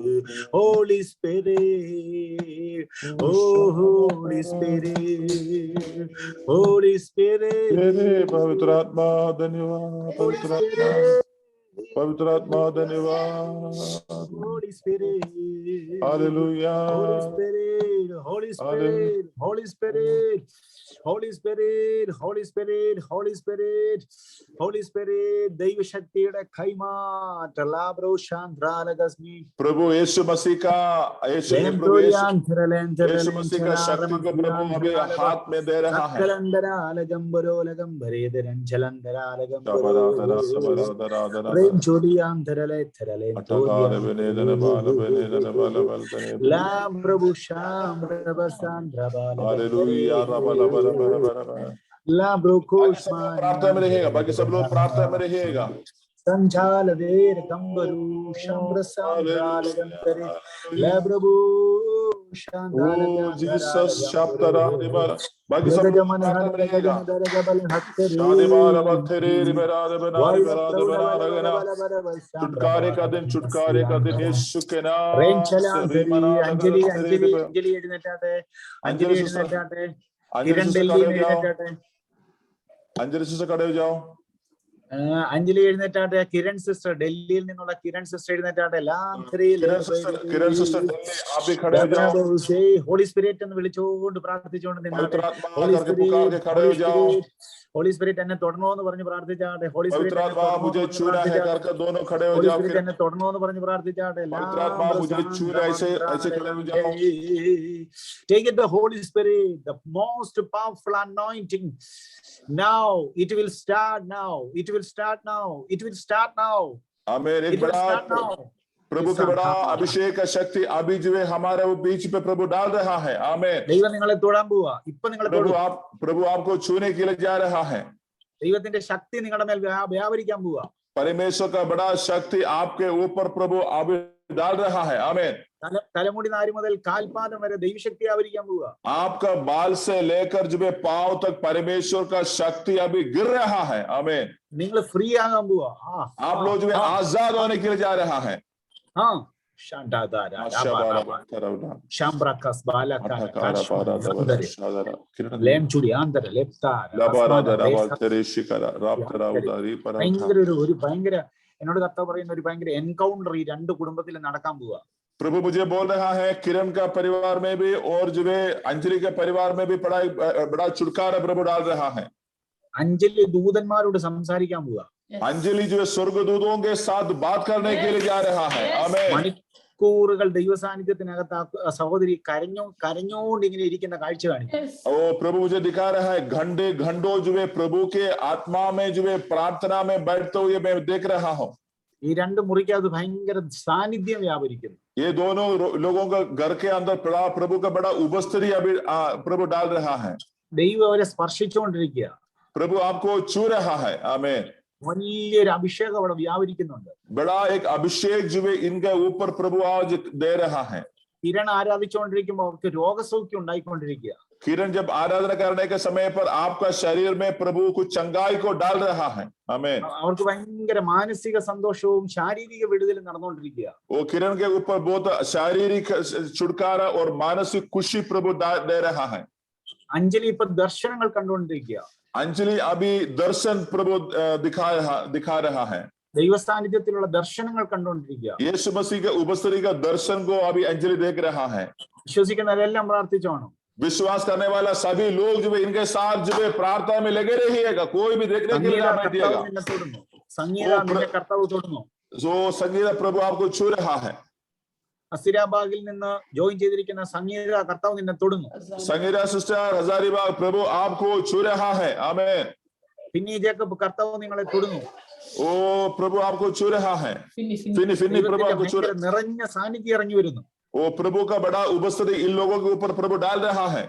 Holy Spirit, oh Holy Spirit, Holy Spirit. पवित्र आत्मा धन्यवाद, पवित्र आत्मा, पवित्र आत्मा धन्यवाद. Holy Spirit, hallelujah. Holy Spirit, Holy Spirit, Holy Spirit, Holy Spirit, Holy Spirit, Holy Spirit, Holy Spirit. ദൈവശക്തിയുടെ കൈമാറ്റ ലാബ്രോഷാന്ത്രാലഗസ്മി. प्रभु यीशु मसीह का यीशु मसीह का शक्ति को प्रभु हमें हाथ में दे रहा है. प्रार्थना में रहेगा, बाकी सब लोग प्रार्थना में रहेगा. संझाल वेर कंबरू शंब्रसांद्रालगंतरे लब्रबू शांदाल जीसस शाप्तरा निबारा. बाकी सब लोग प्रार्थना में रहेगा. शादी बाला बत्थरे रिबरा रिबरा रिबरा रिबरा रगना. छुटकारे का दिन यीशु के नाम से. अंजलि अंजलि अंजलि एഴുന്നേറ്റാട്ടെ. अंजलि एഴുന്നേറ്റാട്ടെ. किरण दिल्ली में एഴുന്നേറ്റാട്ടെ. अंजलि सिस्टर खड़े हो जाओ. अंजलि എഴുന്നേറ്റാട്ടെ. കിരൺ സിസ്റ്റർ ഡൽഹിയിൽ നിന്നുള്ള കിരൺ സിസ്റ്റർ എഴുന്നേറ്റാട്ടെ. किरण सिस्टर दिल्ली आप भी खड़े हो जाओ. ഹോളി സ്പിരിറ്റ് എന്ന് വിളിച്ചുകൊണ്ട് പ്രാർത്ഥിച്ചുകൊണ്ട് നിന്നാട്ടെ. ഹോളി സ്പിരിറ്റ് എന്നെ തൊടണമെന്ന് പറഞ്ഞ് പ്രാർത്ഥിച്ചാട്ടെ. ഹോളി സ്പിരിറ്റ് എന്നെ തൊടണമെന്ന് പറഞ്ഞ് പ്രാർത്ഥിച്ചാട്ടെ. Take it the Holy Spirit, the most powerful anointing. Now it will start now. It will start now. It will start now. आमीन. एक बड़ा प्रभु की बड़ा अभिषेक का शक्ति अभी जो है हमारे बीच पे प्रभु डाल रहा है. आमीन. ദൈവം നിങ്ങളെ തൊടാൻ പോവാ. ഇപ്പോ നിങ്ങളെ प्रभु आपको छूने के लिए जा रहा है. ദൈവത്തിന്റെ ശക്തി നിങ്ങളുടെ മേൽ വ്യാപരിക്കാൻ പോവാ. परमेश्वर का बड़ा शक्ति आपके ऊपर प्रभु अभी डाल रहा है. आमीन. തലമുടി നാരി മുതൽ കാൽപാദം വരെ ദൈവശക്തി വ്യാപരിക്കാൻ പോവാ. आपका बाल से लेकर जो है पांव तक परमेश्वर का शक्ति अभी गिर रहा है. आमीन. നിങ്ങൾ ഫ്രീ ആകാൻ പോവാ. आप लोग जो है आजाद होने के लिए जा रहा है. हाँ Shandadara, Ashabara Dabaraba, Taravda, Shambrakas, Balakara, Atakara Para Kashmani, Davara Andere, Shadara, Kiran Lemchuri, Andere, Leptara, Labara Asmana, Daraba Lesa, Tereshikara, Raptaraudari Parata. ഭയങ്കര എന്നോട് കർത്താവ് പറയുന്ന ഒരു ഭയങ്കര എൻകൗണ്ടർ ഈ രണ്ട് കുടുംബത്തിൽ നടക്കാൻ പോവുക. प्रभु मुझे बोल रहा है किरण का परिवार में भी और जो है अंजलि के परिवार में भी बड़ा छुटकारा प्रभु डाल रहा है. അഞ്ജലി ദൂതന്മാരോട് സംസാരിക്കാൻ പോവുക. अंजलि जो है स्वर्गदूतों के साथ बात करने के लिए जा रहा है. आमीन. മണിക്കൂറുകൾ ദൈവസാന്നിധ്യത്തിനകത്ത് ആ സഹോദരി കരഞ്ഞോണ്ട് ഇങ്ങനെ ഇരിക്കുന്ന കാഴ്ച കാണിക്കും. ओ प्रभु मुझे दिखा रहा है घंटे घंटों जो है प्रभु के आत्मा में जो है प्रार्थना में बैठते हुए मैं देख रहा हूँ. ഈ രണ്ട് മുറിക്കകത്ത് ഭയങ്കര സാന്നിധ്യം വ്യാപരിക്കുന്നു. ये दोनों लोगों का घर के अंदर प्रभु का बड़ा उपस्थिति अभी प्रभु डाल रहा है. ദൈവം അവരെ സ്പർശിച്ചുകൊണ്ടിരിക്കുക. प्रभु आपको छू रहा है. आमीन. വലിയൊരു അഭിഷേകം അവിടെ വ്യാപരിക്കുന്നുണ്ട്. बड़ा एक अभिषेक जो है इनके ऊपर प्रभु आज दे रहा है. കിരൺ ആരാധിച്ചുകൊണ്ടിരിക്കുമ്പോൾ അവർക്ക് രോഗസൗഖ്യം ഉണ്ടായിക്കൊണ്ടിരിക്കുക. किरण जब आराधना करने के समय पर आपका शरीर में प्रभु कुछ चंगाई को डाल रहा है. आमीन. അവർക്ക് ഭയങ്കര മാനസിക സന്തോഷവും ശാരീരിക വിടുതലും നടന്നുകൊണ്ടിരിക്കുക. वो किरण के ऊपर बहुत शारीरिक छुटकारा और मानसिक खुशी प्रभु दे रहा है. അഞ്ജലി ഇപ്പൊ ദർശനങ്ങൾ കണ്ടുകൊണ്ടിരിക്കുക. अंजलि अभी दर्शन प्रभु दिखा रहा है. ദൈവസാന്നിധ്യത്തിലുള്ള ദർശനങ്ങൾ കണ്ടുകൊണ്ടിരിക്കുക. यीशु मसीह के उपस्थिति का दर्शन को अभी अंजलि देख रहा है. വിശ്വസിക്കുന്നവരെല്ലാം പ്രാർത്ഥിച്ചോണം. विश्वास करने वाला सभी लोग जो है इनके साथ जो है प्रार्थना में लगे रहिएगा. कोई भी देखने के लिए नहीं दिएगा. സംഗീത നിന്നെ കർത്താവ് തൊടുന്നു. जो संगीत प्रभु आपको छू रहा है. അസിരാബാഗിൽ നിന്ന് ജോയിൻ ചെയ്തിരിക്കുന്ന സംഗീത കർത്താവ് നിന്നെ തൊടുന്നു. संगीता सिस्टर हजारीबाग प्रभु आपको छू रहा है. आमीन. പിന്നെ ജേക്കബ് കർത്താവ് നിങ്ങളെ തൊടുന്നു. ओ प्रभु आपको छू रहा है. फिनी प्रभु आपको छू रहा है. നിറഞ്ഞ സാന്നിധ്യം ഇറങ്ങി വരുന്നു. ओ प्रभु का बड़ा उपस्थिति इन लोगों के ऊपर प्रभु डाल रहा है.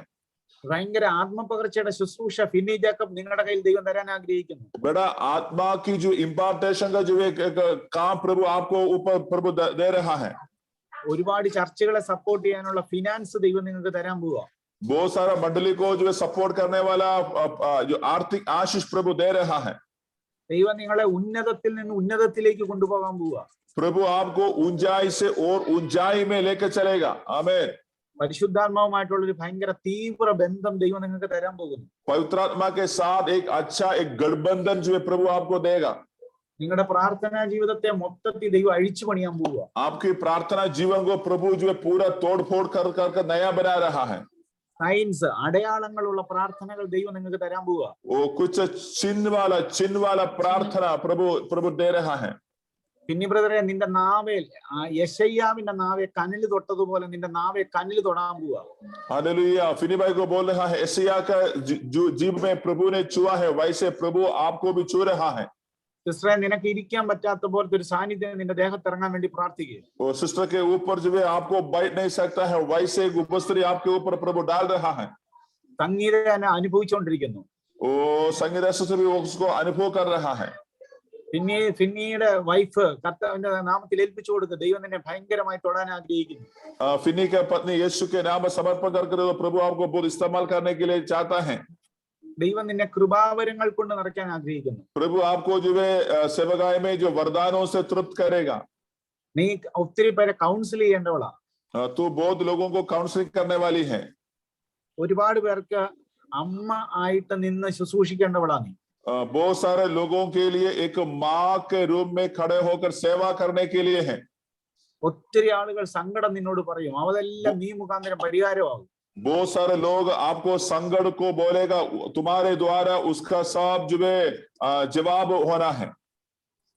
ഭയങ്കര ആത്മപകർച്ചയുടെ ശുശ്രൂഷ ഫിന്നി ജേക്കബ് നിങ്ങളുടെ കയ്യിൽ ദൈവം തരാൻ ആഗ്രഹിക്കുന്നു. बड़ा आत्मा की जो इम्पार्टेशन का जो एक काम प्रभु आपको ऊपर प्रभु दे रहा है. ഒരുപാട് ചർച്ചകളെ സപ്പോർട്ട് ചെയ്യാനുള്ള ഫിനാൻസ് ദൈവം നിങ്ങൾക്ക് തരാൻ പോവുക. बहुत सारा मंडली को जो है सपोर्ट करने वाला जो आर्थिक आशीष प्रभु दे रहा है. ദൈവം നിങ്ങളെ ഉന്നതത്തിൽ നിന്ന് ഉന്നതത്തിലേക്ക് കൊണ്ടുപോകാൻ പോവുക. प्रभु आपको ऊंचाई से और ऊंचाई में लेकर चलेगा. आमीन. പരിശുദ്ധാത്മാവുമായിട്ടുള്ള ഒരു ഭയങ്കര തീവ്ര ബന്ധം ദൈവം നിങ്ങൾക്ക് തരാൻ പോകുന്നു. पवित्र आत्मा के साथ एक अच्छा एक गठबंधन जो है प्रभु आपको देगा. നിങ്ങളുടെ പ്രാർത്ഥനാ ജീവിതത്തെ മൊത്തത്തിൽ ദൈവം അഴിച്ചു പണിയാൻ പോവുക. आपकी प्रार्थना जीवन को प्रभु जो है पूरा तोड़ फोड़ कर नया बना रहा है. സയൻസ് അടയാളങ്ങളുള്ള പ്രാർത്ഥനകൾ ദൈവം നിങ്ങൾക്ക് തരാൻ പോവുക. वो कुछ चिन्ह वाला प्रार्थना प्रभु दे रहा है. പിന്നെ ബ്രദറെ നിന്റെ നാവേൽ യെശയ്യാവിന്റെ നാവെ കനില് തൊട്ടതുപോലെ നിന്റെ നാവെ കനില് തൊടാൻ പോവുക. हालेलुया. फिनी भाई को बोल रहा है एशिया का जीव में प्रभु ने छुआ है वैसे प्रभु आपको भी छू रहा है. സിസ്റ്ററെ നിനക്ക് ഇരിക്കാൻ പറ്റാത്ത പോലത്തെ ഒരു സാന്നിധ്യം നിന്റെ ദേഹത്ത് ഇറങ്ങാൻ വേണ്ടി പ്രാർത്ഥിക്കുക. वो सिस्टर के ऊपर जो है आपको बैठ नहीं सकता है वैसे एक उपस्थिति आपके ऊपर प्रभु डाल रहा है. സംഗീത അനുഭവിച്ചുകൊണ്ടിരിക്കുന്നു. वो संगीत से भी उसको अनुभव कर रहा है. ഫിന്നിയുടെ വൈഫ് കർത്താവിന്റെ നാമത്തിൽ ഏൽപ്പിച്ചു കൊടുക്കുക. ദൈവം നിന്നെ ഭയങ്കരമായി തൊടാൻ ആഗ്രഹിക്കുന്നു. फिनी का पत्नी यीशु के नाम समर्पण करके तो प्रभु आपको बहुत इस्तेमाल करने के लिए चाहता है. ദൈവം നിന്നെ കൃപാവരങ്ങൾ കൊണ്ട് നിറയ്ക്കാൻ ആഗ്രഹിക്കുന്നു. प्रभु आपको जो है सेवकाई में जो वरदानों से तृप्त करेगा. നീ ഒത്തിരി പേരെ കൗൺസിൽ ചെയ്യേണ്ടവളാ. तू बहुत लोगों को काउंसलिंग करने वाली है. ഒരുപാട് പേർക്ക് അമ്മ ആയിട്ട് നിന്ന് ശുശ്രൂഷിക്കേണ്ടവളാ നീ. बहुत सारे लोगों के लिए एक माँ के रूप में खड़े होकर सेवा करने के लिए है. ഒത്തിരി ആളുകൾ സങ്കടം നിന്നോട് പറയും. അതെല്ലാം നീ മുഖാന്തരം പരിഹാരമാകും. बहुत सारे लोग आपको संकट को बोलेगा तुम्हारे द्वारा उसका सब जो है जवाब होना है.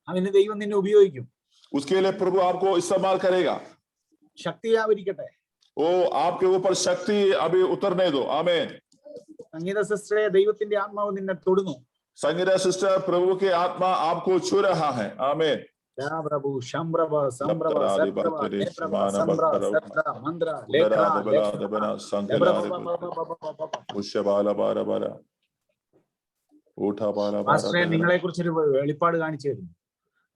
അതിന് ദൈവം നിന്നെ ഉപയോഗിക്കും. उसके लिए प्रभु आपको इस्तेमाल करेगा. ശക്തി വ്യാപരിക്കട്ടെ. वो आपके ऊपर शक्ति अभी उतरने दो. आमीन. സംഗീത സിസ്റ്ററെ ദൈവത്തിന്റെ ആത്മാവ് നിന്നെ തൊടുന്നു. संगीता सिस्टर प्रभु के आत्मा आपको छू रहा है. आमीन. പ്രഭു ശംബ്രവ സംബ്രവ സത്രവ നേത്രവ സംബ്ര സത്ര മന്ദ്ര ലേഖ്ര പാസ്റ്ററെ നിങ്ങളെ കുറിച്ചൊരു വെളിപ്പാട് കാണിച്ചു തരുന്നു.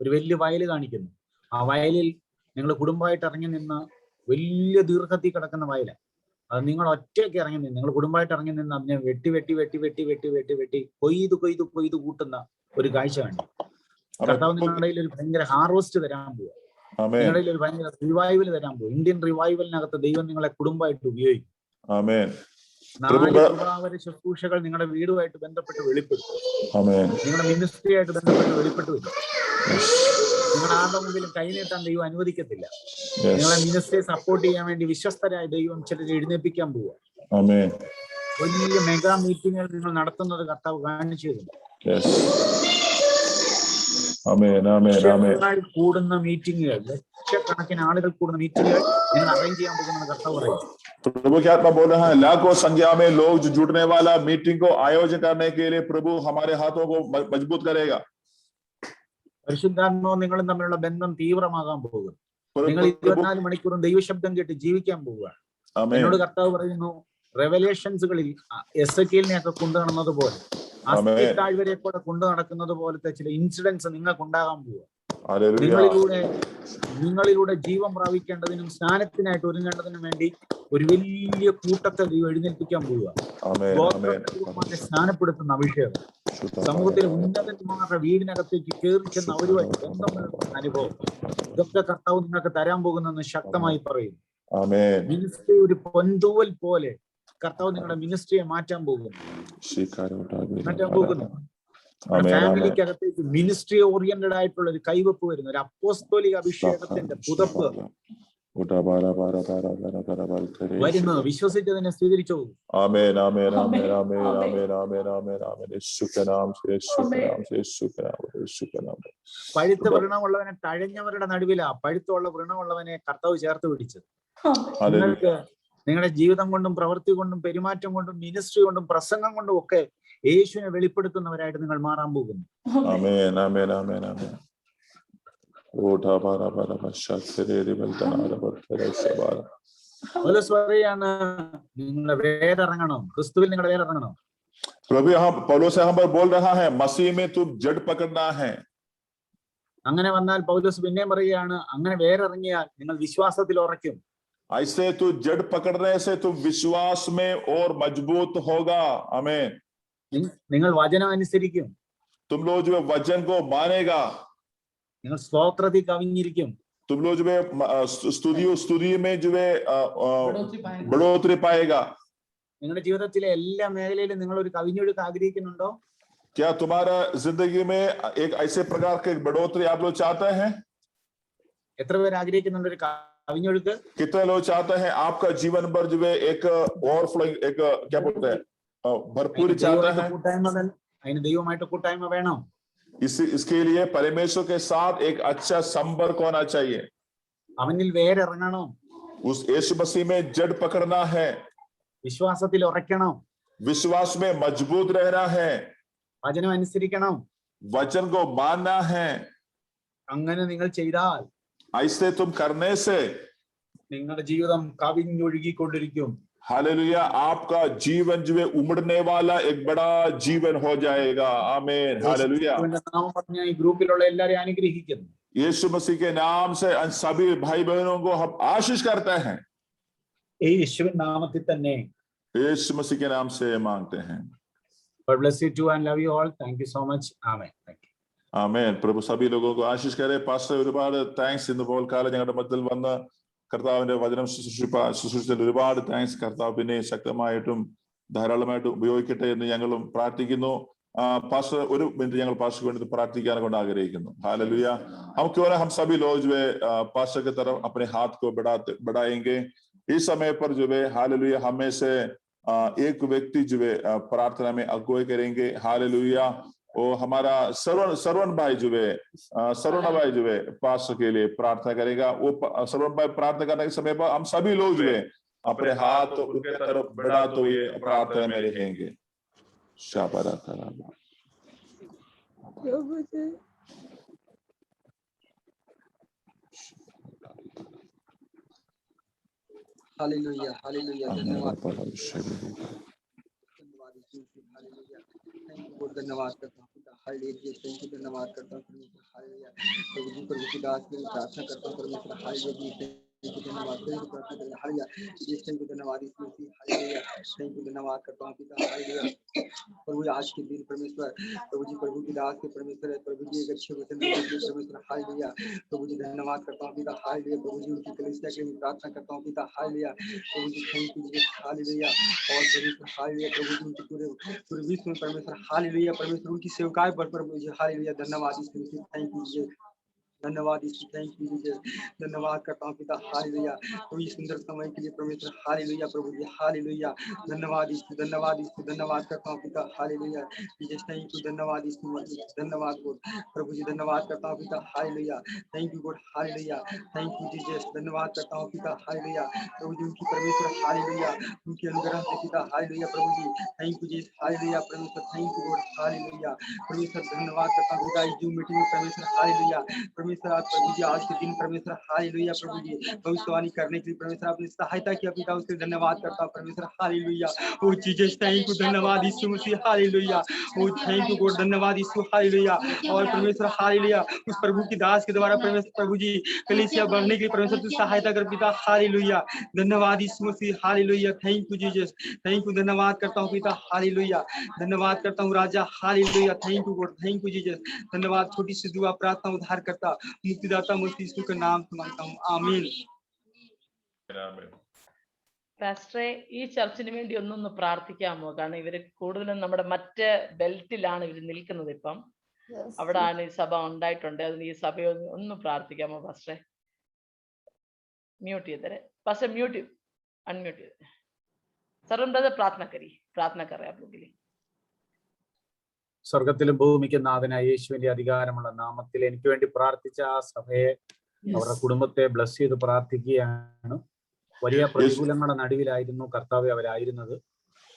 ഒരു വലിയ വയല് കാണിക്കുന്നു. ആ വയലിൽ നിങ്ങൾ കുടുംബമായിട്ട് ഇറങ്ങി നിന്ന് വലിയ ദീർഘത്തിൽ കിടക്കുന്ന വയല. അത് നിങ്ങൾ ഒറ്റയ്ക്ക് ഇറങ്ങി നിന്ന് നിങ്ങൾ കുടുംബമായിട്ട് ഇറങ്ങി നിന്ന് അതിനെ വെട്ടി കൊയ്ത് കൂട്ടുന്ന ഒരു കാഴ്ച കാണിക്കും. കർത്താവ് നിങ്ങളുടെ ഒരു ഭയങ്കര ഹാർവസ്റ്റ് തരാൻ പോവുക. ആമേൻ നിങ്ങളിൽ ഒരു ഭയങ്കര റിവൈവൽ തരാൻ പോകും. ഇന്ത്യൻ റിവൈവലിനകത്ത് ദൈവം നിങ്ങളെ കുടുംബമായിട്ട് ഉപയോഗിക്കും. ആമേൻ 4 കൃപാവര ശുശ്രൂഷകൾ നിങ്ങളുടെ വീടുമായിട്ട് ബന്ധപ്പെട്ട് വെളിപ്പെടും. ആമേൻ നിങ്ങളുടെ മിനിസ്ട്രിയായിട്ട് ബന്ധപ്പെട്ട് വെളിപ്പെട്ടു വരും. നിങ്ങളുടെ ആരുടെ മുമ്പിലും കൈനീട്ടാൻ ദൈവം അനുവദിക്കത്തില്ല. നിങ്ങളെ മിനിസ്ട്രിയെ സപ്പോർട്ട് ചെയ്യാൻ വേണ്ടി വിശ്വസ്തരായ ദൈവം ചിലരെ എഴുന്നേൽപ്പിക്കാൻ പോവുക. ആമേൻ വലിയ മെഗാ മീറ്റിങ്ങുകൾ നിങ്ങൾ നടത്തുന്നത് കർത്താവ് കാണിച്ചു തരുന്നു. ആമേൻ ആമേൻ ആമേൻ ലക്ഷങ്ങൾ കൂടുന്ന മീറ്റിങ്ങുകൾ, ലക്ഷക്കണക്കിന് ആളുകൾ കൂടുന്ന മീറ്റിങ്ങുകൾ നിങ്ങൾ അറേഞ്ച് ചെയ്യാൻ പോകുന്നത് കർത്താവ് പറയും. प्रभु क्या आत्मा बोल रहा है, लाखों संख्या में लोग जो जुटने वाला मीटिंग को आयोजन करने के लिए प्रभु हमारे हाथों को मजबूत करेगा. പരിശുദ്ധാത്മാവും നിങ്ങളും തമ്മിലുള്ള ബന്ധം തീവ്രമാകാൻ പോകും. നിങ്ങൾ 24 മണിക്കൂറും ദൈവശബ്ദം കേട്ട് ജീവിക്കാൻ പോവുകയാണ്. എന്നോട് കർത്താവ് പറയുന്നു, റെവലേഷൻസുകളിൽ എസെക്കിയേലിനെ ഒക്കെ കൊണ്ടു നടന്നത് പോലെ, താഴ്വരയെ കൂടെ കൊണ്ടു നടക്കുന്നത് പോലത്തെ ചില ഇൻസിഡൻസ് നിങ്ങൾക്ക് ഉണ്ടാകാൻ പോവുക. നിങ്ങളിലൂടെ ജീവൻ പ്രാപിക്കേണ്ടതിനും സ്നാനത്തിനായിട്ട് ഒരുങ്ങേണ്ടതിനും വേണ്ടി ഒരു വലിയ കൂട്ടത്തെ ദൈവം എഴുന്നേൽപ്പിക്കാൻ പോവുക. സ്നാനപ്പെടുത്തുന്ന അഭിഷേകം സമൂഹത്തിലെ ഉന്നതന്മാരുടെ വീടിനകത്തേക്ക് കയറി ചെന്ന് അവരുമായിട്ട് ബന്ധമുള്ള അനുഭവം, ഇതൊക്കെ കർത്താവ് നിങ്ങൾക്ക് തരാൻ പോകുന്നെന്ന് ശക്തമായി പറയുന്നു. മിനിസ്ട്രി ഒരു പൊന്തൂവൽ പോലെ കർത്താവ് നിങ്ങളുടെ മിനിസ്ട്രിയെ മാറ്റാൻ പോകുന്നു. ഫാമിലിക്കകത്തേക്ക് മിനിസ്ട്രി ഓറിയന്റഡ് ആയിട്ടുള്ള ഒരു കൈവപ്പ് വരുന്നു, ഒരു അപ്പോസ്തോലിക അഭിഷേകത്തിന്റെ പുതപ്പ് വരുന്നു. വിശ്വസിച്ചതിനെ സ്വീകരിച്ചു. പഴുത്ത വൃണമുള്ളവനെ തഴഞ്ഞവരുടെ നടുവിലാ പഴുത്തുള്ള വൃണമുള്ളവനെ കർത്താവ് ചേർത്ത് പിടിച്ചത്. നിങ്ങൾക്ക് നിങ്ങളുടെ ജീവിതം കൊണ്ടും പ്രവൃത്തി കൊണ്ടും പെരുമാറ്റം കൊണ്ടും മിനിസ്ട്രി കൊണ്ടും പ്രസംഗം കൊണ്ടും ഒക്കെ യേശുവിനെ വെളിപ്പെടുത്തുന്നവരായിട്ട് നിങ്ങൾ മാറാൻ പോകുന്നു. നിങ്ങളുടെ വേരിറങ്ങണം, ക്രിസ്തുവിൽ നിങ്ങളുടെ വേരിറങ്ങണം. प्रभु यहाँ पौलुस यहाँ पर बोल रहा है, मसीह में तुम जड़ पकड़ना है. അങ്ങനെ വന്നാൽ പൗലോസ് പിന്നെയും പറയുകയാണ്, അങ്ങനെ വേരിറങ്ങിയാൽ നിങ്ങൾ വിശ്വാസത്തിൽ ഉറയ്ക്കും. ऐसे तो जड़ पकड़ने से तुम विश्वास में और मजबूत होगा. आमीन. നിങ്ങൾ വചനം അനുസരിക്കും. तुम लोग जो वचन को मानेगा. നിങ്ങൾ സ്തോത്രത്തിൽ കവിഞ്ഞിരിക്കും. तुम लोग जो स्तुति में जो बढ़ोतरी पाएगा. നിങ്ങളുടെ ജീവിതത്തിലെ എല്ലാ മേഖലയിലും നിങ്ങൾ ഒരു കവിഞ്ഞൊഴുക്ക് ആഗ്രഹിക്കുന്നുണ്ടോ? क्या तुम्हारा जिंदगी में एक ऐसे प्रकार के बढ़ोतरी आप लोग चाहते हैं? എത്ര പേര് ആഗ്രഹിക്കുന്നുണ്ട് ഒരു കവിഞ്ഞൊഴുക്ക്? कितने लोग चाहते हैं आपका जीवन भर जो है एक ओवरफ्लोइंग, एक क्या बोलते हैं, भरपूर चाहते हैं? അതിന് ദൈവമായിട്ട് കൂട്ടായ്മ വേണം. इसके लिए परमेश्वर के साथ एक अच्छा संपर्क होना चाहिए. അവനിൽ വേരിറങ്ങണം. उस यीशु मसीह में जड़ पकड़ना है. വിശ്വാസത്തിൽ ഉറയ്ക്കണം. विश्वास में मजबूत रहना है. വചനം അനുസരിക്കണം. वचन को मानना है. അങ്ങനെ നിങ്ങൾ ചെയ്താൽ, ऐसे तुम करने से നിങ്ങളുടെ ജീവിതം കവിഞ്ഞൊഴുകിക്കൊണ്ടിരിക്കും. हालेलुया. आपका जीवन जो है उमड़ने वाला एक बड़ा जीवन हो जाएगा. आमीन. हालेलुया. നാമം പറഞ്ഞ ഈ ഗ്രൂപ്പിലുള്ള എല്ലാവരെയും അനുഗ്രഹിക്കുന്നു. यीशु मसीह के नाम से सभी भाई बहनों को हम आशीष करते हैं. യേശുവിൻ നാമത്തിൽ തന്നെ. यीशु मसीह के नाम से मांगते हैं. God bless you too and love you all. Thank you so much. Amen. Thank you. Amen. പ്രഭു സഭി ലോകോക്ക് ആശിഷ് കരെ. പാസ്റ്റർ ഒരുപാട് താങ്ക്സ്. ഇന്ന് പോൽക്കാലം ഞങ്ങളുടെ മധ്യത്തിൽ വന്ന് കർത്താവിന്റെ വചനം ശുശ്രൂഷിച്ചതിൽ ഒരുപാട് താങ്ക്സ്. കർത്താവ് പിന്നെ ശക്തമായിട്ടും ധാരാളമായിട്ടും ഉപയോഗിക്കട്ടെ എന്ന് ഞങ്ങളും പ്രാർത്ഥിക്കുന്നു. पास्टर ഒരു മിനിറ്റ് ഞങ്ങൾ പാസ്റ്റർക്ക് വേണ്ടി പ്രാർത്ഥിക്കാൻ കൊണ്ട് ആഗ്രഹിക്കുന്നു. हालेलुया. हम क्यों ना हम सभी लोग जो है पास्टर की तरफ अपने हाथ को बढ़ाएंगे इस समय पर जो है. हालेलुया. हमें से एक व्यक्ति जो है प्रार्थना में अगुवाई करेंगे. हालेलुया. वो हमारा सरवण भाई जो है, सरवण भाई जो है पास्टर के लिए प्रार्थना करेगा. वो सरवण भाई प्रार्थना करने के समय पर हम सभी लोग जो है अपने हाथ उनके तरफ बढ़ा तो ये प्रार्थना में रहेंगे. शाबारा करामा. हालेलुया. हालेलुया. धन्यवाद. धन्यवाद करता हूँ. हालेलुया. Thank you. धन्यवाद करता हूँ. हालेलुया. प्रभु जी, प्रभु की दास के लिए प्रार्थना करता हूँ. परमेश्वर हालेलुया. धन्यवाद प्रार्थना करें हालेलुया। इस टाइम को धन्यवाद यीशु मसीह हालेलुया। थैंक यू धन्यवाद करता हूँ पिता हालेलुया। प्रभु आज के दिन परमेश्वर प्रभु जी प्रभु की दास के परमेश्वर है प्रभु जी एक अच्छे वचन देने के लिए परमेश्वर हालेलुया। प्रभु जी धन्यवाद करता हूँ पिता हालेलुया। प्रभु जी उनकी कलीसिया के लिए प्रार्थना करता हूँ पिता हालेलुया। प्रभु जी थैंक यू जी हालेलुया। और परमेश्वर हालेलुया प्रभु जी उनके पूरे विश्व में परमेश्वर हालेलुया परमेश्वर उनकी सेवकाएं पर प्रभु जी हालेलुया। धन्यवाद यीशु मसीह थैंक यू जी धन्यवाद यीशु थैंक यू जीसस धन्यवाद करता हूँ पिता हालेलुया। कोई सुंदर समय के लिए परमेश्वर हालेलुया प्रभु जी हालेलुया। धन्यवाद यीशु धन्यवाद करता हूँ पिता हालेलुया। जीसस थैंक यू धन्यवाद यीशु धन्यवाद गॉड प्रभु जी धन्यवाद करता हूँ पिता hallelujah. Thank you God hallelujah. Thank you Jesus धन्यवाद करता हूँ पिता हालेलुया। प्रभु जी उनकी परमेश्वर हालेलुया उनके अनुग्रह से पिता हालेलुया प्रभु जी थैंक यू जीसस हालेलुया परमेश्वर थैंक यू गॉड हालेलुया। परमेश्वर धन्यवाद करता हूँ पिता जूम मीटिंग में परमेश्वर हालेलुया। परमेश्वर आज प्रभु जी आज के दिन परमेश्वर हालेलुया प्रभु जी भविष्यवाणी करने के लिए परमेश्वर आपने सहायता किया पिता उसके धन्यवाद करता हूँ परमेश्वर hallelujah. Oh Jesus thank you धन्यवाद यीशु मसीह hallelujah. Oh thank you god धन्यवाद यीशु हालेलुया। और परमेश्वर हालेलुया उस प्रभु की दास के द्वारा परमेश्वर प्रभु जी कलीसिया बढ़ने के लिए परमेश्वर तू सहायता कर पिता हालेलुया। धन्यवाद यीशु मसीह hallelujah. Thank you Jesus thank you धन्यवाद करता हूँ पिता हालेलुया। धन्यवाद करता हूँ राजा hallelujah. Thank you god thank you Jesus धन्यवाद। छोटी सी दुआ प्रार्थना उद्धार करता मुक्तिदाता मसीह यीशु के नाम से मांगता हूँ आमीन। പാസ്റ്ററെ ഈ ചർച്ചിന് വേണ്ടി ഒന്നൊന്ന് പ്രാർത്ഥിക്കാമോ? കാരണം ഇവര് കൂടുതലും നമ്മുടെ മറ്റ് ബെൽറ്റിലാണ് ഇവർ നിൽക്കുന്നത്. ഇപ്പം അവിടെ ആണ് ഈ സഭ ഉണ്ടായിട്ടുണ്ട്. അതിന് ഈ സഭയെ ഒന്ന് പ്രാർത്ഥിക്കാമോ പാസ്റ്ററെ? म्यूट ചെയ്തേ पास्टर म्यूट अनम्यूट ചെയ്തേ സർവം ബ്രദർ പ്രാർത്ഥന കറേ आप लोग के लिए। സ്വർഗത്തിലും ഭൂമിക്കും നാഥനായ യേശുവിന്റെ അധികാരമുള്ള നാമത്തിൽ എനിക്ക് വേണ്ടി പ്രാർത്ഥിച്ച ആ സഭയെ അവരുടെ കുടുംബത്തെ ബ്ലസ് ചെയ്ത് പ്രാർത്ഥിക്കുകയാണ്. വലിയ പ്രതികൂലങ്ങളുടെ നടുവിലായിരുന്നു കർത്താവെ അവരായിരുന്നത്.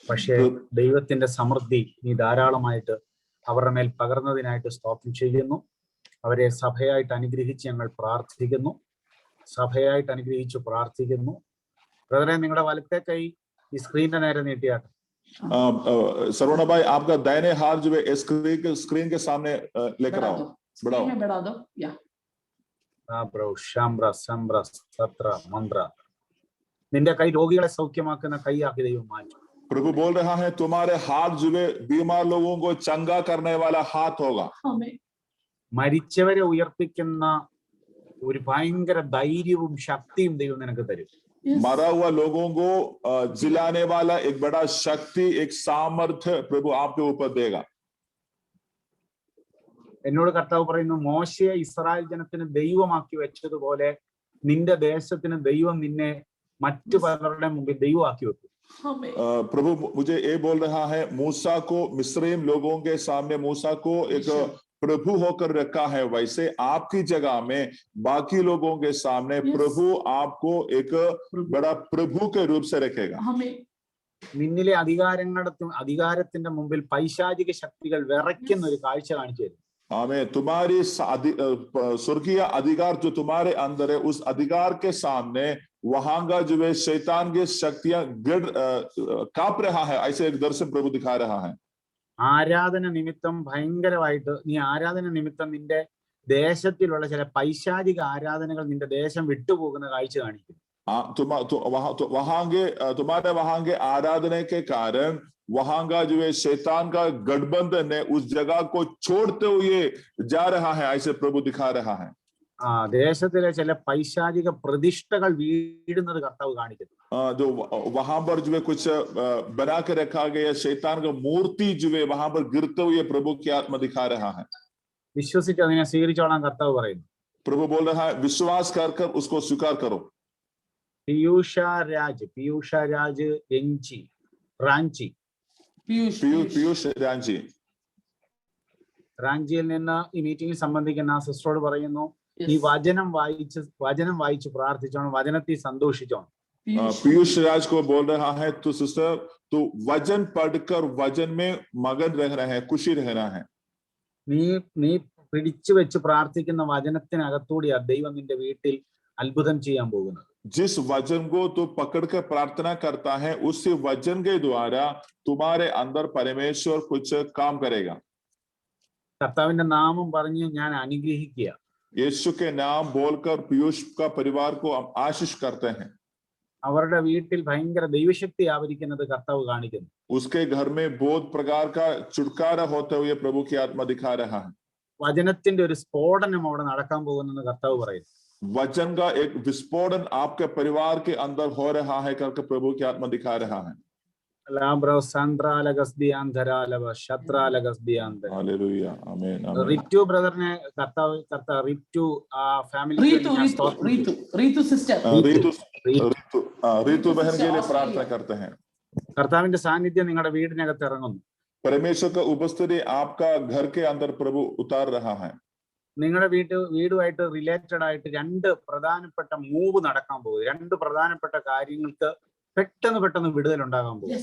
പക്ഷേ ദൈവത്തിന്റെ സമൃദ്ധി നീ ധാരാളമായിട്ട് അവരുടെ മേൽ പകർന്നതിനായിട്ട് സ്തോത്രം ചെയ്യുന്നു. അവരെ സഭയായിട്ട് അനുഗ്രഹിച്ച് ഞങ്ങൾ പ്രാർത്ഥിക്കുന്നു. സഭയായിട്ട് അനുഗ്രഹിച്ചു പ്രാർത്ഥിക്കുന്നു. ബ്രദറെ നിങ്ങളുടെ വലത്തെ കൈ ഈ സ്ക്രീനിന്റെ നേരെ നീട്ടിയാട്ടെ. सरवण भाई आपका दाहिने हाथ जो है स्क्रीन के सामने लेकर आओ बढ़ा दो या നിന്റെ കൈ രോഗികളെ സൗഖ്യമാക്കുന്ന കൈയാക്കി ദൈവം മാറ്റും. प्रभु बोल रहा है तुम्हारे हाथ जो है बीमार लोगों को चंगा करने वाला हाथ होगा. മരിച്ചവരെ ഉയർപ്പിക്കുന്ന ഒരു ഭയങ്കര ധൈര്യവും ശക്തിയും ദൈവം നിനക്ക് തരും. मरा हुआ लोगों को जिलाने वाला एक बड़ा शक्ति एक सामर्थ्य प्रभु आपके ऊपर देगा. എന്നോട് കർത്താവ് പറയുന്നു മോശയെ ഇസ്രായേൽ ജനത്തിന് ദൈവമാക്കി വെച്ചതുപോലെ നിന്റെ ദേശത്തിന് ദൈവം നിന്നെ മറ്റു പലരുടെ മുമ്പിൽ ദൈവമാക്കി വെക്കും. प्रभु मुझे ये बोल रहा है मूसा को मिस्रैम लोगों के सामने मूसा को एक प्रभु होकर रखा है, वैसे आपकी जगह में बाकी लोगों के सामने प्रभु आपको एक बड़ा प्रभु के रूप से रखेगा. നിന്നിലെ അധികാരത്തിന്റെ മുമ്പിൽ പൈശാചിക ശക്തികൾ വിറയ്ക്കുന്ന ഒരു കാഴ്ച കാണിച്ചു തരും. आमें तुम्हारी स्वर्गीय अधिकार जो तुम्हारे अंदर है उस अधिकार के सामने वहां का जो है शैतान की शक्तियां कांप रहा है, ऐसे एक दर्शन प्रभु दिखा रहा है. ആരാധന നിമിത്തം ഭയങ്കരമായിട്ട് ആരാധന നിമിത്തം നിന്റെ ദേശത്തിലുള്ള ചില പൈശാചിക ആരാധനകൾ നിന്റെ ദേശം വിട്ടുപോകുന്ന കാഴ്ച കാണിക്കും. तुम्हारे वहां के आराधना के कारण वहां का जो है शैतान का गठबंधन है उस जगह को छोड़ते हुए जा रहा है, ऐसे प्रभु दिखा रहा है. ദേശത്തിലെ ചില പൈശാചിക പ്രതിഷ്ഠകൾ വീഴുന്നത് കർത്താവ് കാണിക്കുന്നു. जो वहां पर जो है कुछ बना के रखा गया शैतान का मूर्ति जो है वहां पर गिरते हुए प्रभु की आत्मा दिखा रहा है. വിശ്വസിച്ച് അതിനെ സ്വീകരിച്ചോളാൻ കർത്താവ് പറയുന്നു. प्रभु बोल रहा है विश्वास कर उसको स्वीकार करो. പീയൂഷ രാജ് റാഞ്ചി റാഞ്ചിയിൽ നിന്ന് ഈ മീറ്റിംഗിൽ സംബന്ധിക്കുന്ന ആ സിസ്റ്ററോട് പറയുന്നു ഈ വചനം വായിച്ച് പ്രാർത്ഥിച്ചോണം, വചനത്തിൽ സന്തോഷിച്ചോണം. पीयूष राज को बोल रहा है तो सिस्टर तो वचन पढ़कर वचन में मगन रहना है, खुशी रहना है. നീ പിടിച്ചു വെച്ച് പ്രാർത്ഥിക്കുന്ന വചനത്തിനകത്തൂടിയാ ദൈവം നിന്റെ വീട്ടിൽ അത്ഭുതം ചെയ്യാൻ പോകുന്നത്. जिस वचन को तो पकड़ कर प्रार्थना करता है उसी वचन के द्वारा तुम्हारे अंदर परमेश्वर कुछ काम करेगा. കർത്താവിന്റെ നാമം പറഞ്ഞ് ഞാൻ അനുഗ്രഹിക്കുക. यीशु के नाम बोलकर पीयूष का परिवार को हम आशीष करते हैं। അവരുടെ വീട്ടിൽ ഭയങ്കര ദൈവശക്തി ആവരിക്കുന്നത് കർത്താവ് കാണിക്കുന്നു. उसके घर में बहुत प्रकार का छुटकारा होते हुए प्रभु की आत्मा दिखा रहा है। വചനത്തിന്റെ ഒരു സ്ഫോടനം അവിടെ നടക്കാൻ പോകുന്നെന്ന് കർത്താവ് പറയുന്നു. वचन का एक विस्फोटन आपके परिवार के अंदर हो रहा है करके प्रभु की आत्मा दिखा रहा है। हालेलुया, आमीन, आमीन। റിറ്റു ബ്രദറിനെ കർത്താവ് റിറ്റു ഫാമിലി रीतु सिस्टर, ऋतु बहन के लिए प्रार्थना करते हैं। കർത്താവിന്റെ സാന്നിധ്യം നിങ്ങളുടെ വീടിനകത്ത് ഇറങ്ങുന്നു. परमेश्वर का उपस्थिति आपका घर के अंदर प्रभु उतार रहा है। നിങ്ങളുടെ വീടുമായിട്ട് റിലേറ്റഡ് ആയിട്ട് രണ്ട് പ്രധാനപ്പെട്ട മൂവ് നടക്കാൻ പോകും. രണ്ട് പ്രധാനപ്പെട്ട കാര്യങ്ങൾക്ക് പെട്ടെന്ന് വിടുതൽ ഉണ്ടാകാൻ പോകും.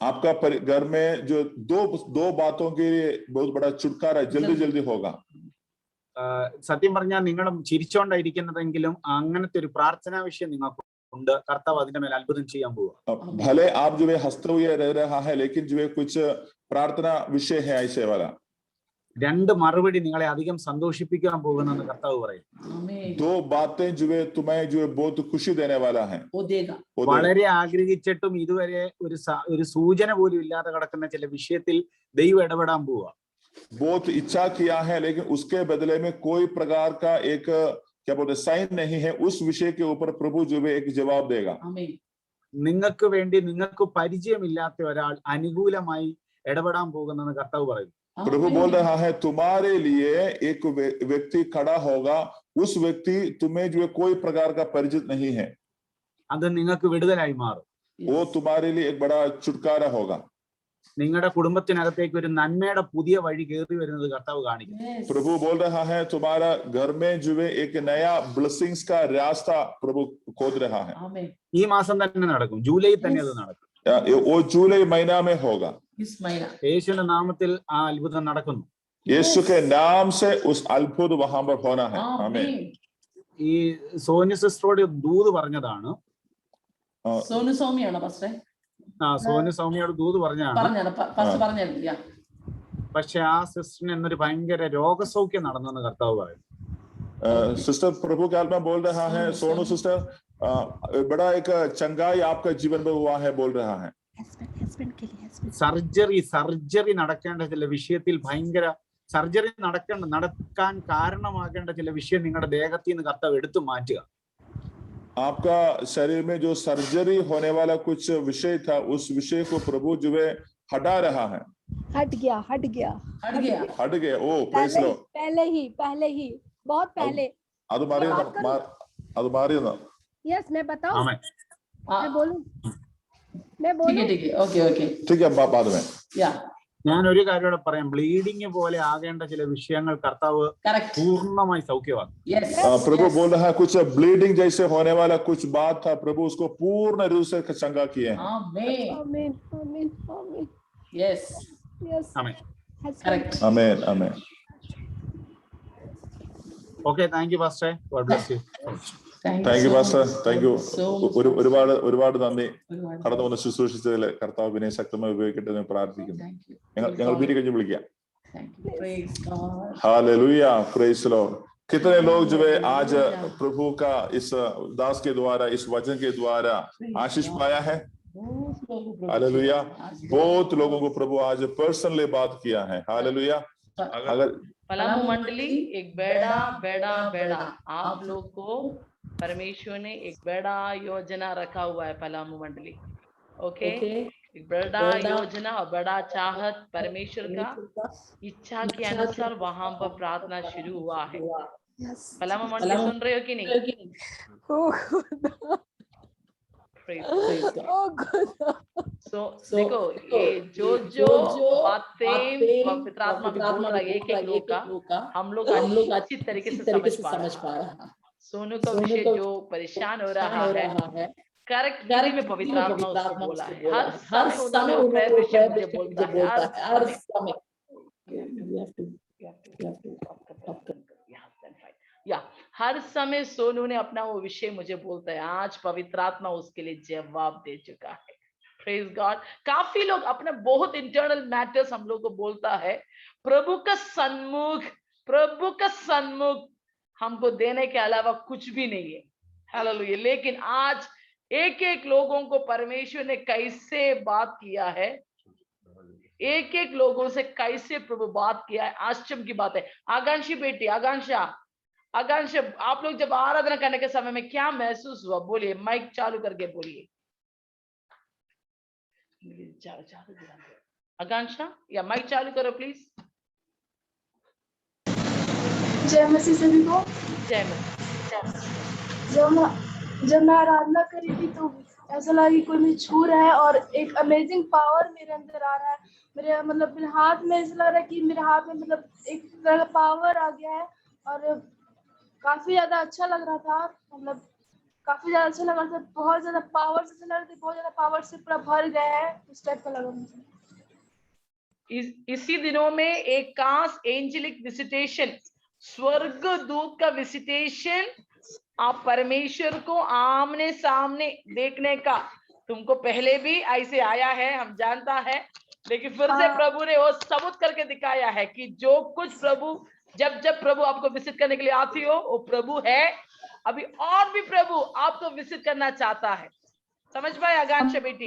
आपका घर में जो दो बातों के लिए बहुत बड़ा छुटकारा जल्दी होगा। സത്യം പറഞ്ഞാൽ നിങ്ങളും ചിരിച്ചോണ്ടായിരിക്കുന്നതെങ്കിലും അങ്ങനത്തെ ഒരു പ്രാർത്ഥനാ വിഷയം നിങ്ങൾക്ക് ഉണ്ട്. കർത്താവ് അതിന്റെ മേൽ അത്ഭുതം ചെയ്യാൻ പോവുക. भले आप जो है हंसते हुए रह रहा है, लेकिन जो है कुछ प्रार्थना विषय है ऐसे वाला। രണ്ട് മറുപടി നിങ്ങളെ അധികം സന്തോഷിപ്പിക്കാൻ പോകുന്നെന്ന് കർത്താവ് പറയും. दो बातें जो है तुम्हें जो है बहुत खुशी देने वाला है। വളരെ ആഗ്രഹിച്ചിട്ടും ഇതുവരെ ഒരു സൂചന പോലും ഇല്ലാതെ കിടക്കുന്ന ചില വിഷയത്തിൽ ദൈവം ഇടപെടാൻ പോവുക. बहुत इच्छा किया है, लेकिन उसके बदले में कोई प्रकार का एक क्या बोलते साइन नहीं है, उस विषय के ऊपर प्रभु जो है एक जवाब देगा। നിങ്ങൾക്ക് വേണ്ടി നിങ്ങൾക്ക് പരിചയമില്ലാത്ത ഒരാൾ അനുകൂലമായി ഇടപെടാൻ പോകുന്നെന്ന് കർത്താവ് പറയും. प्रभु बोल रहा है तुम्हारे लिए एक व्यक्ति खड़ा होगा, उस व्यक्ति तुम्हें जो है कोई प्रकार का परिचित नहीं है, അത് നിങ്ങൾക്ക് വിടുതലായി മാറും. वो तुम्हारे लिए एक बड़ा छुटकारा होगा। നിങ്ങളുടെ കുടുംബത്തിനകത്തേക്ക് ഒരു നന്മയുടെ പുതിയ വഴി കയറി വരുന്നത് കർത്താവ് കാണിക്കും. प्रभु बोल रहा है तुम्हारा घर में जो है एक नया ब्लेसिंग्स का रास्ता प्रभु खोद रहा है। ഈ മാസം തന്നെ നടക്കും, ജൂലൈ തന്നെ അത് നടക്കും. वो जुलाई महीना में होगा। യേശുവിന്റെ നാമത്തിൽ ആ അത്ഭുതം നടക്കുന്നു. यीशु के नाम से उस अद्भुत वहां पर होना है। आमीन। ഈ സോനു സിസ്റ്ററോട് ദൂത് പറഞ്ഞതാണ്. സോനു സൗമ്യാണോ പാസ്റ്ററെ? സോനു സൗമ്യയോട് ദൂത് പറഞ്ഞാണ്. പക്ഷെ ആ സിസ്റ്ററിന് എന്നൊരു ഭയങ്കര രോഗസൗഖ്യം നടന്നെന്ന് കർത്താവ് പറയും. सिस्टर प्रभु के आत्मा बोल रहा है, सोनू सिस्टर बड़ा एक चंगाई आपका जीवन में हुआ है बोल रहा है। സർജറി നടക്കേണ്ട ചില വിഷയത്തിൽ ഭയങ്കര സർജറി നടക്കാൻ കാരണമാകേണ്ട ചില വിഷയം നിങ്ങളുടെ ദേഹത്തിൽ നിന്ന് കർത്താവ് എടുത്തു മാറ്റുക. आपका शरीर में जो सर्जरी होने वाला कुछ विषय था, उस विषय को प्रभु जो है हटा रहा है। हट गया। ओ प्रेज लो। पहले ही बहुत पहले। അത് മാറിയെന്ന്. यस मैं बताऊं? मैं बोलूं? ठीक है बाद में। ഞാൻ ഒരു കാര്യം കൂടെ പറയാം. ബ്ലീഡിങ് പോലെ ആകേണ്ട ചില വിഷയങ്ങൾ കർത്താവ് പൂർണ്ണമായി സൗഖ്യമാക്കും. प्रभु बोल रहा है कुछ ब्लीडिंग जैसे होने वाला कुछ बात था, प्रभु उसको पूर्ण रूप से चंगा किए हैं। आमीन। यस ആമേൻ. करेक्ट। आमीन। Okay, thank you pastor. God bless you. Thank you pastor, thank you. ഒരുപാട് നന്ദി കടന്നു വന്ന് ശുശ്രൂഷിച്ചതിൽ കർത്താവ് വിനയ ശക്തമായി ഉപയോഗിക്കട്ടെ എന്ന് പ്രാർത്ഥിക്കുന്നു. ഞങ്ങൾ വീട്ടിൽ കഴിഞ്ഞ് വിളിക്കാം. Hallelujah, praise the Lord. कितने लोग जो है आज प्रभु का इस दास के द्वारा, इस वचन के द्वारा आशीष पाया है? हालेलुया। बहुत लोगों को प्रभु आज पर्सनली बात किया है। हालेलुया। अगर पलामू मंडली एक बड़ा आप लोग को परमेश्वर ने एक बड़ा योजना रखा हुआ है। पलामू मंडली ओके, एक बड़ा योजना और बड़ा चाहत परमेश्वर का इच्छा के अनुसार वहां पर प्रार्थना शुरू हुआ है। पलामू मंडली सुन रहे हो कि नहीं? तो देखो ये जो बातें पवित्र आत्मा बोल रहा है एक लोग का हम लोग अच्छी तरीके से समझ पा रहा है। सोनू का विषय जो परेशान हो रहा है, करेक्ट में पवित्र आत्मा उसको बोला है। हर समय वो प्रेयर विषय मुझे बोलता है, हर समय हर समय सोनू ने अपना वो विषय मुझे बोलता है। आज पवित्र आत्मा उसके लिए जवाब दे चुका है। Praise God. काफी लोग अपने बहुत इंटरनल मैटर्स हम लोग को बोलता है। प्रभु का सन्मुख हमको देने के अलावा कुछ भी नहीं है। हालेलुया। लेकिन आज एक एक लोगों को परमेश्वर ने कैसे बात किया है, एक एक लोगों से कैसे प्रभु बात किया है, आश्चर्य की बात है। आकांक्षी बेटी, आकांक्षा, आप लोग जब आराधना करने के समय में क्या महसूस हुआ? बोलिए, माइक चालू करके बोलिए। आकांक्षा, या माइक चालू करो प्लीज। जय मसीह सभी को। जय मसीह। जब मैं आराधना कर रही थी तो ऐसा लगा कि कोई मुझे छू रहा है और एक अमेजिंग पावर मेरे अंदर आ रहा है। मेरे मतलब मेरे हाथ में ऐसा लग रहा है कि मेरे हाथ में मतलब एक तरह का पावर आ गया है और काफी ज्यादा अच्छा लग रहा था। मतलब काफी ज्यादा अच्छा लग रहा था, बहुत ज्यादा पावर से लग रहा था, बहुत ज्यादा पावर से पूरा भर गया है, उस टाइप का लगा मुझे। इसी दिनों में एक खास एंजेलिक विजिटेशन, स्वर्ग दूत का विजिटेशन, आप परमेश्वर को आमने सामने देखने का, तुमको पहले भी ऐसे आया है, हम जानता है, लेकिन फिर से प्रभु ने वो सबूत करके दिखाया है कि जो कुछ प्रभु, जब जब प्रभु आपको विजिट करने के लिए आती हो, वो प्रभु है। अभी और भी प्रभु आपको विजिट करना चाहता है। समझ पाए आकांक्षा बेटी?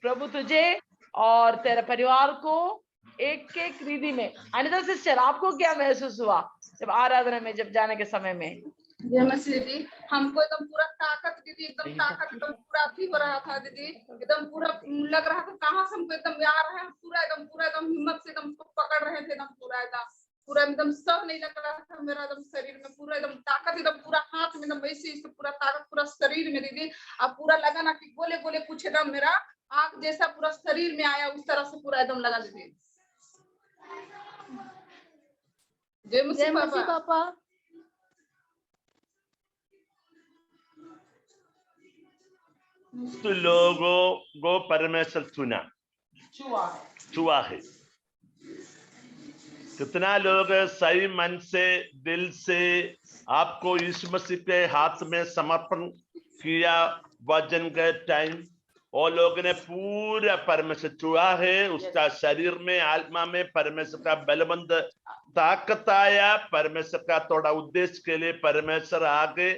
प्रभु तुझे और तेरे परिवार को एक एक रीति में। अनिता सिस्टर, आपको क्या महसूस हुआ जब आराधना में, जब जाने के समय में? जय मसीह दीदी, हमको एकदम पूरा ताकत दीदी, एकदम ताकत एकदम पूरा भी हो रहा था दीदी, एकदम पूरा लग रहा था कहाँ से हमको एकदम आ रहा है, पूरा एकदम हिम्मत से एकदम पकड़ रहे थे, एकदम पूरा एकदम सब नहीं लग रहा था मेरा एकदम शरीर में, पूरा एकदम ताकत एकदम पूरा हाथ में एकदम वैसे पूरा ताकत पूरा शरीर में दीदी। अब पूरा लगा ना कि गोले गोले कुछ एकदम मेरा आग जैसा पूरा शरीर में आया, उस तरह से पूरा एकदम लगा दीदी। जय मसीह पापा। तो लोगों को परमेश्वर छुआ है। कितना लोग सही मन से, दिल से आपको यीशु मसीह के हाथ में समर्पण किया वचन के टाइम, और लोगों ने पूरा परमेश्वर छुआ है, उसका शरीर में, आत्मा में परमेश्वर का बलवंत ताकत आया। परमेश्वर का थोड़ा उद्देश्य के लिए परमेश्वर आगे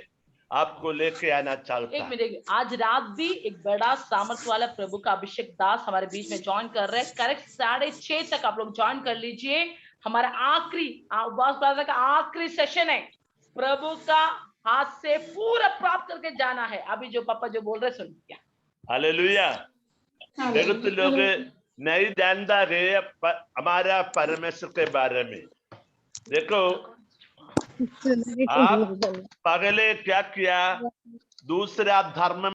आपको लेके आना चाहता है। एक मिनट, आज रात भी एक बड़ा सामर्थ वाला प्रभु का अभिषेक दास हमारे बीच में ज्वाइन कर रहे हैं। करेक्ट 6:30 तक आप लोग ज्वाइन कर लीजिए। हमारा आखिरी उपवास प्रार्थना का आखिरी सेशन है। प्रभु का हाथ से पूरा प्राप्त करके जाना है। अभी जो पापा जो बोल रहे सुन क्या? हालेलुया। देखो तो लोग नहीं जानता है हमारा परमेश्वर के बारे में। देखो आप पहले क्या किया, दूसरा धर्म